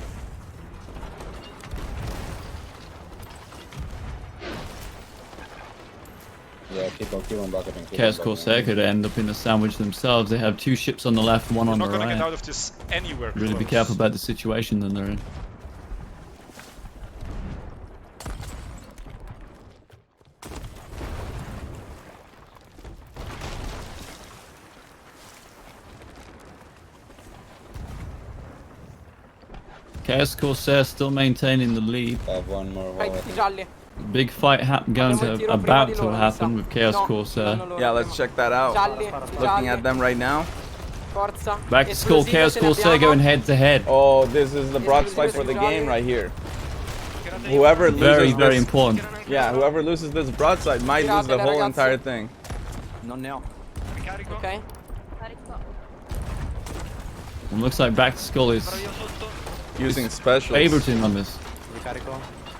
Chaos Corsair could end up in a sandwich themselves. They have 2 ships on the left, one We're on the not gonna get out right. of this anywhere Really be close. careful about the situation that they're in. Chaos Corsair still maintaining the lead. Vai, tutti gialli. Big fight about to happen with Chaos Corsair. Yeah, let's check that out. Gialli, Looking at them right now. Forza. Back to school, Esplosive Chaos ce li Corsair abbiamo. going head to head. Oh, this is the broadside for the game right here. Whoever loses Very, very this, important. Yeah, whoever loses this broadside might lose the whole entire thing. Non ne ho. Ok. It looks like Back to Skull is using specials. favoriting on this.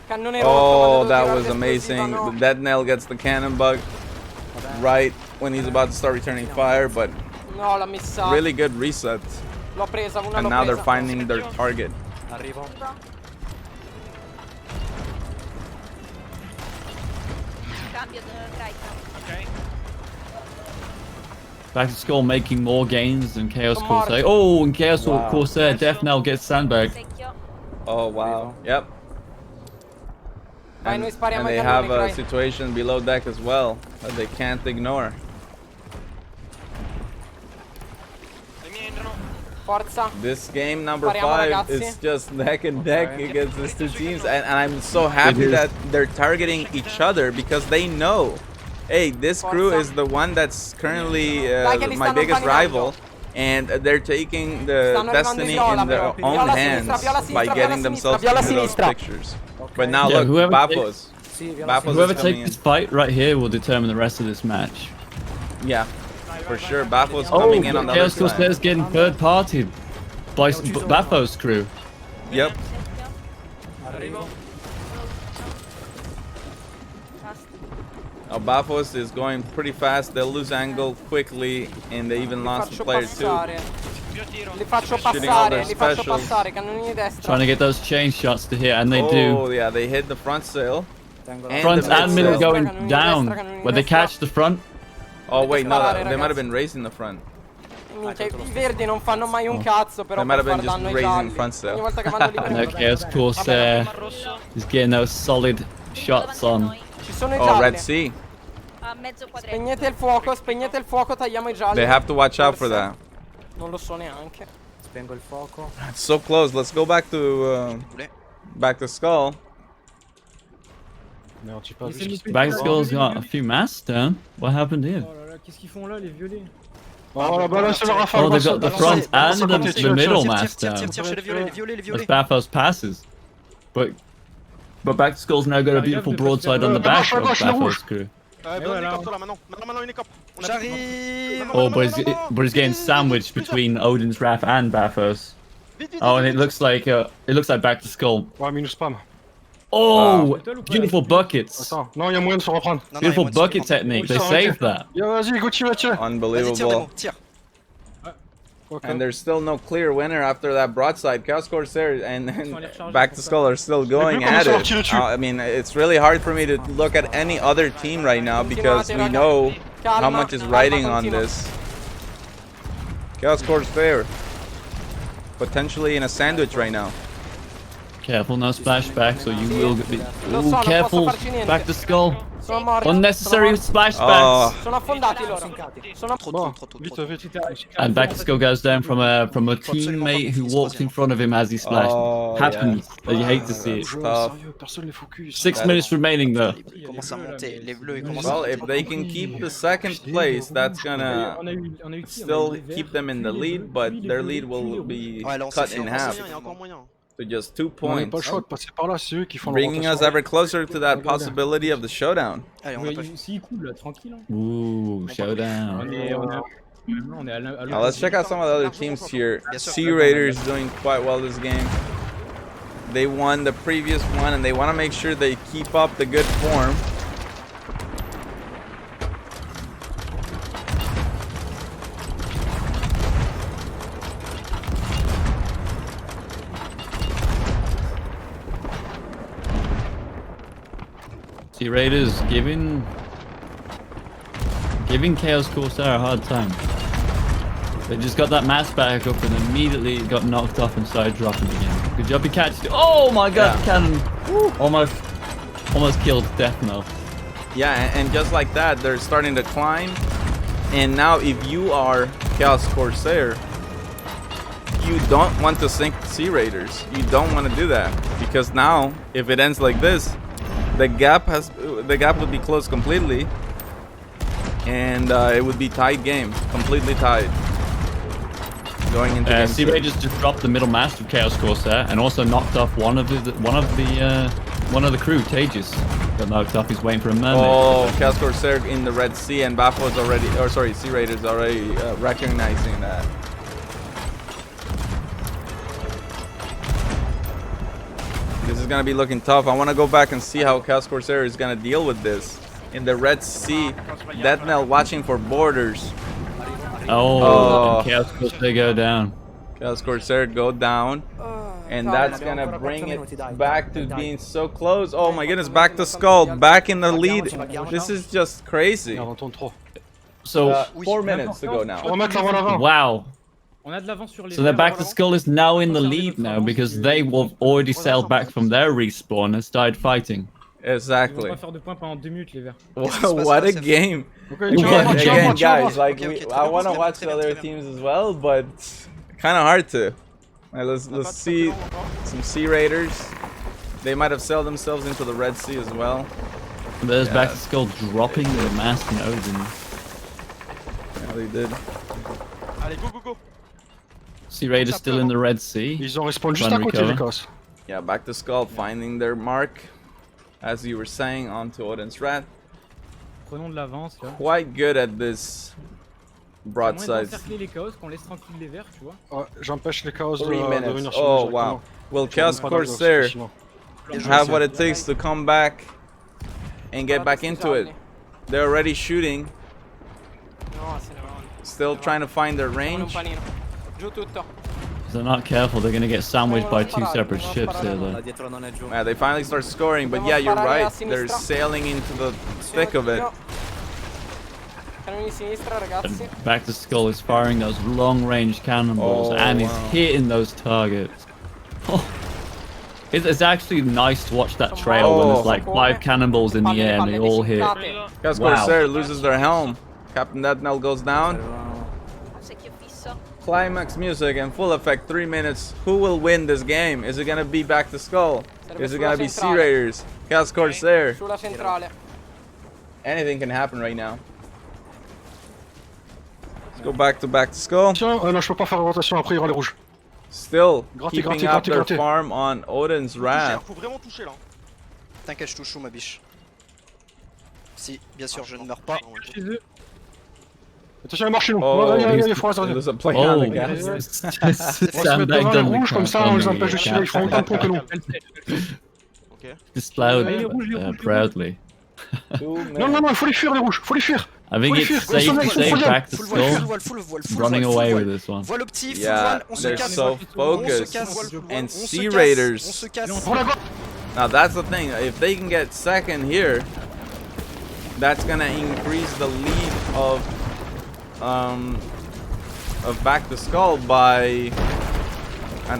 Cannone rotto, Oh, quando that devo was tirare amazing. l'esplosiva, The Dead Nail gets the cannon bug right when he's about to start returning fire, but No, l'ha missa. really good reset. L'ho presa, una And l'ho now they're presa. finding their target. Arrivo. Cambio right. Ok. Back to Skull making more gains than Chaos Sono Corsair. morti. Oh, and Chaos Wow. Corsair Death Knell gets sandbagged. Oh, wow. Yep. Vai, And, noi spariamo and ai they cannoni, have a Cry. situation below deck as well that they can't ignore. Le mie entrano. Forza. This game number Spariamo, 5 ragazzi. is just neck and neck against these two teams, and I'm so happy that they're targeting each other because they know, hey, this crew is the one that's currently Dai, che li my stanno biggest incaminando. rival, and they're taking the Stanno arrivando destiny in viola, in their però. own Viola a hands sinistra, viola a by sinistra, getting viola a themselves sinistra, viola a into those sinistra. pictures. But now Yeah, look, whoever Bafos. Bafos Whoever is coming takes in. this fight right here will determine the rest of this match. Yeah, for sure. Bafos Oh, coming in on the other Chaos side. Corsair's getting third party by Bathos crew. Yep. Arrivo. Now Bafos is going pretty fast. They'll lose angle quickly, and they even lost the player too. Li faccio Shooting all their passare, li faccio specials. passare, cannoni di destra. Trying to get those chain shots to hit, and they do. Oh yeah, they hit the front sail. Front the and middle mid sail. going down. Where they catch the front. Oh wait, no, sparare, they might have ragazzi. been raising the front. Minchia, i verdi non fanno mai un cazzo, però They might per have been far just danno ai raising gialli. front sail. Ogni volta che vanno lì And now Chaos Corsair is getting those solid shots on. ci sono i Oh, gialli. Red Sea. A mezzo quadretto. Spegnete il fuoco, tagliamo i gialli. They have to watch out for that. Non lo so neanche. Spengo il fuoco. It's so close. Let's go back to Skull. Back Skull's got a few masks down. What happened here? Qu'est-ce qu'ils font là, les violets? Oh, balance le rafale. Oh, they got the front and the middle mast down. Tire chez les violets, les violets, les As violets. Bathos passes. But Back to Skull's now got a beautiful broadside on the back of Bathos crew. Donne une copte là maintenant. Maintenant une copte. J'arrive. Oh, but he's getting sandwiched between Odin's Wrath and Bathos. Oh, and it looks like Back to Skull. Ouais, minus spam. Oh, beautiful buckets. Attends, non, il y a moyen de se reprendre. Beautiful bucket technique. They saved that. Yo, vas-y, go tire, tire. Unbelievable. Tire. And there's still no clear winner after that broadside. Chaos Corsair and Back to Skull are still going at it. I mean, it's really hard for me to look at any other team right now because we know how much is riding on this. Chaos Corsair potentially in a sandwich right now. Careful, no splashbacks, or you will be. Lo so, Ooh, non careful! posso farci niente. Back to skull. Sono morti. Unnecessary sono splashbacks. Sono affondati loro. Sono And back to skull goes down from a teammate who walked in front of him as he splashed. Happens. Yeah. You hate to see it. Tough. 6 minutes remaining though. Ils commencent à monter. Les bleus, ils commencent Well, à if they can keep the second place, that's gonna still keep them in the lead, but their lead will be cut in half to just 2 On n'a points, pas le choix de passer par là, c'est eux qui font la bringing us rotation. ever closer to that possibility of the showdown. S'il coule là, tranquille. Hein. Ooh, showdown. On est à Now let's check out some of the other teams here. Sea Raiders doing quite well this game. They won the previous one and they want to make sure they keep up the good form. Sea Raiders giving Chaos Corsair a hard time. They just got that mass back up and immediately got knocked off and started dropping again. Good job, he catched it. Oh my god, the cannon! Almost killed Death Knell. Yeah, and just like that, they're starting to climb. And now if you are Chaos Corsair, you don't want to sink Sea Raiders. You don't want to do that. Because now, if it ends like this, the gap would be closed completely. And it would be tied game. Completely tied. Going into game Sea 2. Raiders just dropped the middle mast of Chaos Corsair and also knocked off one of the crew, Tages. Got knocked off. He's waiting for a mermaid. Oh, Chaos Corsair in the Red Sea, and Bafo's already, or sorry, Sea Raiders already recognizing that. This is gonna be looking tough. I want to go back and see how Chaos Corsair is gonna deal with this. In the Red Sea, Death Knell watching for borders. Oh, Chaos Corsair go down. Chaos Corsair go down. And that's gonna bring it back to being so close. Oh my goodness, back to Skull, back in the lead. This is just crazy. So 4 minutes to go now. Wow. On a de l'avance sur les So they're back to Skull is now in the lead now because they will already sailed back from their respawn and started fighting. Exactly. Ils vont pas faire de points pendant 2 minutes les verts. What a game. Again, guys, like I want to watch the other teams as well, but kind of hard to. Right, let's see some Sea Raiders. They might have sailed themselves into the Red Sea as well. There's back to Skull dropping the mast and Odin. Yeah, they did. Allez, go, go, go. Sea Raiders still in the Red Sea. Ils ont respawn juste à côté, les gars. Yeah, back to Skull finding their mark, as you were saying, onto Odin's Rat. Prenons de l'avance là. Quite good at this broadside. Encercler les chaos, qu'on laisse tranquille les verts, tu vois. J'empêche les chaos 3 de minutes. venir sur Oh nous wow. directement. Will Chaos Corsair have what it takes to come back and get back into it? They're already shooting. Still trying to find their range. Giù tutto. If they're not careful, they're gonna get sandwiched by 2 separate ships here though. Yeah, they finally start scoring, but yeah, you're right. They're sailing into the thick of it. Cannoni sinistra, ragazzi. And back to Skull is firing those long-range cannonballs and is hitting those targets. Oh. It's actually nice to watch that trail when there's like 5 cannonballs in the air and they all hit. Chaos Corsair loses their helm. Captain Death Knell goes down. Climax music in full effect, 3 minutes. Who will win this game? Is it gonna be back to Skull? Is it gonna be Sea Raiders? Chaos Corsair? Sulla centrale. Anything can happen right now. Let's go back to Skull. Tiens, non, je peux pas faire la rotation, après il y aura les rouges. Still Gratter, keeping gratter, up gratter, their gratter. farm on Odin's Wrath. Faut vraiment toucher là. T'inquiète, je touche où ma biche. Si, bien sûr, je ne meurs pas. Attention, il marche chez nous. Oh, Il faut raser. there's a plane on the gas. On va se mettre devant les rouges, comme ça on les empêche de tirer, ils feront autant de points que nous. Displayed proudly. Non, il faut les fuir les rouges, faut les fuir. I think it's safe to say back to Skull. Running away with this one. Voile optique, full Yeah, voile, on se they're casse. so focused. And Sea Raiders. On se casse. Now that's the thing. If they can get second here, that's gonna increase the lead of back to Skull by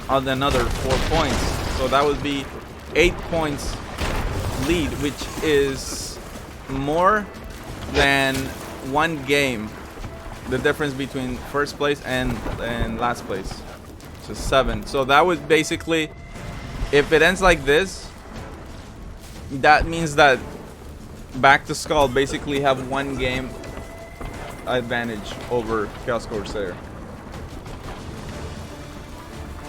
another 4 points. So that would be 8 points lead, which is more than 1 game. The difference between first place and last place. So 7. So that would basically, if it ends like this, that means that Back to Skull basically have 1 game advantage over Chaos Corsair.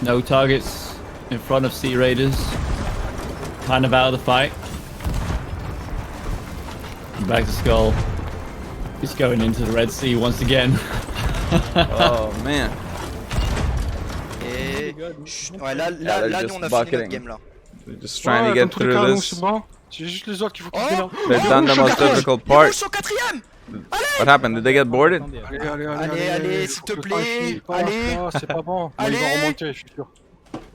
No targets in front of Sea Raiders. Kind of out of the fight. Back to Skull. He's going into the Red Sea once again. Oh man. Et ouais, là nous on a fini notre game là. They're just trying to get through this. C'est juste les autres qu'il faut quitter là. They've done the most difficult part. What happened? Did they get boarded? Allez, s'il te plaît. Allez. C'est pas bon. Ils vont remonter, je suis sûr.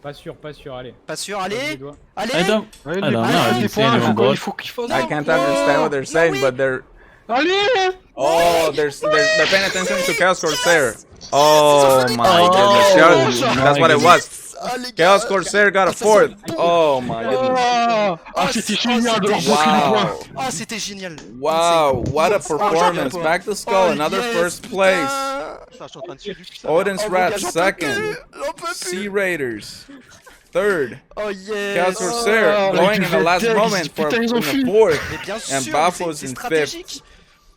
Pas sûr, allez. Pas sûr, allez. I don't know. I didn't see anyone board. I can't understand what they're saying, but they're. Oh, they're paying attention to Chaos Corsair. Oh my goodness, that's what it was. Chaos Corsair got a 4th. Oh my goodness. Ah, c'était génial de leur bloquer les points. Ah, c'était génial. Wow, what a performance. Back to Skull, another first place. Odin's Wrath 2nd. Sea Raiders 3rd. Oh yeah. Chaos Corsair going in the last moment for in the 4th. And Bafos in 5th.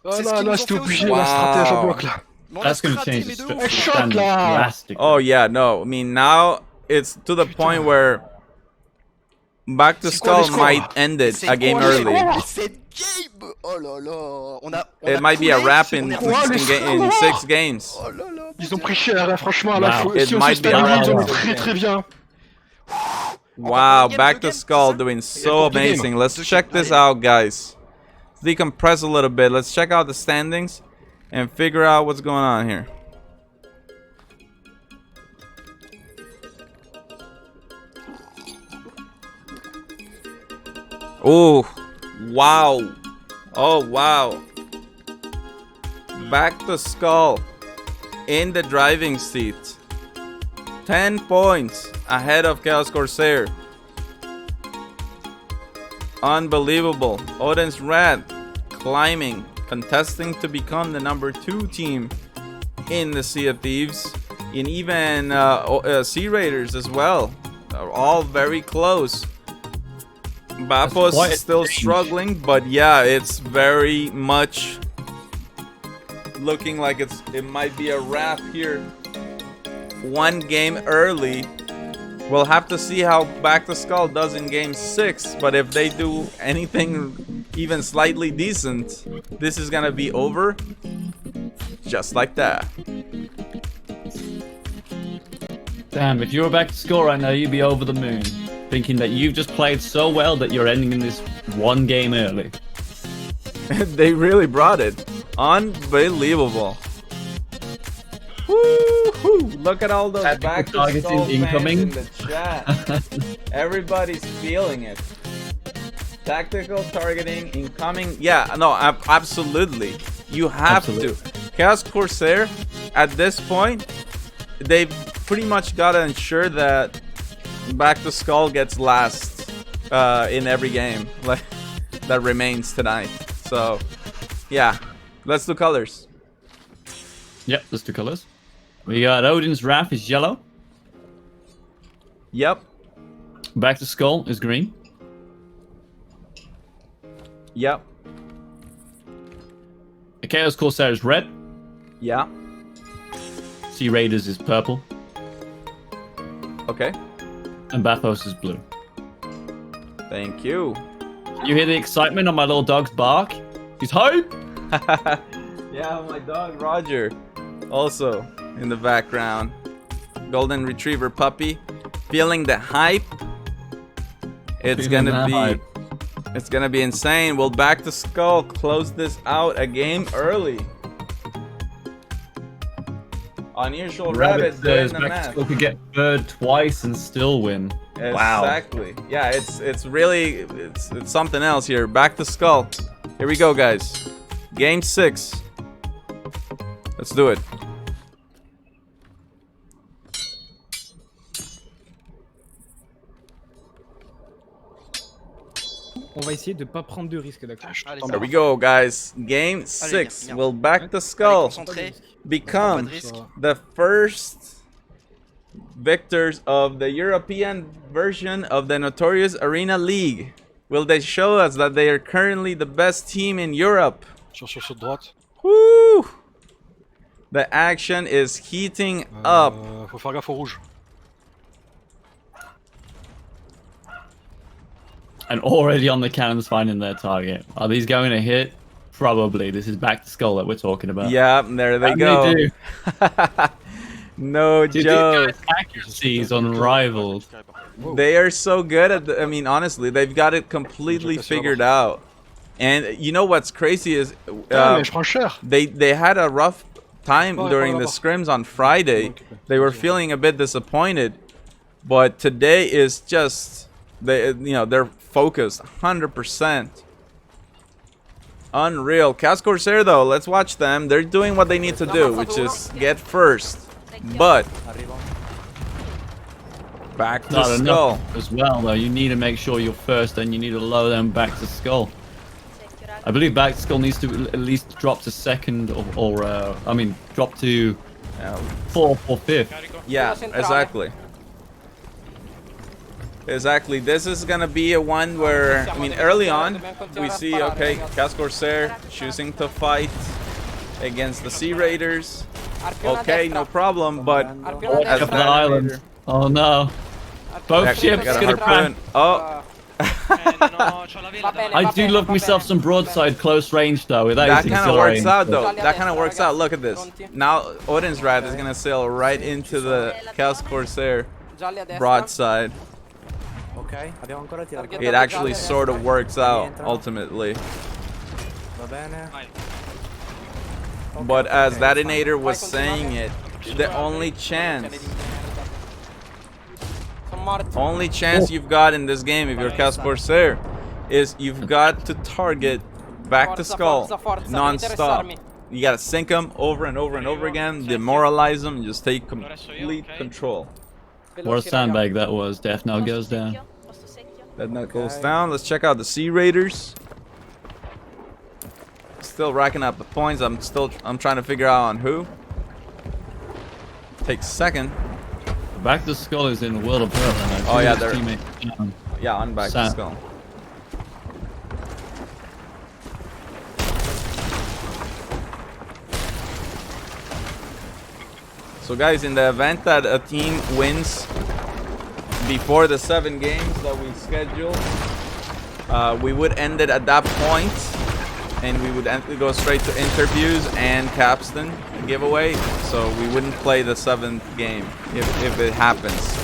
Ah là, c'était obligé la stratège en bloc là. That's gonna change the standard drastically. Oh yeah, no. I mean, now it's to the point where Back to Skull might end it a game early. It might be a wrap in 6 games. Ils ont pris cher, franchement. Là, it might be a wrap. Ils ont très très bien. Wow, Back to Skull doing so amazing. Let's check this out, guys. Decompress a little bit. Let's check out the standings and figure out what's going on here. Oh, wow. Oh, wow. Back to Skull in the driving seat. 10 points ahead of Chaos Corsair. Unbelievable. Odin's Wrath climbing, contesting to become the number 2 team in the Sea of Thieves. And even Sea Raiders as well. Are all very close. Bafos is still struggling, but yeah, it's very much looking like it might be a wrap here. 1 game early. We'll have to see how Back to Skull does in game 6, but if they do anything even slightly decent, this is gonna be over just like that. Damn, if you were Back to Skull right now, you'd be over the moon, thinking that you've just played so well that you're ending in this 1 game early. They really brought it. Unbelievable. Woo-hoo! Look at all those Back to Skull fans in the chat. Everybody's feeling it. Tactical targeting incoming. Yeah, no, absolutely. You have to. Chaos Corsair, at this point, they've pretty much got to ensure that Back to Skull gets last in every game that remains tonight. So, yeah, let's do colors. Yep, let's do colors. We got Odin's Wrath is yellow. Yep. Back to Skull is green. Yep. Chaos Corsair is red. Yeah. Sea Raiders is purple. Okay. And Bathos is blue. Thank you. You hear the excitement on my little dog's bark? He's hype! Yeah, my dog Roger. Also in the background. Golden Retriever puppy. Feeling the hype. It's gonna be insane. Will Back to Skull close this out a game early? Unusual Rabbit doing the math. Skull could get third twice and still win. Exactly. Wow. Yeah, it's really it's something else here. Back to Skull. Here we go, guys. Game 6. Let's do it. On va essayer de pas prendre de risques, d'accord? There we go, guys. Game 6 will Back to Skull become the first victors of the European version of the notorious Arena League. Will they show us that they are currently the best team in Europe? Sur droite. Woo! The action is heating up. Faut faire gaffe au rouge. And already on the cannons finding their target. Are these going to hit? Probably. This is Back to Skull that we're talking about. Yeah, there they And go. They do. No Dude, joke. these guys' accuracy is unrivaled. They are so good at I mean, honestly, they've got it completely figured out. And you know what's crazy is they had a rough time during the scrims on Friday. They were feeling a bit disappointed, but today is just they're focused 100%. Unreal. Chaos Corsair though, let's watch them. They're doing what they need to do, which is get first. But Back to Not Skull enough as well though. You need to make sure you're first, and you need to lower them Back to Skull. I believe Back to Skull needs to at least drop to second, or I mean, drop to fourth or fifth. Yeah, exactly. Exactly. This is gonna be a one where, I mean, early on we see, okay, Chaos Corsair choosing to fight against the Sea Raiders. Okay, no problem, but as the island. Oh no! Both ships gonna crash. Oh. I do love myself some broadside close range though. That kind of works out though. That kind of works out. Look at this. Now Odin's Wrath is gonna sail right into the Chaos Corsair broadside. It actually sort of works out ultimately. But as Datinator was saying it, the only chance you've got in this game if you're Chaos Corsair is you've got to target Back to Skull non-stop. You gotta sink them over and over and over again, demoralize them, and just take complete control. What a sandbag that was. Death Knell goes down. Death Knell goes down. Let's check out the Sea Raiders. Still racking up the points. I'm trying to figure out on who. Takes second. Back to Skull is in World of Peril. Oh yeah, they're yeah on Back to Skull. So guys, in the event that a team wins before the 7 games that we scheduled, we would end it at that point, and we would go straight to interviews and capstan giveaway. So we wouldn't play the 7th game if it happens.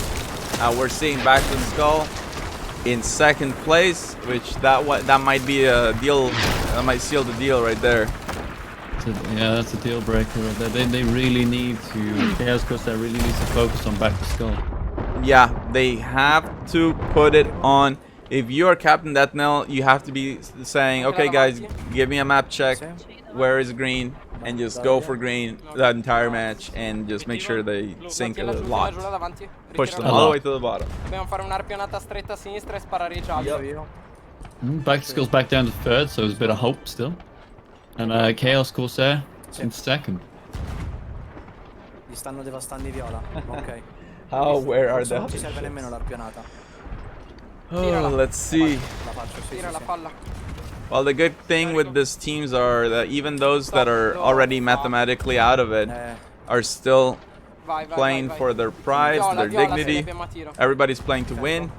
We're seeing Back to Skull in 2nd place, which that might be a deal. That might seal the deal right there. Yeah, that's a deal breaker right there. They really need to. Chaos Corsair really needs to focus on Back to Skull. Yeah, they have to put it on. If you are Captain Death Knell, you have to be saying, okay guys, give me a map check. Where is green? And just go for green that entire match and just make sure they sink a lot. Push them all the way to the bottom. Back to Skull's back down to 3rd, so there's a bit of hope still. And Chaos Corsair in 2nd. How? Where are they? Oh, let's see. Well, the good thing with these teams are that even those that are already mathematically out of it are still playing for their pride, their dignity. Everybody's playing to win.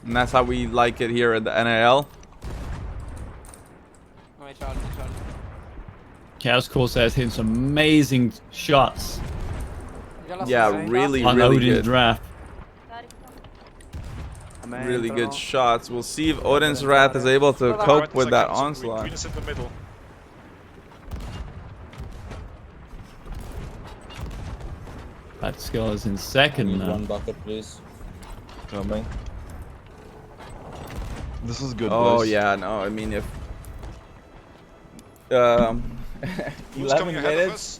And that's how we like it here at the NAL. Chaos Corsair has hit some amazing shots. Yeah, really, on really Odin's good. Draft. Really good shots. We'll see if Odin's Wrath is able to cope with that onslaught. Queen is in the middle. That Skull is in 2nd now. One bucket, please. Coming. This is good. Oh boys. yeah, no, I mean if Who's 11 coming ahead of minutes. us?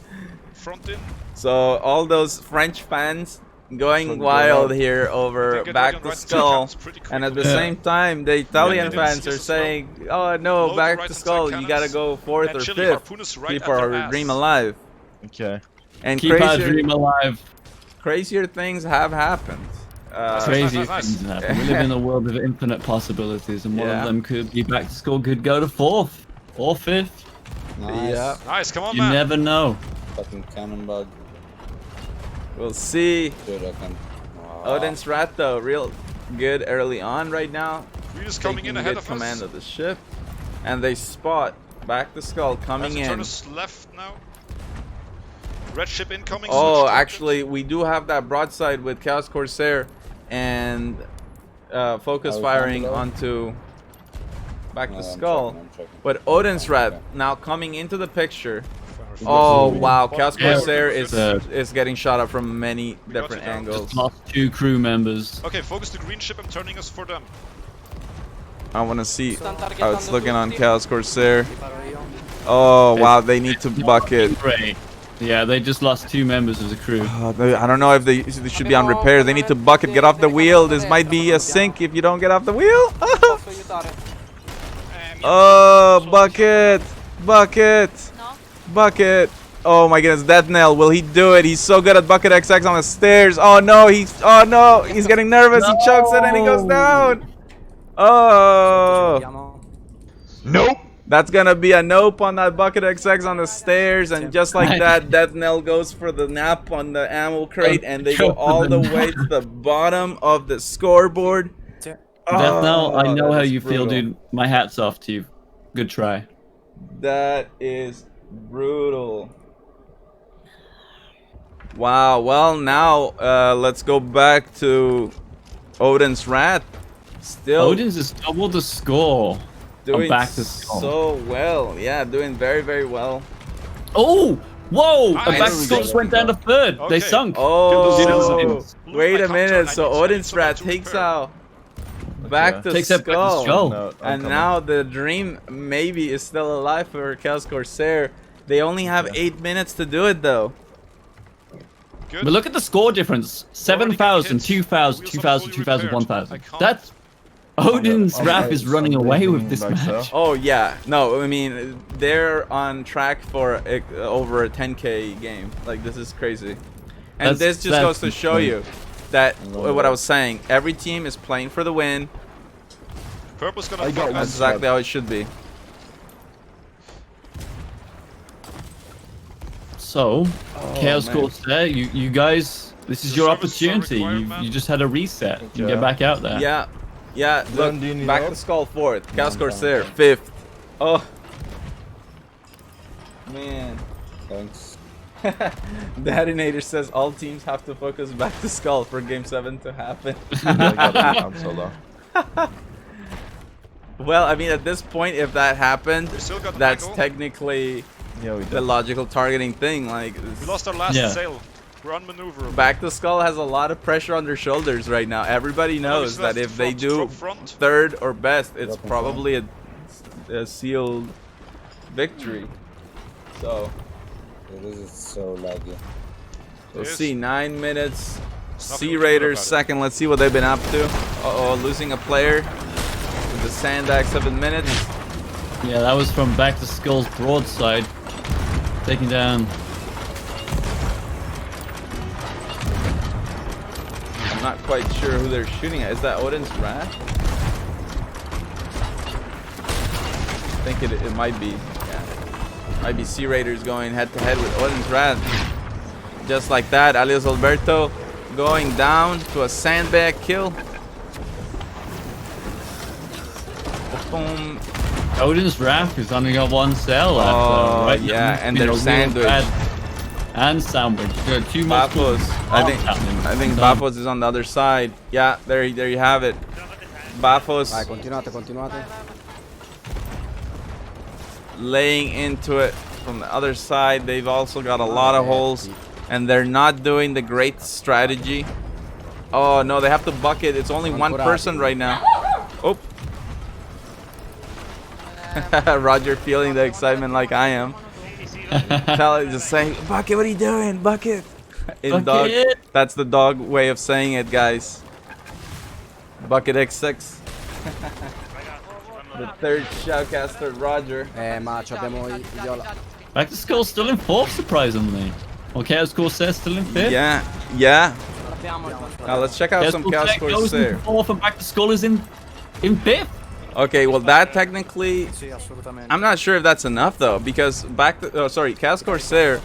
Front in. So all those French fans going wild here over back to skull, and at the same time the Italian fans are saying, "Oh no, back to skull! You gotta go fourth or fifth. Keep our dream alive." Okay. And Keep our dream alive. Crazier things have happened. Crazy things happen. We live in a world of infinite possibilities, and one of them could be back to school, could go to fourth or fifth. Nice. Yeah. Nice, come on, you man. never know. Fucking cannon bug. We'll see. Dude, I can... Odin's Rat though, real good early on right now. We're just coming in ahead good of command us. of the ship, and they spot back to skull coming in. Turn us left now. Red ship incoming. Oh, actually, we do have that broadside with Chaos Corsair and focus firing onto back to skull. But Odin's Rat now coming into the picture. Oh wow, Chaos Corsair is getting shot at from many different angles. Just lost 2 crew members. Okay, focus the green ship. I'm turning us for them. I want to see how it's looking on Chaos Corsair. Oh wow, they need to bucket. Yeah, they just lost 2 members of the crew. I don't know if they should be on repair. They need to bucket, get off the wheel. This might be a sink if you don't get off the wheel. Oh, bucket, bucket, bucket. Oh my goodness, Death Nail, will he do it? He's so good at bucket XX on the stairs. Oh no, he's getting nervous. He chokes it and he goes down. Oh. Nope. That's gonna be a nope on that bucket XX on the stairs, and just like that, Death Nail goes for the nap on the ammo crate, and they go all the way to the bottom of the scoreboard. Death Nail, I know how you feel, brutal. dude. My hat's off to you. Good try. That is brutal. Wow. Well, now let's go back to Odin's Rat. Still, Odin's is double the score. doing back to skull. so well. Yeah, doing very, very well. Oh, whoa! Nice. A back to skull just went down to third. They sunk. Oh, wait a minute. So Odin's Rat takes out back to Takes out back to skull, skull. No, and now the dream maybe is still alive for Chaos Corsair. They only have 8 minutes to do it though. But look at the score difference: 7,000, 2,000, 2,000, 2,000, 1,000. That's Odin's Wrath is running away with this match. Oh yeah, no, I mean they're on track for over a 10k game. Like this is crazy, and this just goes to show you that what I was saying. Every team is playing for the win. Purple's gonna. That's exactly how it should be. So, Chaos Corsair, you guys, this is your opportunity. You just had a reset. You can get back out there. Yeah, look, back to skull fourth. Chaos Corsair fifth. Oh, man. Thanks. Dadinator says all teams have to focus back to skull for game 7 to happen. Well, I mean, at this point, if that happened, that's technically the logical targeting thing. Like, We lost our last sail. We're unmaneuverable. Back to skull has a lot of pressure on their shoulders right now. Everybody knows that if they do third or best, it's probably a sealed victory. So This is so laggy. we'll see. 9 minutes. Sea Raiders second. Let's see what they've been up to. Uh-oh, losing a player with the Sandak 7 minutes. Yeah, that was from back to skull's broadside, taking down. I'm not quite sure who they're shooting at. Is that Odin's Wrath? I think it might be. Yeah. Might be Sea Raiders going head to head with Odin's Wrath. Just like that, Alias Alberto going down to a sandbag kill. Boom. Odin's Wrath has only got 1 cell left. Oh, yeah, and they're sandwiched. And sandwich. There are 2 more. Bapos. I think Bapos is on the other side. Yeah, there you have it. Bapos Continuate. laying into it from the other side. They've also got a lot of holes, and they're not doing the great strategy. Oh no, they have to bucket. It's only 1 person right now. Oh. Roger feeling the excitement like I am. Just saying, Bucket, what are you doing? Bucket. In dog. That's the dog way of saying it, guys. Bucket X6. The third shoutcaster, Roger. Ma abbiamo i viola. Back to Skull still in 4th, surprisingly. Or Chaos Corsair still in 5th. Yeah, yeah. Now let's check out some Chaos Corsair. 4th and Back to Skull is in 5th. Okay, well that technically, I'm not sure if that's enough though, because Chaos Corsair,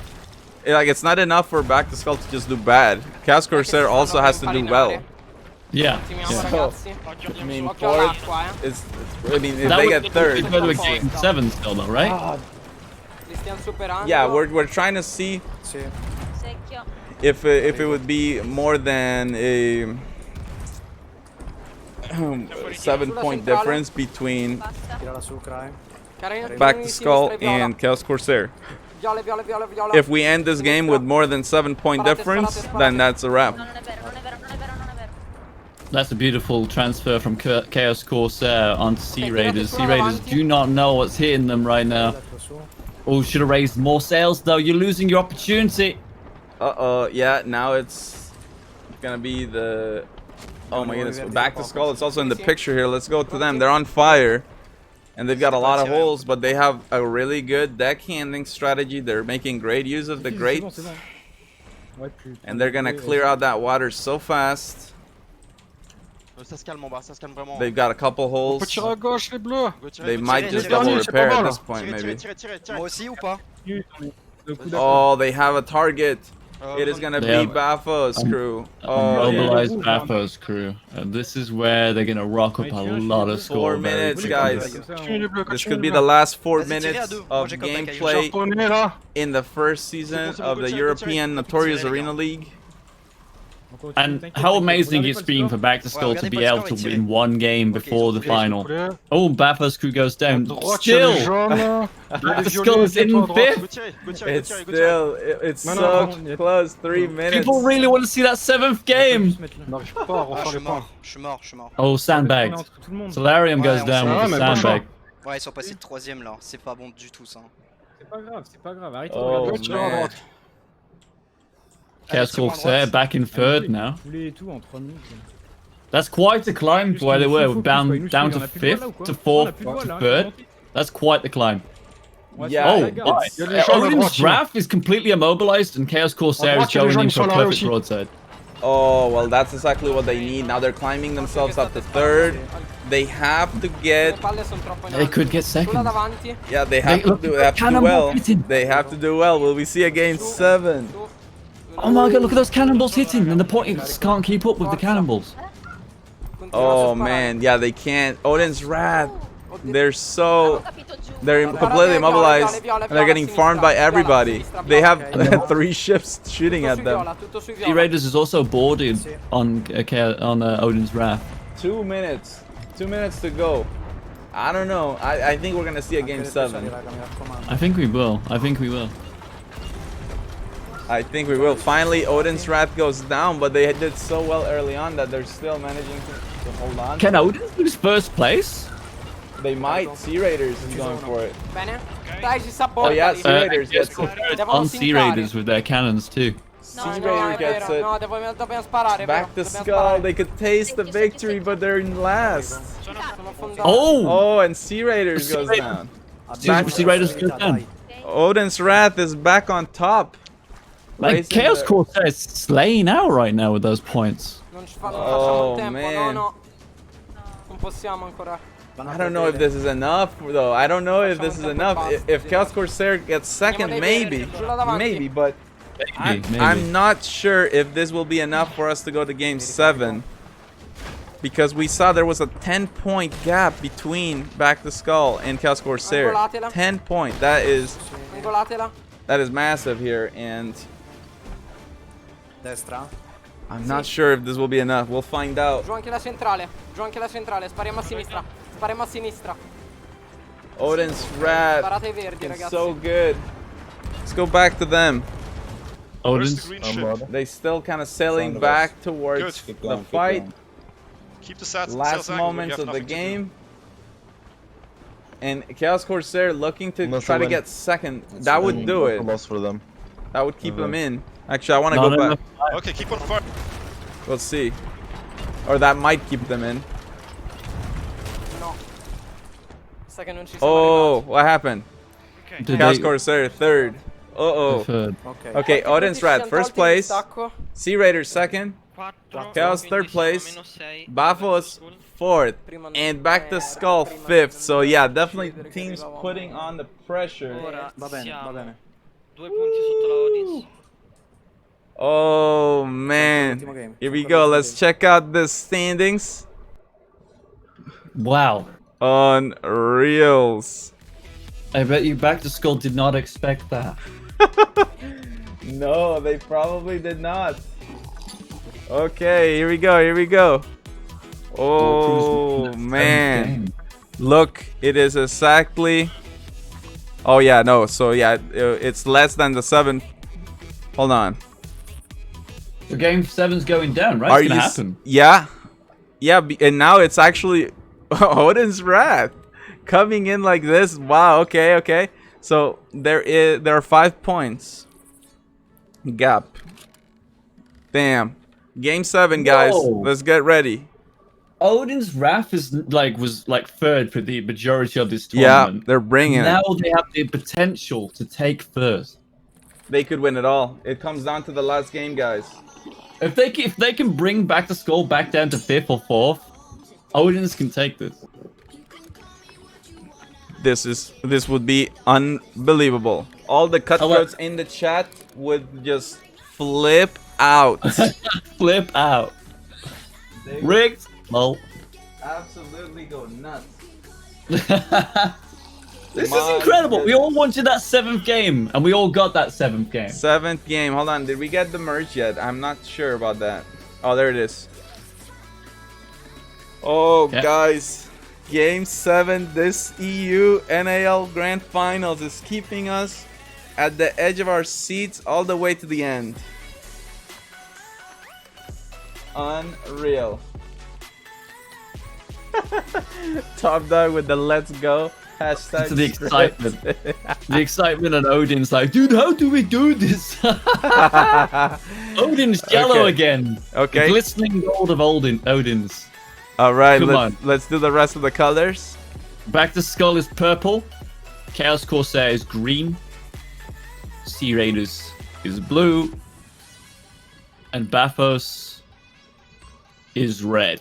like it's not enough for Back to Skull to just do bad. Chaos Corsair also has to do well. Yeah. So, I mean, 4th is, I mean, if they get 3rd. Go to a game 7 still though, right? Yeah, we're trying to see if it would be more than a 7-point difference between Back to Skull and Chaos Corsair. If we end this game with more than 7-point difference, then that's a wrap. That's a beautiful transfer from Chaos Corsair onto Sea Raiders. Sea Raiders do not know what's hitting them right now. Oh, should have raised more sails though. You're losing your opportunity. Uh-oh, yeah, now it's gonna be the... Oh my goodness, Back to Skull. It's also in the picture here. Let's go to them. They're on fire. And they've got a lot of holes, but they have a really good deck handling strategy. They're making great use of the grates. And they're gonna clear out that water so fast. They've got a couple holes. They might just double repair at this point, maybe. Oh, they have a target. It is gonna be Bafo's crew. Oh, mobilized Bafo's crew. This is where they're gonna rock up a lot of score. 4 minutes, guys. This could be the last 4 minutes of gameplay in the first season of the European Notorious Arena League. And how amazing it's been for Back to Skull to be able to win one game before the final. Oh, Bafo's crew goes down. Still, Back to Skull is in 5th. It's still, it's so close. 3 minutes. People really want to see that 7th game. Oh, sandbagged. Solarium goes down with the sandbag. Ouais, ils sont passés de 3ème là. C'est pas bon du tout ça. C'est pas grave, c'est pas grave. Arrête de Oh, regarder. man. Chaos Corsair back in 3rd now. That's quite a climb to where they were, down to 5th, to 4th, to 3rd. That's quite the climb. Yeah, Odin's Wrath is completely immobilized and Chaos Corsair is going in for a perfect broadside. Oh, well, that's exactly what they need. Now they're climbing themselves up to 3rd. They have to get... They could get 2nd. Yeah, they have to do well. They have to do well. Will we see a game 7? Oh my god, look at those cannonballs hitting, and the points can't keep up with the cannonballs. Oh man, yeah, they can't. Odin's Wrath. They're completely immobilized, and they're getting farmed by everybody. They have 3 ships shooting at them. Sea Raiders is also boarded on Odin's Wrath. 2 minutes. 2 minutes to go. I don't know. I think we're gonna see a game 7. I think we will. I think we will. I think we will. Finally, Odin's Wrath goes down, but they did so well early on that they're still managing to hold on. Can Odin lose 1st place? They might. Sea Raiders is going for it. Oh yeah, Sea Raiders gets it. On Sea Raiders with their cannons too. Sea Raider gets it. Back to Skull. They could taste the victory, but they're in last. Oh, and Sea Raiders goes down. Sea Raiders goes down. Odin's Wrath is back on top. Like, Chaos Corsair is slaying out right now with those points. Oh, man. I don't know if this is enough, though. I don't know if this is enough. If Chaos Corsair gets 2nd, maybe. Maybe, but I'm not sure if this will be enough for us to go to game 7. Because we saw there was a 10-point gap between Back to Skull and Chaos Corsair. 10 point. That is massive here, and I'm not sure if this will be enough. We'll find out. Odin's Wrath is so good. Let's go back to them. Odin's. They still kind of sailing back towards the fight. Keep the Last moments of the game. And Chaos Corsair looking to try to get 2nd. That would do it. That would keep them in. Actually, I want to Not go back. enough. Okay, keep on fire. We'll see. Or that might keep them in. No. Second one, she's Oh, what happened? Did Chaos they- Corsair third. Uh-oh. Third. Okay, Odin's Rat first place. Sea Raider second. Chaos third place. Bafos fourth. And Back to Skull fifth. So yeah, definitely the team's putting on the pressure. Va bene. 2 punti sotto la Odins. Oh man. Here we go. Let's check out the standings. Wow. Unreals. I bet you Back to Skull did not expect that. No, they probably did not. Okay, here we go, here we go. Oh, man. Look, it is exactly... Oh, yeah, no. So, yeah, it's less than the 7. Hold on. So game 7's going down, right? It's gonna happen. Yeah. Yeah, and now it's actually Odin's Wrath coming in like this. Wow, okay, okay. So, there are 5 points. Gap. Damn. Game 7, guys. Whoa. Let's get ready. Odin's Wrath was like third for the majority of this Yeah, tournament. they're bringing it. Now they have the potential to take first. They could win it all. It comes down to the last game, guys. If they can bring Back to Skull back down to 5th or 4th, Odin's can take this. This would be unbelievable. All the cutthroats in the chat would just flip out. Flip out. Rigged. Lol. Absolutely go nuts. This is incredible. We all wanted that 7th game, and we all got that 7th game. 7th game. Hold on. Did we get the merge yet? I'm not sure about that. Oh, there it is. Oh, Yeah. guys. Game 7, this EU NAL Grand Finals is keeping us at the edge of our seats all the way to the end. Unreal. Top Dog with the let's go. Hashtag To the excitement. The excitement on Odin's like, dude, how do we do this? Odin's yellow Okay. again. Okay. The glistening gold of Odin's. All right, Come on. let's do the rest of the colors. Back to Skull is purple. Chaos Corsair is green. Sea Raiders is blue. And Bathos is red.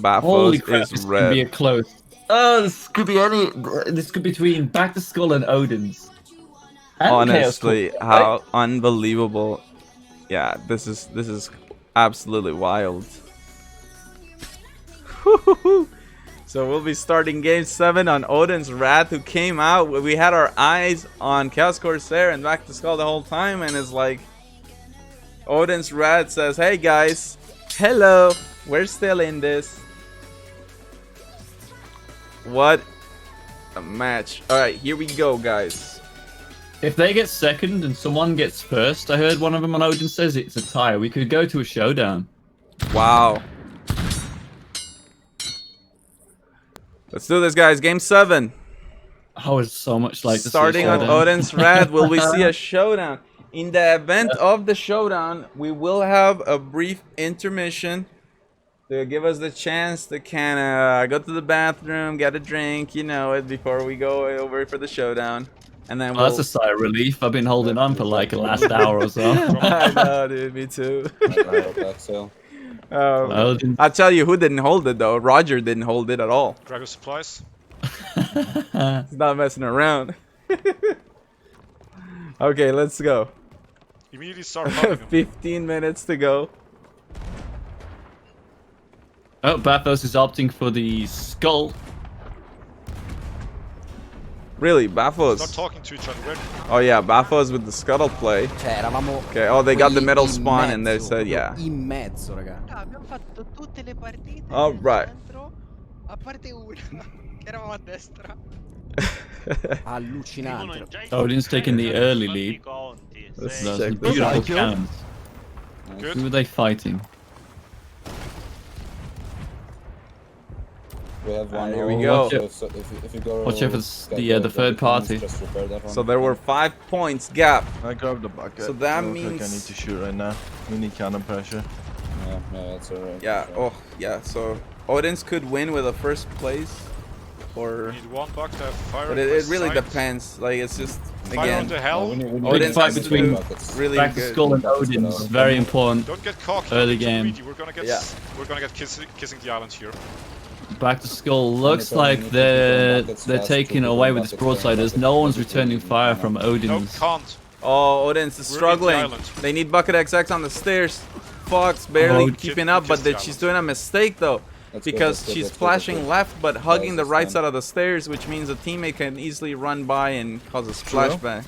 Holy Bathos crap, is this could red. be a close. Oh, this could be this could be between Back to Skull and Odin's. And Honestly, Chaos Corsair, how right? unbelievable. Yeah, this is absolutely wild. So we'll be starting game 7 on Odin's Wrath, who came out. We had our eyes on Chaos Corsair and Back to Skull the whole time, and it's like Odin's Wrath says, hey guys, hello, we're still in this. What a match. Alright, here we go, guys. If they get second and someone gets first, I heard one of them on Odin says it's a tie. We could go to a showdown. Wow. Let's do this, guys. Game 7. I would so much like to Starting see a on showdown. Odin's Wrath, will we see a showdown? In the event of the showdown, we will have a brief intermission to give us the chance to kind of go to the bathroom, get a drink, you know it, before we go over for the showdown. And then Oh, that's a sigh of relief. I've been holding on for like the last hour or so. I know, dude. Me too. Well, I'll tell you who didn't hold it, though. Roger didn't hold it at all. Grab your supplies. He's not messing around. Okay, let's go. Immediately start popping them. 15 minutes to go. Oh, Bathos is opting for the skull. Really, Bathos? Start talking to each other. Oh yeah, Bathos with the scuttle play. Okay, oh they got the middle spawn and they said yeah. In mezzo, raga. Abbiamo fatto tutte le partite Alright. dentro, a parte una, che eravamo a destra. Allucinante. Odin's taking the early lead. Let's Those check are this beautiful out. cannons. Good. Who are they fighting? We have one. Here we go. If you go. Watch out for the third party. So there were 5 points gap. I grabbed the bucket. So that I don't means think I need to shoot right now. We need cannon pressure. Yeah, that's alright. Yeah. Oh, yeah. So Odin's could win with a first place, or. We need 1 buck to have fire. But it really depends. Like it's just Fire again. on the hell. Big fight between really Back to good. Skull and Odin's very important. Don't get cocky. Early Too game. greedy. We're gonna get kissing the island here. Back to Skull looks like they're taking away with this broadside as no one's returning fire from Odin's. Can't. Oh, Odin's is struggling. They need Bucket XX on the stairs. Fox barely keeping up, but she's doing a mistake though. Because she's flashing left but hugging the right side of the stairs, which means a teammate can easily run by and cause a splashback.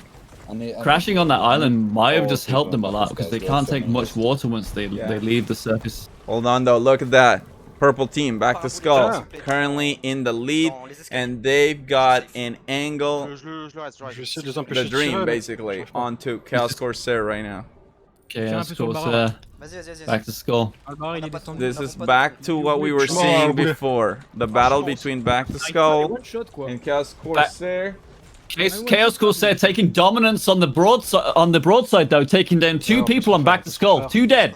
Crashing on that island might have just helped them a lot because they can't take much water once they leave the surface. Hold on though, look at that. Purple team back to Skull, currently in the lead, and they've got an angle, the dream basically, onto Chaos Corsair right now. Chaos Corsair, back to Skull. This is back to what we were seeing before, the battle between Back to Skull and Chaos Corsair. Chaos Corsair taking dominance on the broadside though, taking down 2 people on Back to Skull, 2 dead.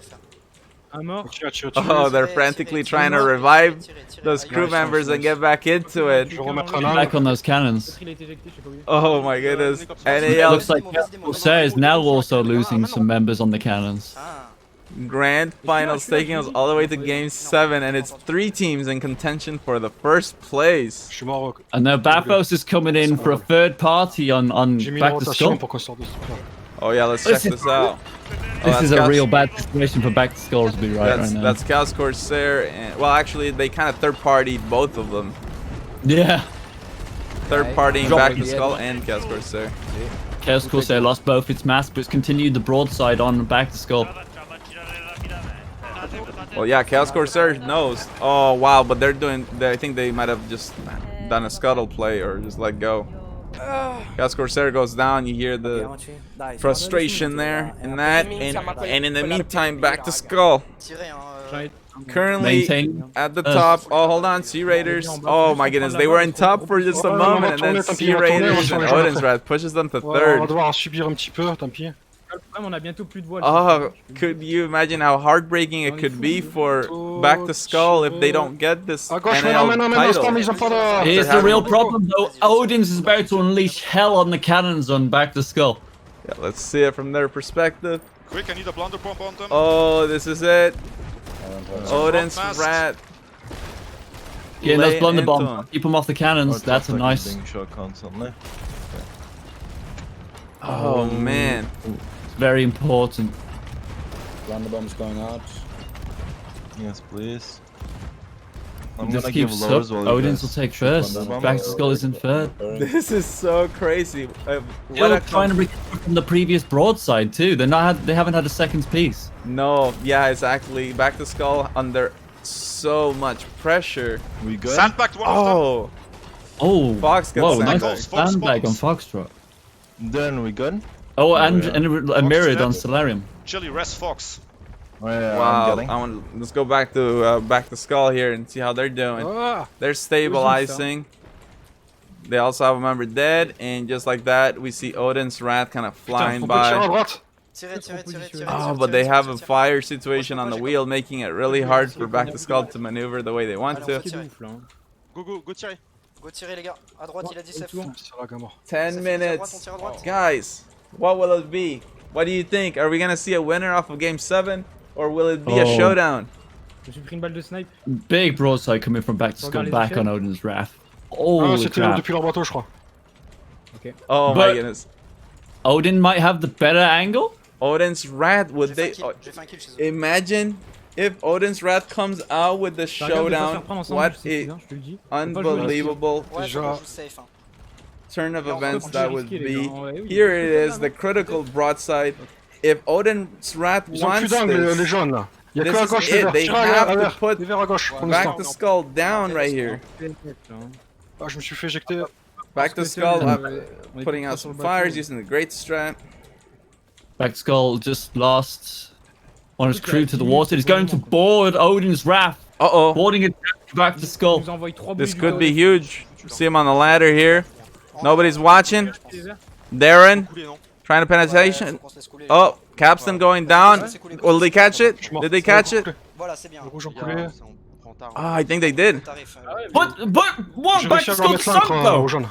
Oh, they're frantically trying to revive those crew members and get back into it. Back on those cannons. Oh my goodness. NAL looks like Corsair is now also losing some members on the cannons. Grand finals taking us all the way to game 7, and it's 3 teams in contention for the first place. And now Bathos is coming in for a third party on Back to Skull. Oh yeah, let's check this out. This is a real bad situation for Back to Skull to be right now. That's Chaos Corsair, and well, actually, they kind of third-partied both of them. Yeah. Third-partying Back to Skull and Chaos Corsair. Chaos Corsair lost both its masts, but it's continued the broadside on Back to Skull. Well, yeah, Chaos Corsair knows. Oh wow, but I think they might have just done a scuttle play or just let go. Chaos Corsair goes down, you hear the frustration there and that, and in the meantime, Back to Skull. Currently at the top. Oh, hold on, Sea Raiders. Oh my goodness, they were in top for just a moment, and then Sea Raiders and Odin's Wrath pushes them to third. Oh, could you imagine how heartbreaking it could be for Back to Skull if they don't get this NAL title? Here's the real problem though, Odin's is about to unleash hell on the cannons on Back to Skull. Yeah, let's see it from their perspective. Quick, I need a blunder pump on them. Oh, this is it. Odin's Rat. Yeah, let's blunder bomb. Keep them off the cannons. That's a nice. Oh man. Very important. Blunder bomb's going out. Yes, please. Just keeps up. Odin's will take first. Back to Skull is in third. This is so crazy. They're trying to recover from the previous broadside too. They haven't had a second piece. No, yeah, exactly. Back to Skull under so much pressure. We good? Sandbagged one of them. Oh, Fox got whoa, nice sandbagged. sandbag on Foxtrot. Then we good? Oh, and a mirrored on Solarium. Chili, rest Fox. Oh, yeah, wow, let's go back to Skull here and see how they're doing. They're stabilizing. They also have a member dead, and just like that, we see Odin's Wrath kind of flying by. Oh, but they have a fire situation on the wheel, making it really hard for Back to Skull to maneuver the way they want to. Go tirer. Go tirer les gars. À droite, il a dit safe. 10 minutes. Guys, what will it be? What do you think? Are we gonna see a winner off of game 7? Or will it be a showdown? Big broadside coming from Back to Skull back on Odin's Wrath. Holy crap. Oh my goodness. Odin might have the better angle? Odin's Wrath, would they... imagine if Odin's Wrath comes out with the showdown. What a unbelievable turn of events that would be. Here it is, the critical broadside. If Odin's Wrath wants this, this is it. They have to put Back to Skull down right here. Back to Skull putting out some fires using the Great Strat. Back to Skull just lost one of his crew to the water. He's going to board Odin's Wrath. Uh-oh. Boarding it back to skull. This could be huge. See him on the ladder here. Nobody's watching. Darren, trying to penetration. Oh, Capstan going down. Will they catch it? Did they catch it? I think they did. But what? J'ai Back réussi to à leur skull mettre l'encre sunk though. aux jaunes.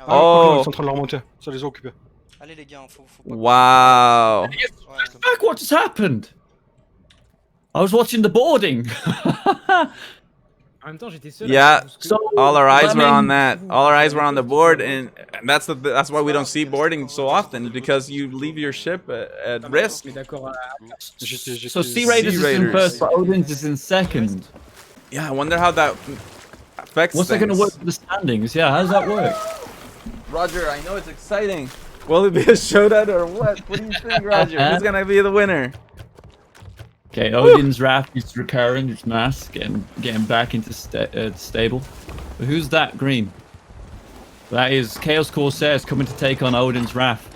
Oh. Ils sont en train de leur monter. Ça les a occupés. Allez les gars, faut Wow. Back, what just happened? I was watching the boarding. En même temps, j'étais seul. Yeah, So, all our eyes were on Lemon- that. All our eyes were on the board, and that's why we don't see boarding so often, because you leave your ship at risk. Mais d'accord. So Sea Raiders is in first, but Odin's is in second. Yeah, I wonder how that affects What's that going to things. work with the standings? Yeah, how does that work? Roger, I know it's exciting. Will it be a showdown or what? What do you think, Roger? Who's gonna be the winner? Okay, Odin's Wrath is recurring its mass, getting back into stable. But who's that green? That is Chaos Corsairs coming to take on Odin's Wrath.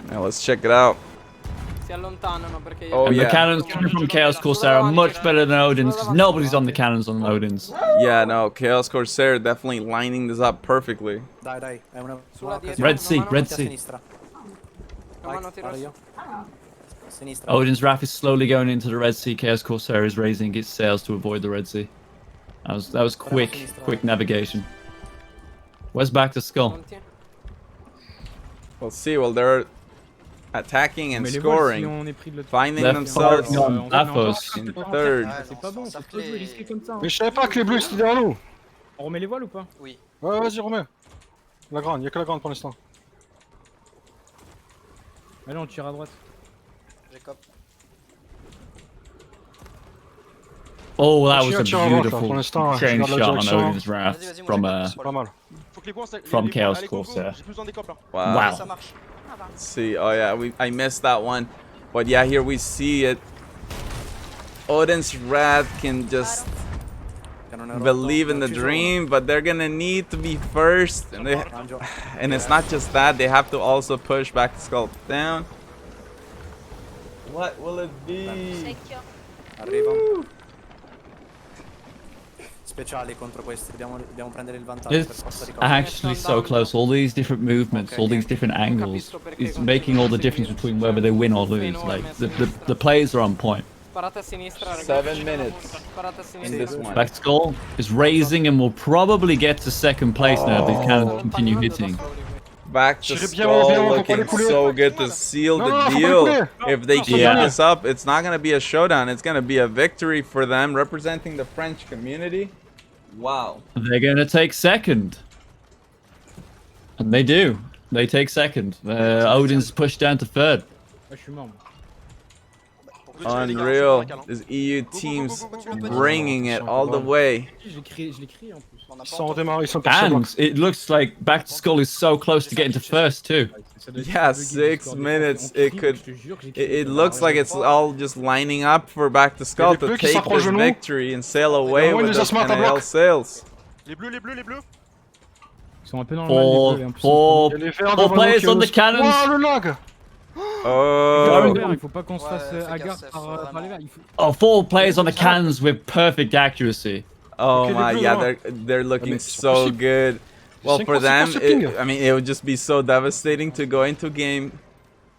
Now let's check it out. Si allontanano perché Oh, And yeah. the cannons coming from Chaos Corsair are much better than Odin's, because nobody's on the cannons on Odin's. Yeah, no, Chaos Corsair definitely lining this up perfectly. Dai, dai, è una Red Sea, Red Sea. sinistra. Vai, vado io. Sinistra. Odin's Wrath is slowly going into the Red Sea. Chaos Corsair is raising its sails to avoid the Red Sea. That was quick navigation. Where's back to skull? We'll see. Well, they're attacking and Mais les voiles, si scoring, on est pris de l'autre finding They're themselves firing on Athos. in third. C'est pas bon, c'est trop joué risqué comme ça. Mais je savais pas que les bleus étaient derrière nous. On remet les voiles ou pas? Oui. Ouais, vas-y, remets. La grande, y'a que la grande pour l'instant. Allez, on tire à droite. Jacob. Oh, that was a Tire à droite, là, beautiful pour l'instant. Je chain regarde la shot on direction. Odin's Wrath Vas-y, vas-y, from moi, Pas mal. Faut que les points, From les points, Chaos allez, go, go, Corsair. j'ai besoin des copes là. Wow. Ça marche. Let's see. Oh yeah, I missed that one, but yeah, here we see it. Odin's Wrath can just believe in the dream, but they're gonna need to be first, and and it's not just that, they have to also push back the skull down. What will it be? Arriva. Speciali contro questi, dobbiamo prendere il vantaggio per It's forza di cose. actually so close. All these different movements, all these different angles, is making all the difference between whether they win or lose. Like the players are on point. Sparate a sinistra, ragazzi. 7 minutes Sparate a in sinistra. this one. Back skull is raising and will probably get to second place now if these cannons continue hitting. Back to J'irai bien, skull bien, looking faut pas les so good to seal Non, the non, faut pas les deal. couler. If they keep Yeah. this up, it's not gonna be a showdown. It's gonna be a victory for them, representing the French community. Wow. They're going to take second. And they do. They take second. Odin's pushed down to third. Ouais, je suis mort. Unreal. This EU team's bringing it all the way. Je l'ai crié en plus. Ils sont redémarrés, ils sont passés. And it looks like Back to Skull is so close to getting to first too. Yeah, 6 minutes. It looks like it's all just lining up for Back to Skull to take this victory and sail away with the NAL sails. Les bleus, les bleus, les bleus. Ils sont un peu dans le mal, les bleus, et en plus, Four players on the Wow, cannons. le lag. Oh. il faut pas qu'on se fasse hagar par les verts. Il faut... Oh, 4 players on the cannons with perfect accuracy. Oh Okay, my, the blue yeah, one. they're looking mean, so good. Well, for them, impossible. I mean, it would just be so devastating to go into game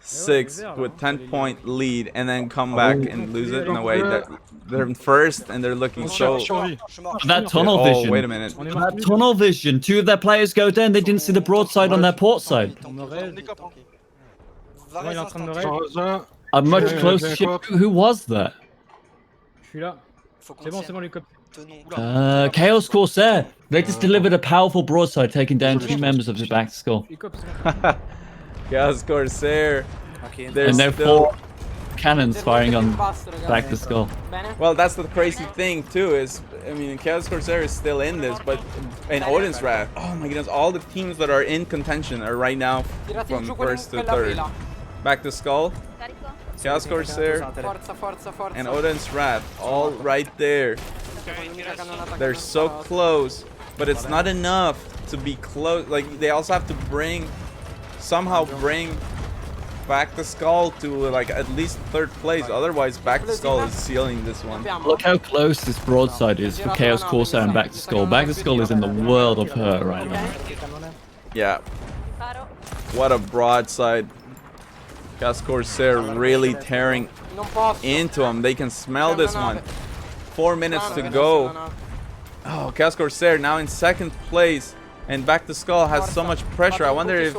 6 with 10-point lead and then come back and lose it in a way that they're first and they're looking so. That tunnel Oh, vision. wait a minute. That tunnel vision. 2 of their players go down. They didn't see the broadside on their port side. Ouais, il est en train de me raid. A much closer ship. Who was that? Je suis là. C'est bon, les copes. Chaos Corsair. They just delivered a powerful broadside, taking down 2 members of the Back to Skull. Chaos Corsair. They're And now still. 4 cannons firing on Back to Skull. Well, that's the crazy thing too. Is I mean, Chaos Corsair is still in this, but in Odin's Wrath, oh my goodness, all the teams that are in contention are right now from first to third. Back to Skull, Chaos Corsair, and Odin's Wrath, all right there. They're so close, but it's not enough to be close. Like they also have to somehow bring Back to Skull to like at least 3rd place. Otherwise, Back to Skull is sealing this one. Look how close this broadside is for Chaos Corsair and Back to Skull. Back to Skull is in the world of hurt right now. Yeah. What a broadside. Chaos Corsair really tearing into him. They can smell this one. 4 minutes to go. Oh, Chaos Corsair now in 2nd place. And Back to Skull has so much pressure. I wonder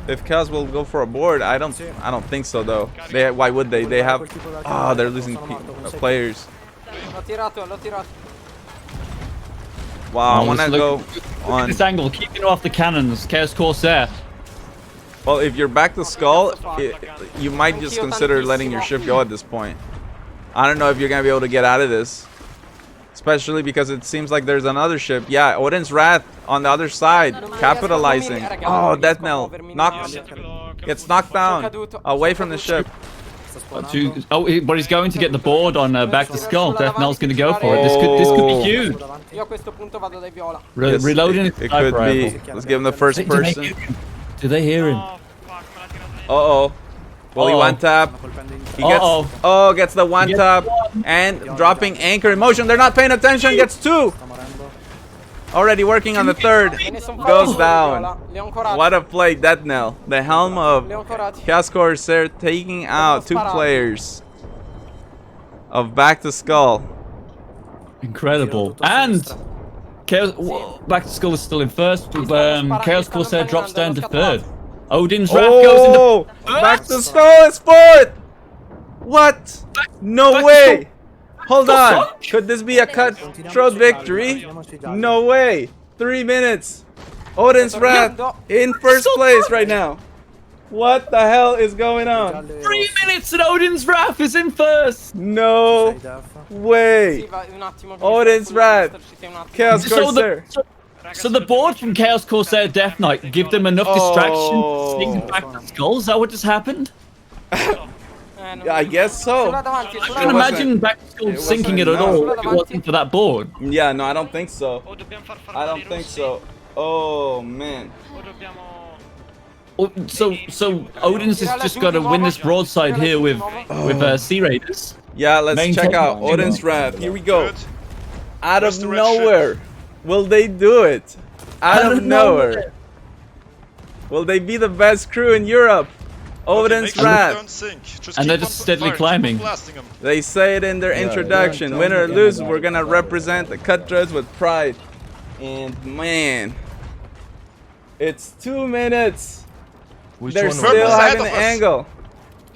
if Chaos will go for a board. I don't think so though. Why would they? They have they're losing players. Wow, I want to go on this angle, keeping off the cannons, Chaos Corsair. Well, if you're Back to Skull, you might just consider letting your ship go at this point. I don't know if you're gonna be able to get out of this. Especially because it seems like there's another ship. Yeah, Odin's Wrath on the other side, capitalizing. Oh, Death Knell gets knocked down away from the ship. But he's going to get the board on Back to Skull. Death Knell's going to go for it. This could be huge. Reloading. It could be. Let's give him the first person. Do they hear him? Uh-oh. Will he one tap? He gets gets the one tap and dropping anchor in motion. They're not paying attention. Gets 2. Already working on the 3rd. Goes down. What a play, Death Knell. The helm of Chaos Corsair taking out 2 players of Back to Skull. Incredible. And Back to Skull is still in 1st. Chaos Corsair drops down to 3rd. Odin's Wrath goes into Back to Skull is 4th! What? No way! Hold on. Could this be a cutthroat victory? No way. 3 minutes. Odin's Wrath in 1st place right now. What the hell is going on? 3 minutes and Odin's Wrath is in 1st. No way. Odin's Wrath. Chaos Corsair. So the board from Chaos Corsair Death Knight give them enough distraction to sink Back to Skull? Is that what just happened? Yeah, I guess so. I can imagine Back to Skull sinking it at all if it wasn't for that board. Yeah, no, I don't think so. I don't think so. Oh, man. So Odin's has just got to win this broadside here with Sea Raiders. Yeah, let's check out Odin's Wrath. Here we go. Out of nowhere. Will they do it? Out of nowhere. Will they be the best crew in Europe? Odin's Wrath. And they're just steadily climbing. They say it in their introduction. Win or lose, we're gonna represent the Cutthroats with pride. And man, it's 2 minutes. They're still having the angle.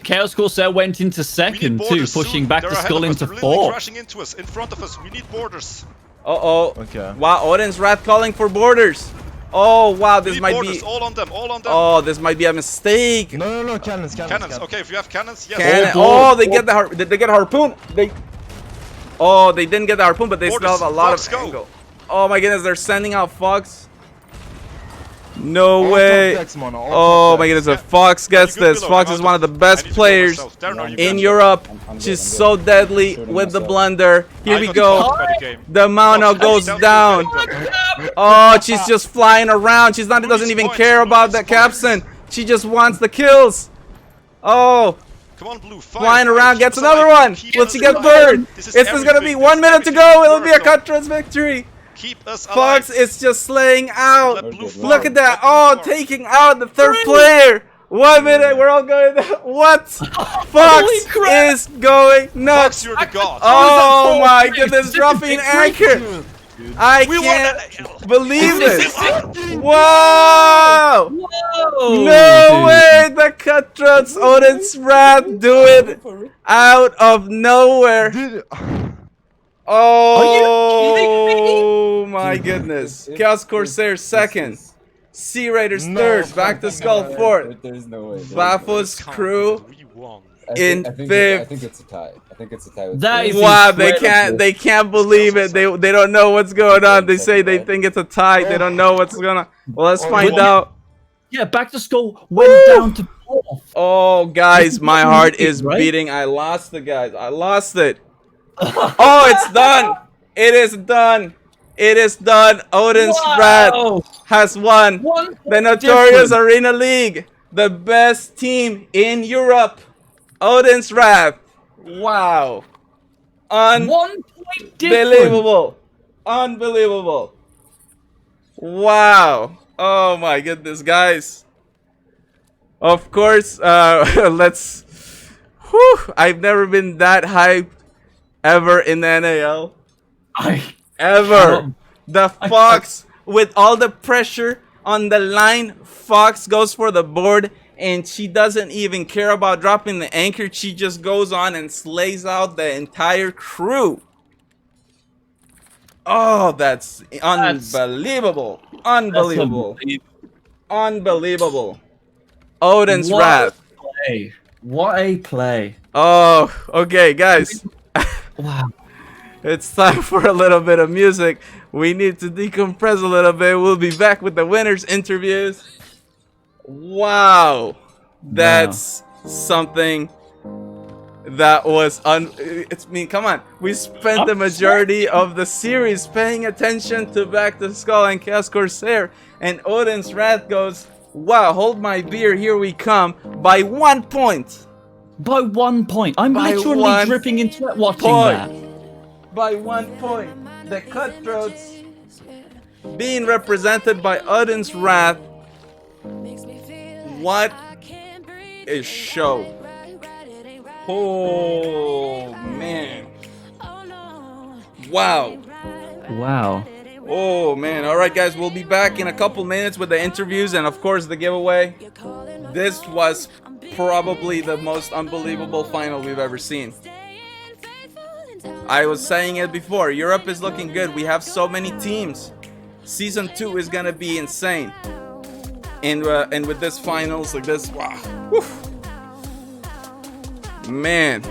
Chaos Corsair went into 2nd too, pushing Back to Skull into 4th. Crashing into us, in front of us. We need borders. Uh-oh. Okay. Wow, Odin's Wrath calling for borders. Oh, wow, this might be... all on them, all on them. Oh, this might be a mistake. No, cannons. Cannons, okay, if you have cannons, yes. They get the did they get a harpoon? Oh, they didn't get the harpoon, but they still have a lot of angle. Oh my goodness, they're sending out Fox. No way. Oh my goodness, if Fox gets this, Fox is one of the best players in Europe. She's so deadly with the blunder. Here we go. The Mono goes down. Oh, she's just flying around. She doesn't even care about the capstan. She just wants the kills. Oh. Come on, Blue. Flying around, gets another one. Will she get burned? This is gonna be 1 minute to go. It'll be a Cutthroat's victory. Keep us Fox is just slaying out. Look at that. Oh, taking out the 3rd player. 1 minute, we're all going down. What? Fox is going nuts. Fox, you're the god. Oh my goodness, dropping anchor. I can't believe this. Whoa! No way, the Cutthroats, Odin's Wrath do it out of nowhere. Oh my goodness. Chaos Corsair 2nd. Sea Raiders 3rd. Back to Skull 4th. There's no way. Bafo's crew in 5th. I think it's a tie. Wow, they can't believe it. They don't know what's going on. They say they think it's a tie. They don't know what's going on. Well, let's find out. Yeah, Back to Skull went down to 4th. Oh, guys, my heart is beating. I lost it, guys. I lost it. Oh, it's done. It is done. It is done. Odin's Wrath has won the Notorious Arena League. the best team in Europe, Odin's Wrath. Wow. 1 point difference. Unbelievable. Unbelievable. Wow. Oh my goodness, guys. Of course, let's... Whew, I've never been that hyped ever in the NAL. Ever. The Fox, with all the pressure on the line, Fox goes for the board, and she doesn't even care about dropping the anchor. She just goes on and slays out the entire crew. Oh, that's unbelievable. Unbelievable. Unbelievable. Odin's Wrath. Play. What a play. Oh, okay, guys. Wow. It's time for a little bit of music. We need to decompress a little bit. We'll be back with the winners' interviews. Wow. That's something that was come on. We spent the majority of the series paying attention to Back to Skull and Chaos Corsair, and Odin's Wrath goes, wow, hold my beer, here we come, by 1 point. By 1 point. I'm By literally 1 dripping in sweat watching point. that. By 1 point. The Cutthroats being represented by Odin's Wrath. What a show. Oh, man. Wow. Wow. Oh, man. All right, guys. We'll be back in a couple minutes with the interviews and, of course, the giveaway. This was probably the most unbelievable final we've ever seen. I was saying it before. Europe is looking good. We have so many teams. Season 2 is going to be insane. And with this finals like this, wow. Whew. Man.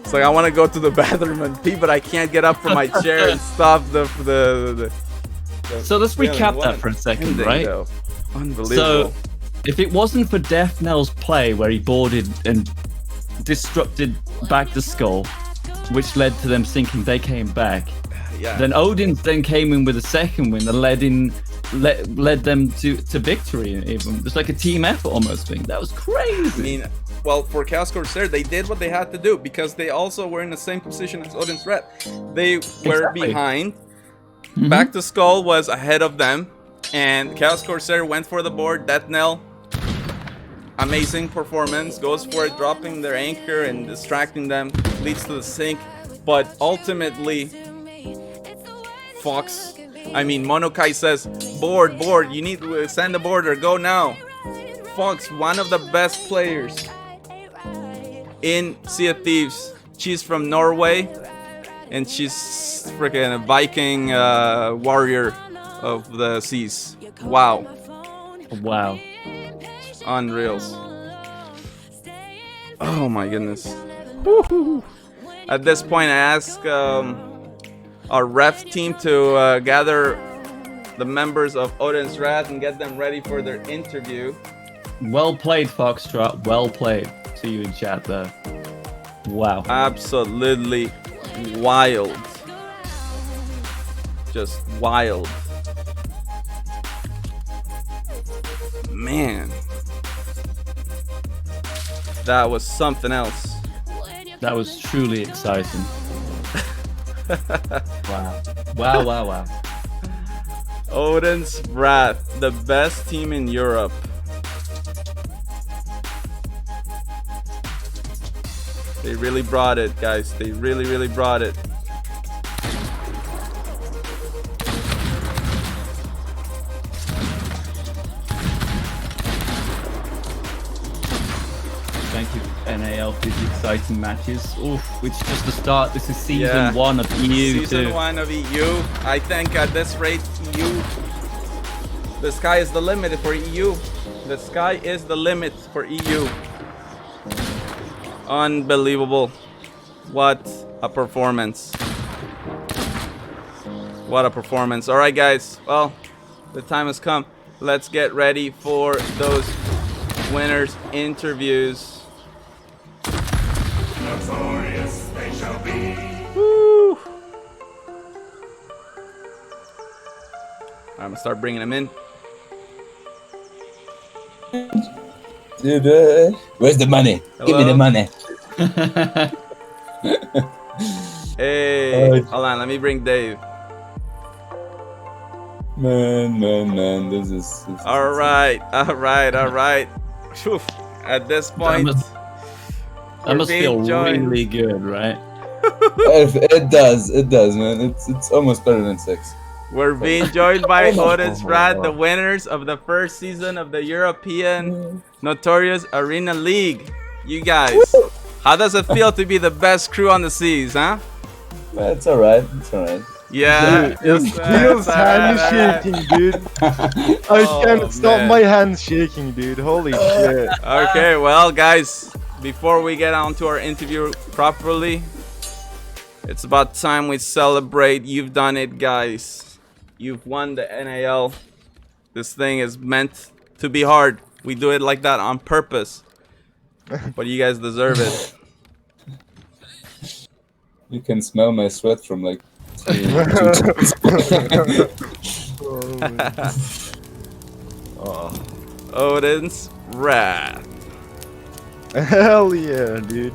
It's like I want to go to the bathroom and pee, but I can't get up from my chair and stop the So let's recap that for a second, ending, right? though. Unbelievable. So, if it wasn't for Death Knell's play where he boarded and disrupted Back to Skull, which led to them thinking they came back, then Odin then came in with a second win that led them to victory. Even it was like a team effort almost thing. That was crazy. I mean, well, for Chaos Corsair, they did what they had to do because they also were in the same position as Odin's Wrath. They were behind. Back to Skull was ahead of them, and Chaos Corsair went for the board. Death Knell, amazing performance, goes for it, dropping their anchor and distracting them, leads to the sink. But ultimately, Fox, Monokai says, board, you need to send the board or go now. Fox, one of the best players in Sea of Thieves. She's from Norway, and she's freaking a Viking warrior of the seas. Wow. Wow. Unreals. Oh my goodness. Woo-hoo. At this point, I ask our ref team to gather the members of Odin's Wrath and get them ready for their interview. Well played, Foxtrot. Well played. See you in chat there. Wow. Absolutely wild. Just wild. Man. That was something else. That was truly exciting. Wow. Odin's Wrath, the best team in Europe. They really brought it, guys. They really brought it. Thank you, NAL, for these exciting matches. Oof, which is just the start. This is season 1 of EU. Season 1 of EU. I think at this rate, EU, the sky is the limit for EU. The sky is the limit for EU. Unbelievable. What a performance. What a performance. All right, guys. Well, the time has come. Let's get ready for those winners' interviews. Notorious they shall be. Woo! I'm gonna start bringing them in. Dude, where's the money? Give me the Hello? money. Hey, hold on, let me bring Dave. Man, this is All right. Phew. At this point, That must feel really good, right? it does, man. It's almost better than 6. We're being joined by Oh my Odin's God. Rat, the winners of the first season of the European Notorious Arena League. You guys, how does it feel to be the best crew on the seas, huh? Man, it's alright. Yeah. Dude, it feels hand shaking, dude. I Oh, can't stop man. my hands shaking, dude. Holy shit. Okay, well, guys, before we get on to our interview properly, it's about time we celebrate. You've done it, guys. You've won the NAL. This thing is meant to be hard. We do it like that on purpose. But you guys deserve it. You can smell my sweat from like 2 Odin's Wrath. Hell yeah, dude.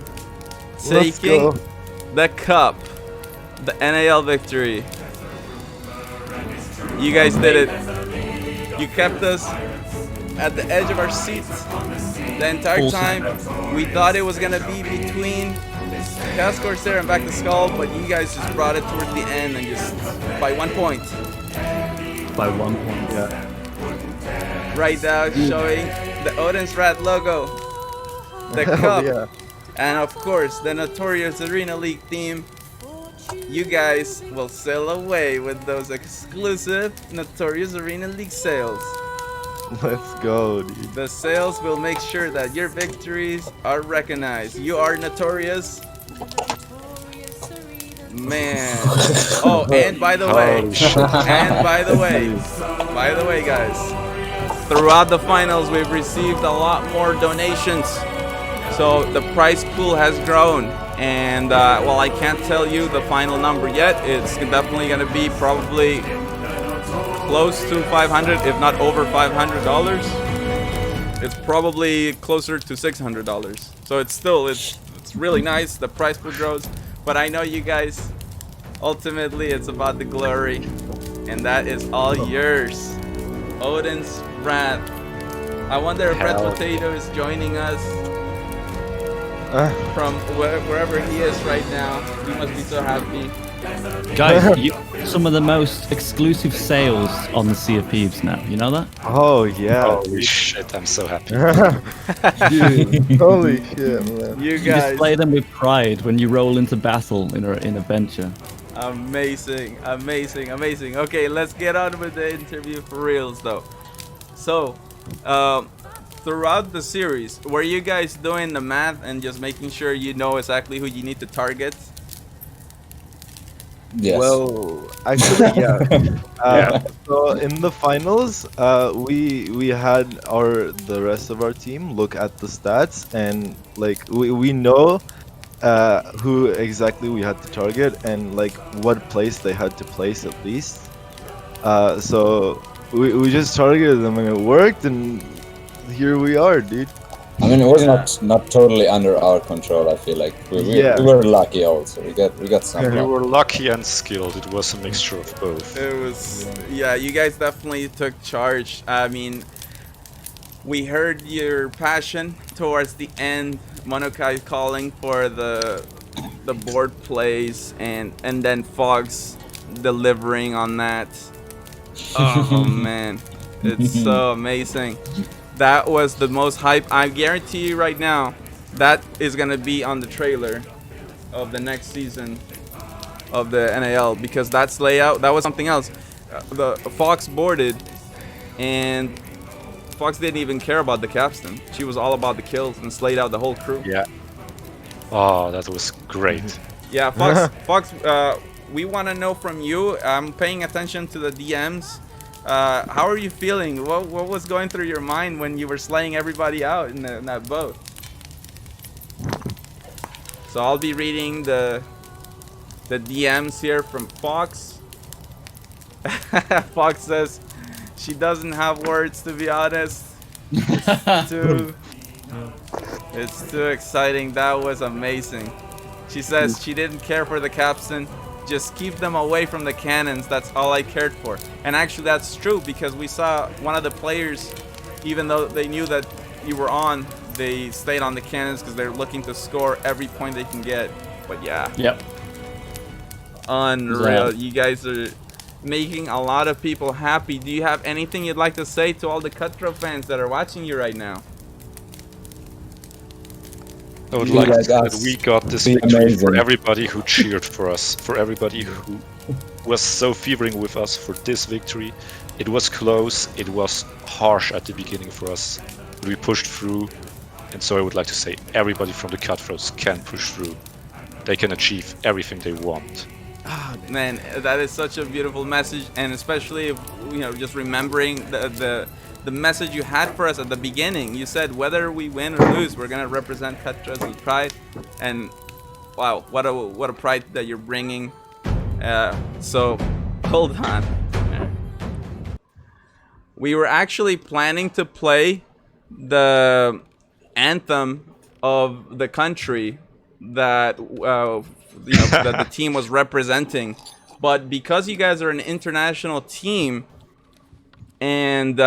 Let's Taking go. the cup. The NAL victory. You guys did it. You kept us at the edge of our seats the entire time. We thought it was gonna be between Cast Corsair and Back to Skull, but you guys just brought it towards the end and just by 1 point. By 1 point, yeah. Right now, showing the Odin's Rat logo, the Hell cup, yeah. and of course the Notorious Arena League theme. You guys will sail away with those exclusive Notorious Arena League sales. Let's go, dude. The sales will make sure that your victories are recognized. You are notorious. Man. Oh, and by the way, by the way, guys, throughout the finals, we've received a lot more donations. So the prize pool has grown. And while I can't tell you the final number yet, it's definitely going to be probably close to 500, if not over $500. It's probably closer to $600. So it's really nice. The price pool grows, but I know you guys. Ultimately, it's about the glory, and that is all yours. Odin's Wrath. I wonder if Red Potato is joining us from wherever he is right now. He must be so happy. Guys, you some of the most exclusive sales on the Sea of Thieves now. You know that? Oh yeah. Holy shit, I'm so happy. Dude, holy shit, man. You You guys. display them with pride when you roll into battle in a venture. Amazing. Okay, let's get on with the interview for reals though. So, throughout the series, were you guys doing the math and just making sure you know exactly who you need to target? Yes. Well, actually, yeah. So in the finals, we had the rest of our team look at the stats, and like we know who exactly we had to target and like what place they had to place at least. So we just targeted them and it worked, and here we are, dude. I mean, it was not totally under our control. I feel like we were lucky also. We got some. We were lucky and skilled. It was a mixture of both. It was, yeah, you guys definitely took charge. I mean, we heard your passion towards the end. Monokai calling for the board plays, and then Fox delivering on that. Oh man, it's so amazing. That was the most hype. I guarantee you right now, that is gonna be on the trailer of the next season of the NAL, because that's layout. That was something else. The Fox boarded, and Fox didn't even care about the capstan. She was all about the kills and slayed out the whole crew. Yeah. Oh, that was great. Yeah, Fox. We want to know from you. I'm paying attention to the DMs. How are you feeling? What was going through your mind when you were slaying everybody out in that boat? So I'll be reading the DMs here from Fox. Fox says she doesn't have words, to be honest. It's too It's too exciting. That was amazing. She says she didn't care for the capstan. Just keep them away from the cannons. That's all I cared for. And actually, that's true because we saw one of the players, even though they knew that you were on, they stayed on the cannons because they're looking to score every point they can get. But yeah. Yep. Unreal. You guys are making a lot of people happy. Do you have anything you'd like to say to all the Cutthroat fans that are watching you right now? I would like to say that we got this victory for everybody who cheered for us, for everybody who was so fevering with us for this victory. It was close, it was harsh at the beginning for us, but we pushed through, and so I would like to say everybody from the Cutthroats can push through. They can achieve everything they want. Oh, man, that is such a beautiful message, and especially if, you know, just remembering the message you had for us at the beginning. You said whether we win or lose, we're gonna represent Cutthroats with pride, and wow, what a pride that you're bringing. So hold on. We were actually planning to play the anthem of the country that that the team was representing, but because you guys are an international team and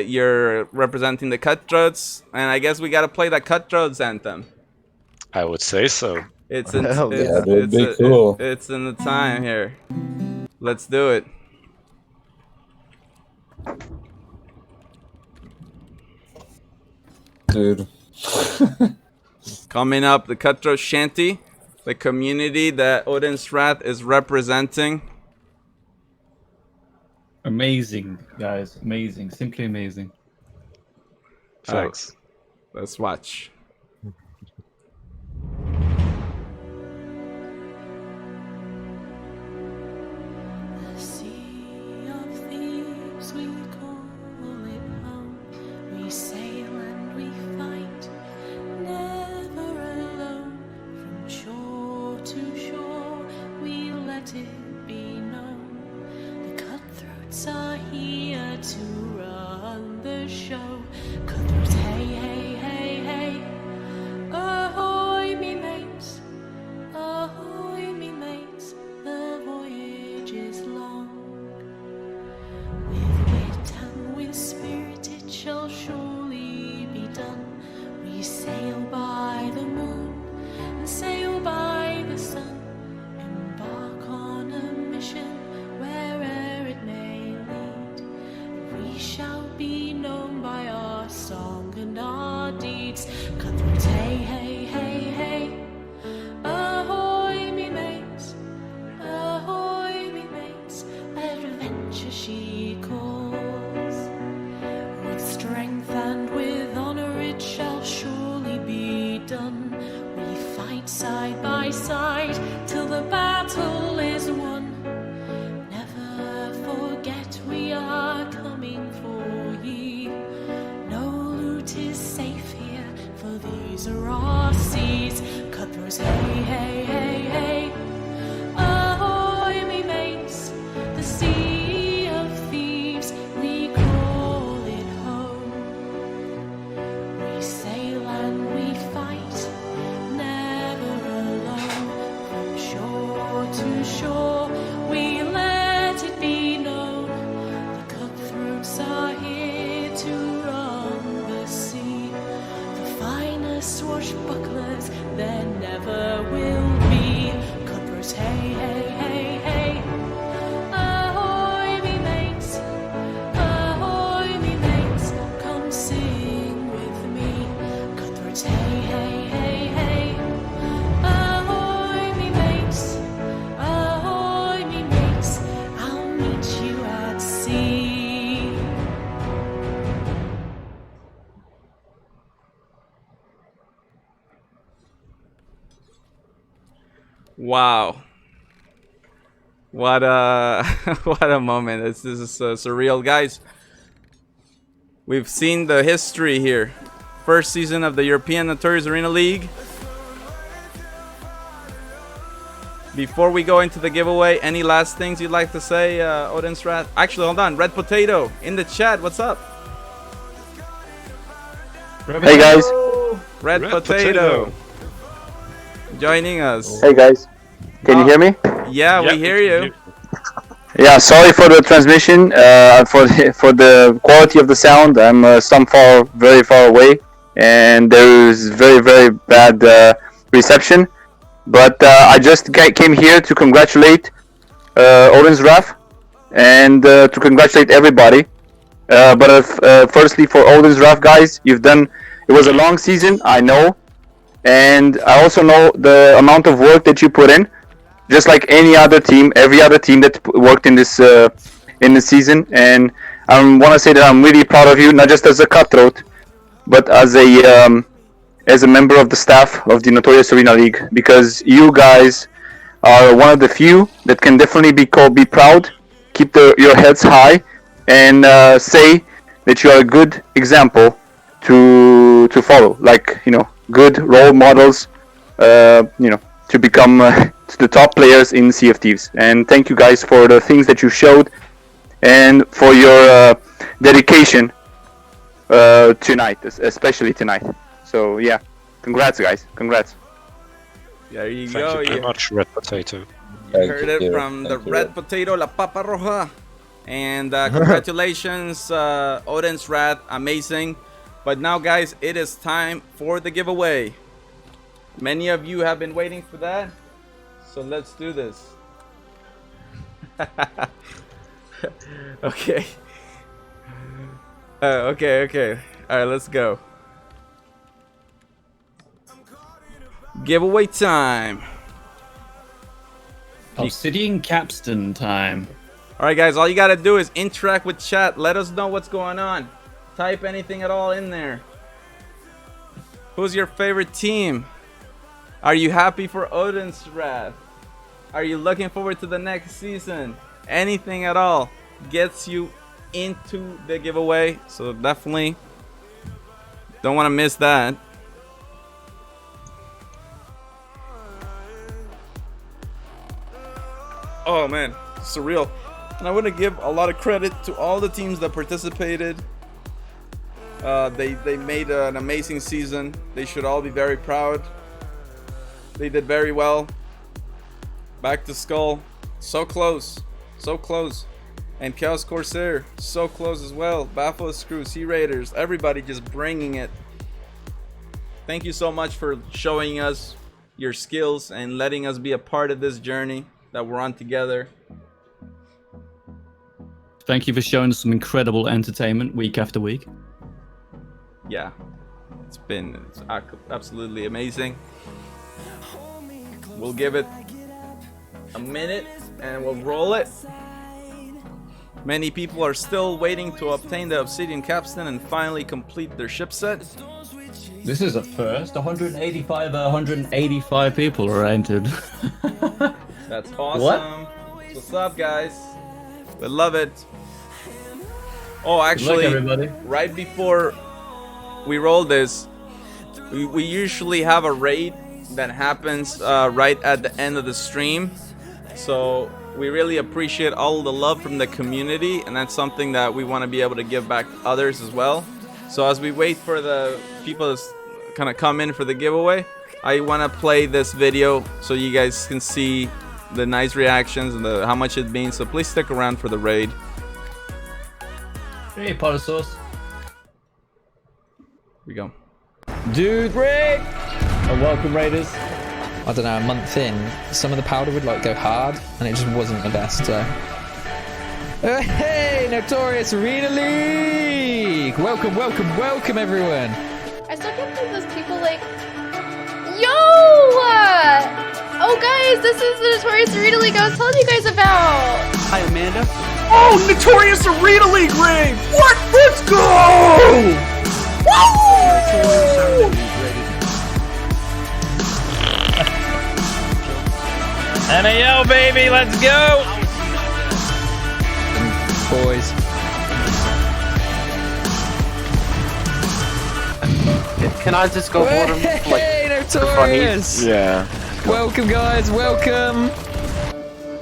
you're representing the Cutthroats, and I guess we gotta play the Cutthroats anthem. I would say so. It's in, Hell yeah, that'd be cool. It's in the time here. Let's do it. Dude. Coming up, the Cutthroat Shanty, the community that Odin's Wrath is representing. Amazing, guys. Amazing. Simply amazing. Thanks. Let's watch. The Sea of Thieves, we call it home. We sail and we fight, never alone. From shore to shore, we let it be known. The Cutthroats are here to run the show. Cutthroats, hey, hey, hey, hey. Ahoy, me mates. Ahoy, me mates. The voyage is long. With wit and with spirit it shall surely be done. We sail by the moon and sail by the sun. Embark on a mission where'er it may lead. We shall be known by our song and our deeds. Cutthroats, hey, hey, hey, hey. Ahoy, me mates. Ahoy, me mates. Adventure she calls. With strength and with honor it shall surely be done. We fight side by side till the battle is won. Never forget we are coming for ye. No loot is safe here, for these are our seas. Cutthroats, hey, hey, hey, hey. Ahoy, me mates. The Sea of Thieves, we call it home. We sail and we fight, never alone. From shore to shore, we let it be known. The Cutthroats are here to run the sea. The finest swashbucklers there never will be. Cutthroats, hey, hey, hey, hey. Ahoy, me mates. Ahoy, me mates. Come sing with me. Cutthroats, hey, hey, hey, hey. Ahoy, me mates. Ahoy, me mates. I'll meet you at sea. Wow. What a what a moment. This is surreal, guys. We've seen the history here. First season of the European Notorious Arena League. Before we go into the giveaway, any last things you'd like to say, Odin's Wrath? Actually, hold on. Red Potato in the chat. What's up? Hey guys. Red Potato. Joining us. Hey guys, can you hear me? Yeah, we hear you. Yeah, sorry for the transmission, for the quality of the sound. I'm very far away, and there is very bad reception. But I just came here to congratulate Odin's Wrath and to congratulate everybody. But firstly, for Odin's Wrath, guys, it was a long season, I know, and I also know the amount of work that you put in. Just like any other team, every other team that worked in this season, and I want to say that I'm really proud of you, not just as a cutthroat, but as a member of the staff of the Notorious Arena League, because you guys are one of the few that can definitely be proud, keep your heads high, and say that you are a good example to follow, like good role models, to become to the top players in Sea of Thieves. And thank you guys for the things that you showed and for your dedication tonight, especially tonight. So yeah, congrats guys, congrats. There you Thank go. you very much, Red Potato. You heard it from the Red Potato, La Papa Roja. And congratulations, Odin's Wrath, amazing. But now guys, it is time for the giveaway. Many of you have been waiting for that, so let's do this. Okay. Okay. All right, let's go. Giveaway time. Obsidian capstan time. All right, guys. All you gotta do is interact with chat. Let us know what's going on. Type anything at all in there. Who's your favorite team? Are you happy for Odin's Wrath? Are you looking forward to the next season? Anything at all gets you into the giveaway, so definitely don't want to miss that. Oh man, surreal. And I want to give a lot of credit to all the teams that participated. They made an amazing season. They should all be very proud. They did very well. Back to Skull, so close, so close. And Chaos Corsair, so close as well. Baffle Screw, Sea Raiders, everybody just bringing it. Thank you so much for showing us your skills and letting us be a part of this journey that we're on together. Thank you for showing us some incredible entertainment week after week. Yeah, it's absolutely amazing. We'll give it a minute and we'll roll it. Many people are still waiting to obtain the Obsidian Capstan and finally complete their ship set. This is a first. 185 people are entered. That's awesome. What? What's up, guys? We love it. Oh, actually, everybody. Right before we roll this, we usually have a raid that happens right at the end of the stream. So we really appreciate all the love from the community, and that's something that we want to be able to give back to others as well. So as we wait for the people to kind of come in for the giveaway, I want to play this video so you guys can see the nice reactions and how much it means. So please stick around for the raid. Hey, pot of sauce. Here we go. Dude, Rick! Oh, welcome, Raiders. I don't know, a month in, some of the powder would like go hard, and it just wasn't the best, so. Hey, Notorious Arena League! Welcome, welcome, welcome, everyone! I still can't believe those people like, yo! Oh guys, this is the Notorious Arena League I was telling you guys about! Hi, Amanda. Oh, Notorious Arena League raid! What? Let's go! Woo! NAL, baby, let's go! Boys. Can I just go bottom? Hey, Notorious! Yeah. Welcome, guys, welcome!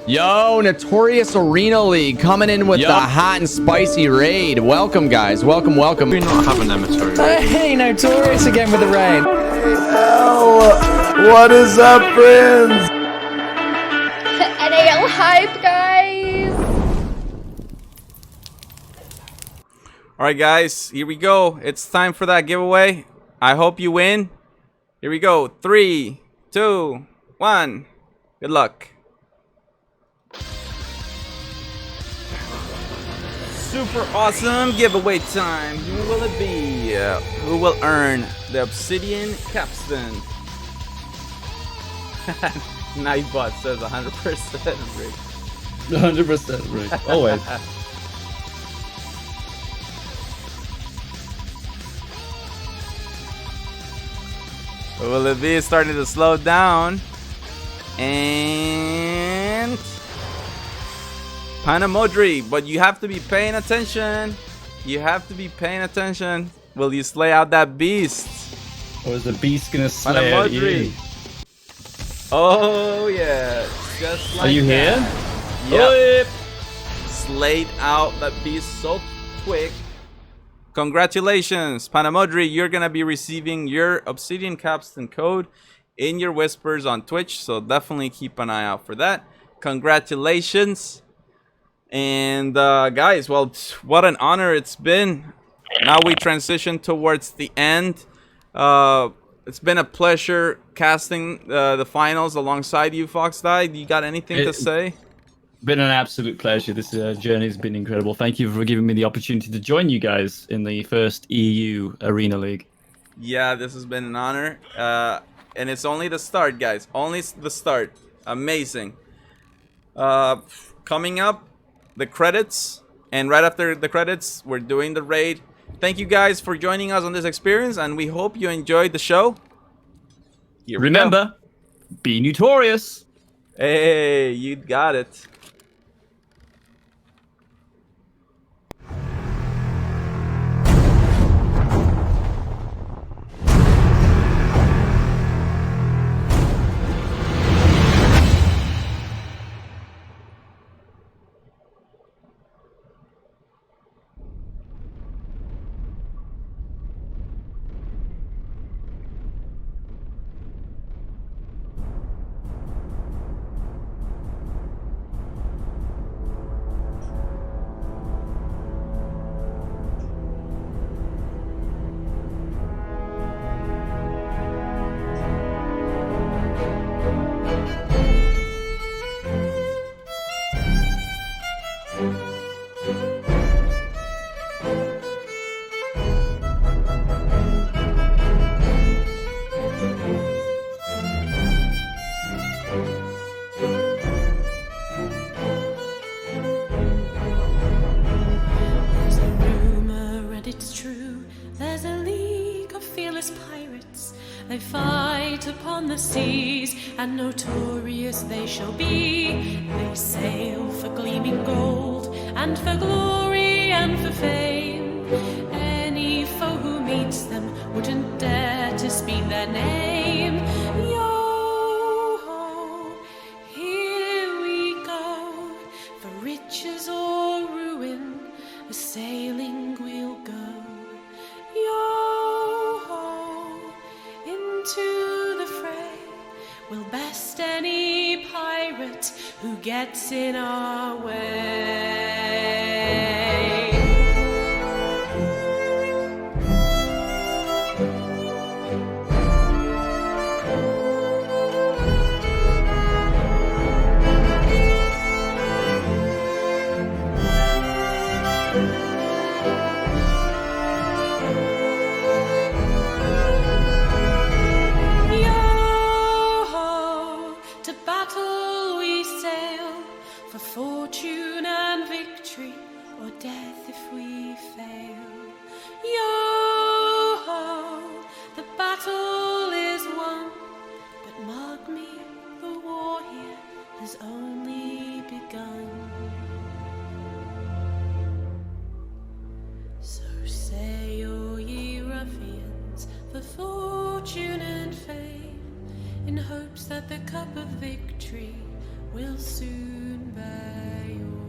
Yo, Notorious Arena League coming in with the hot and spicy raid. Welcome, guys. Welcome, welcome. Do not have an amateur. Hey, Notorious again with the raid. NAL! What is up, friends? NAL hype, guys! Alright guys, here we go. It's time for that giveaway. I hope you win. Here we go. 3, 2, 1. Good luck. Super awesome giveaway time. Who will it be? Who will earn the obsidian capstone? Nightbot says 100% rigged. 100% rigged. Always. Who will it be? It's starting to slow down. And Panamodri, but you have to be paying attention. You have to be paying attention. Will you slay out that beast? Or is the beast gonna slay out you? Oh yeah, just like Are you that. here? Yep. Slayed out that beast so quick. Congratulations, Panamodri. You're gonna be receiving your Obsidian Capstone code in your whispers on Twitch, so definitely keep an eye out for that. Congratulations. And guys, well, what an honor it's been. Now we transition towards the end. It's been a pleasure casting the finals alongside you, Foxdie. You got anything to say? Been an absolute pleasure. This journey has been incredible. Thank you for giving me the opportunity to join you guys in the first EU Arena League. Yeah, this has been an honor. And it's only the start, guys. Only the start. Amazing. Coming up, the credits. And right after the credits, we're doing the raid. Thank you guys for joining us on this experience, and we hope you enjoyed the show. Here we Remember, be notorious. Hey, you got it. There's a rumor and it's true. There's a league of fearless pirates. They fight upon the seas, and notorious they shall be. They sail for gleaming gold, and for glory and for fame. Any foe who meets them wouldn't dare to speak their name. Yo-ho, here we go, for riches or ruin, a sailing we'll go. Yo-ho, into the fray, we'll best any pirate who gets in our way. Yo-ho, to battle we sail, for fortune and victory, or death if we fail. Yo-ho, the battle is won, but mark me, the war here has only begun. So sail ye ruffians for fortune and fame, in hopes that the cup of victory will soon bear your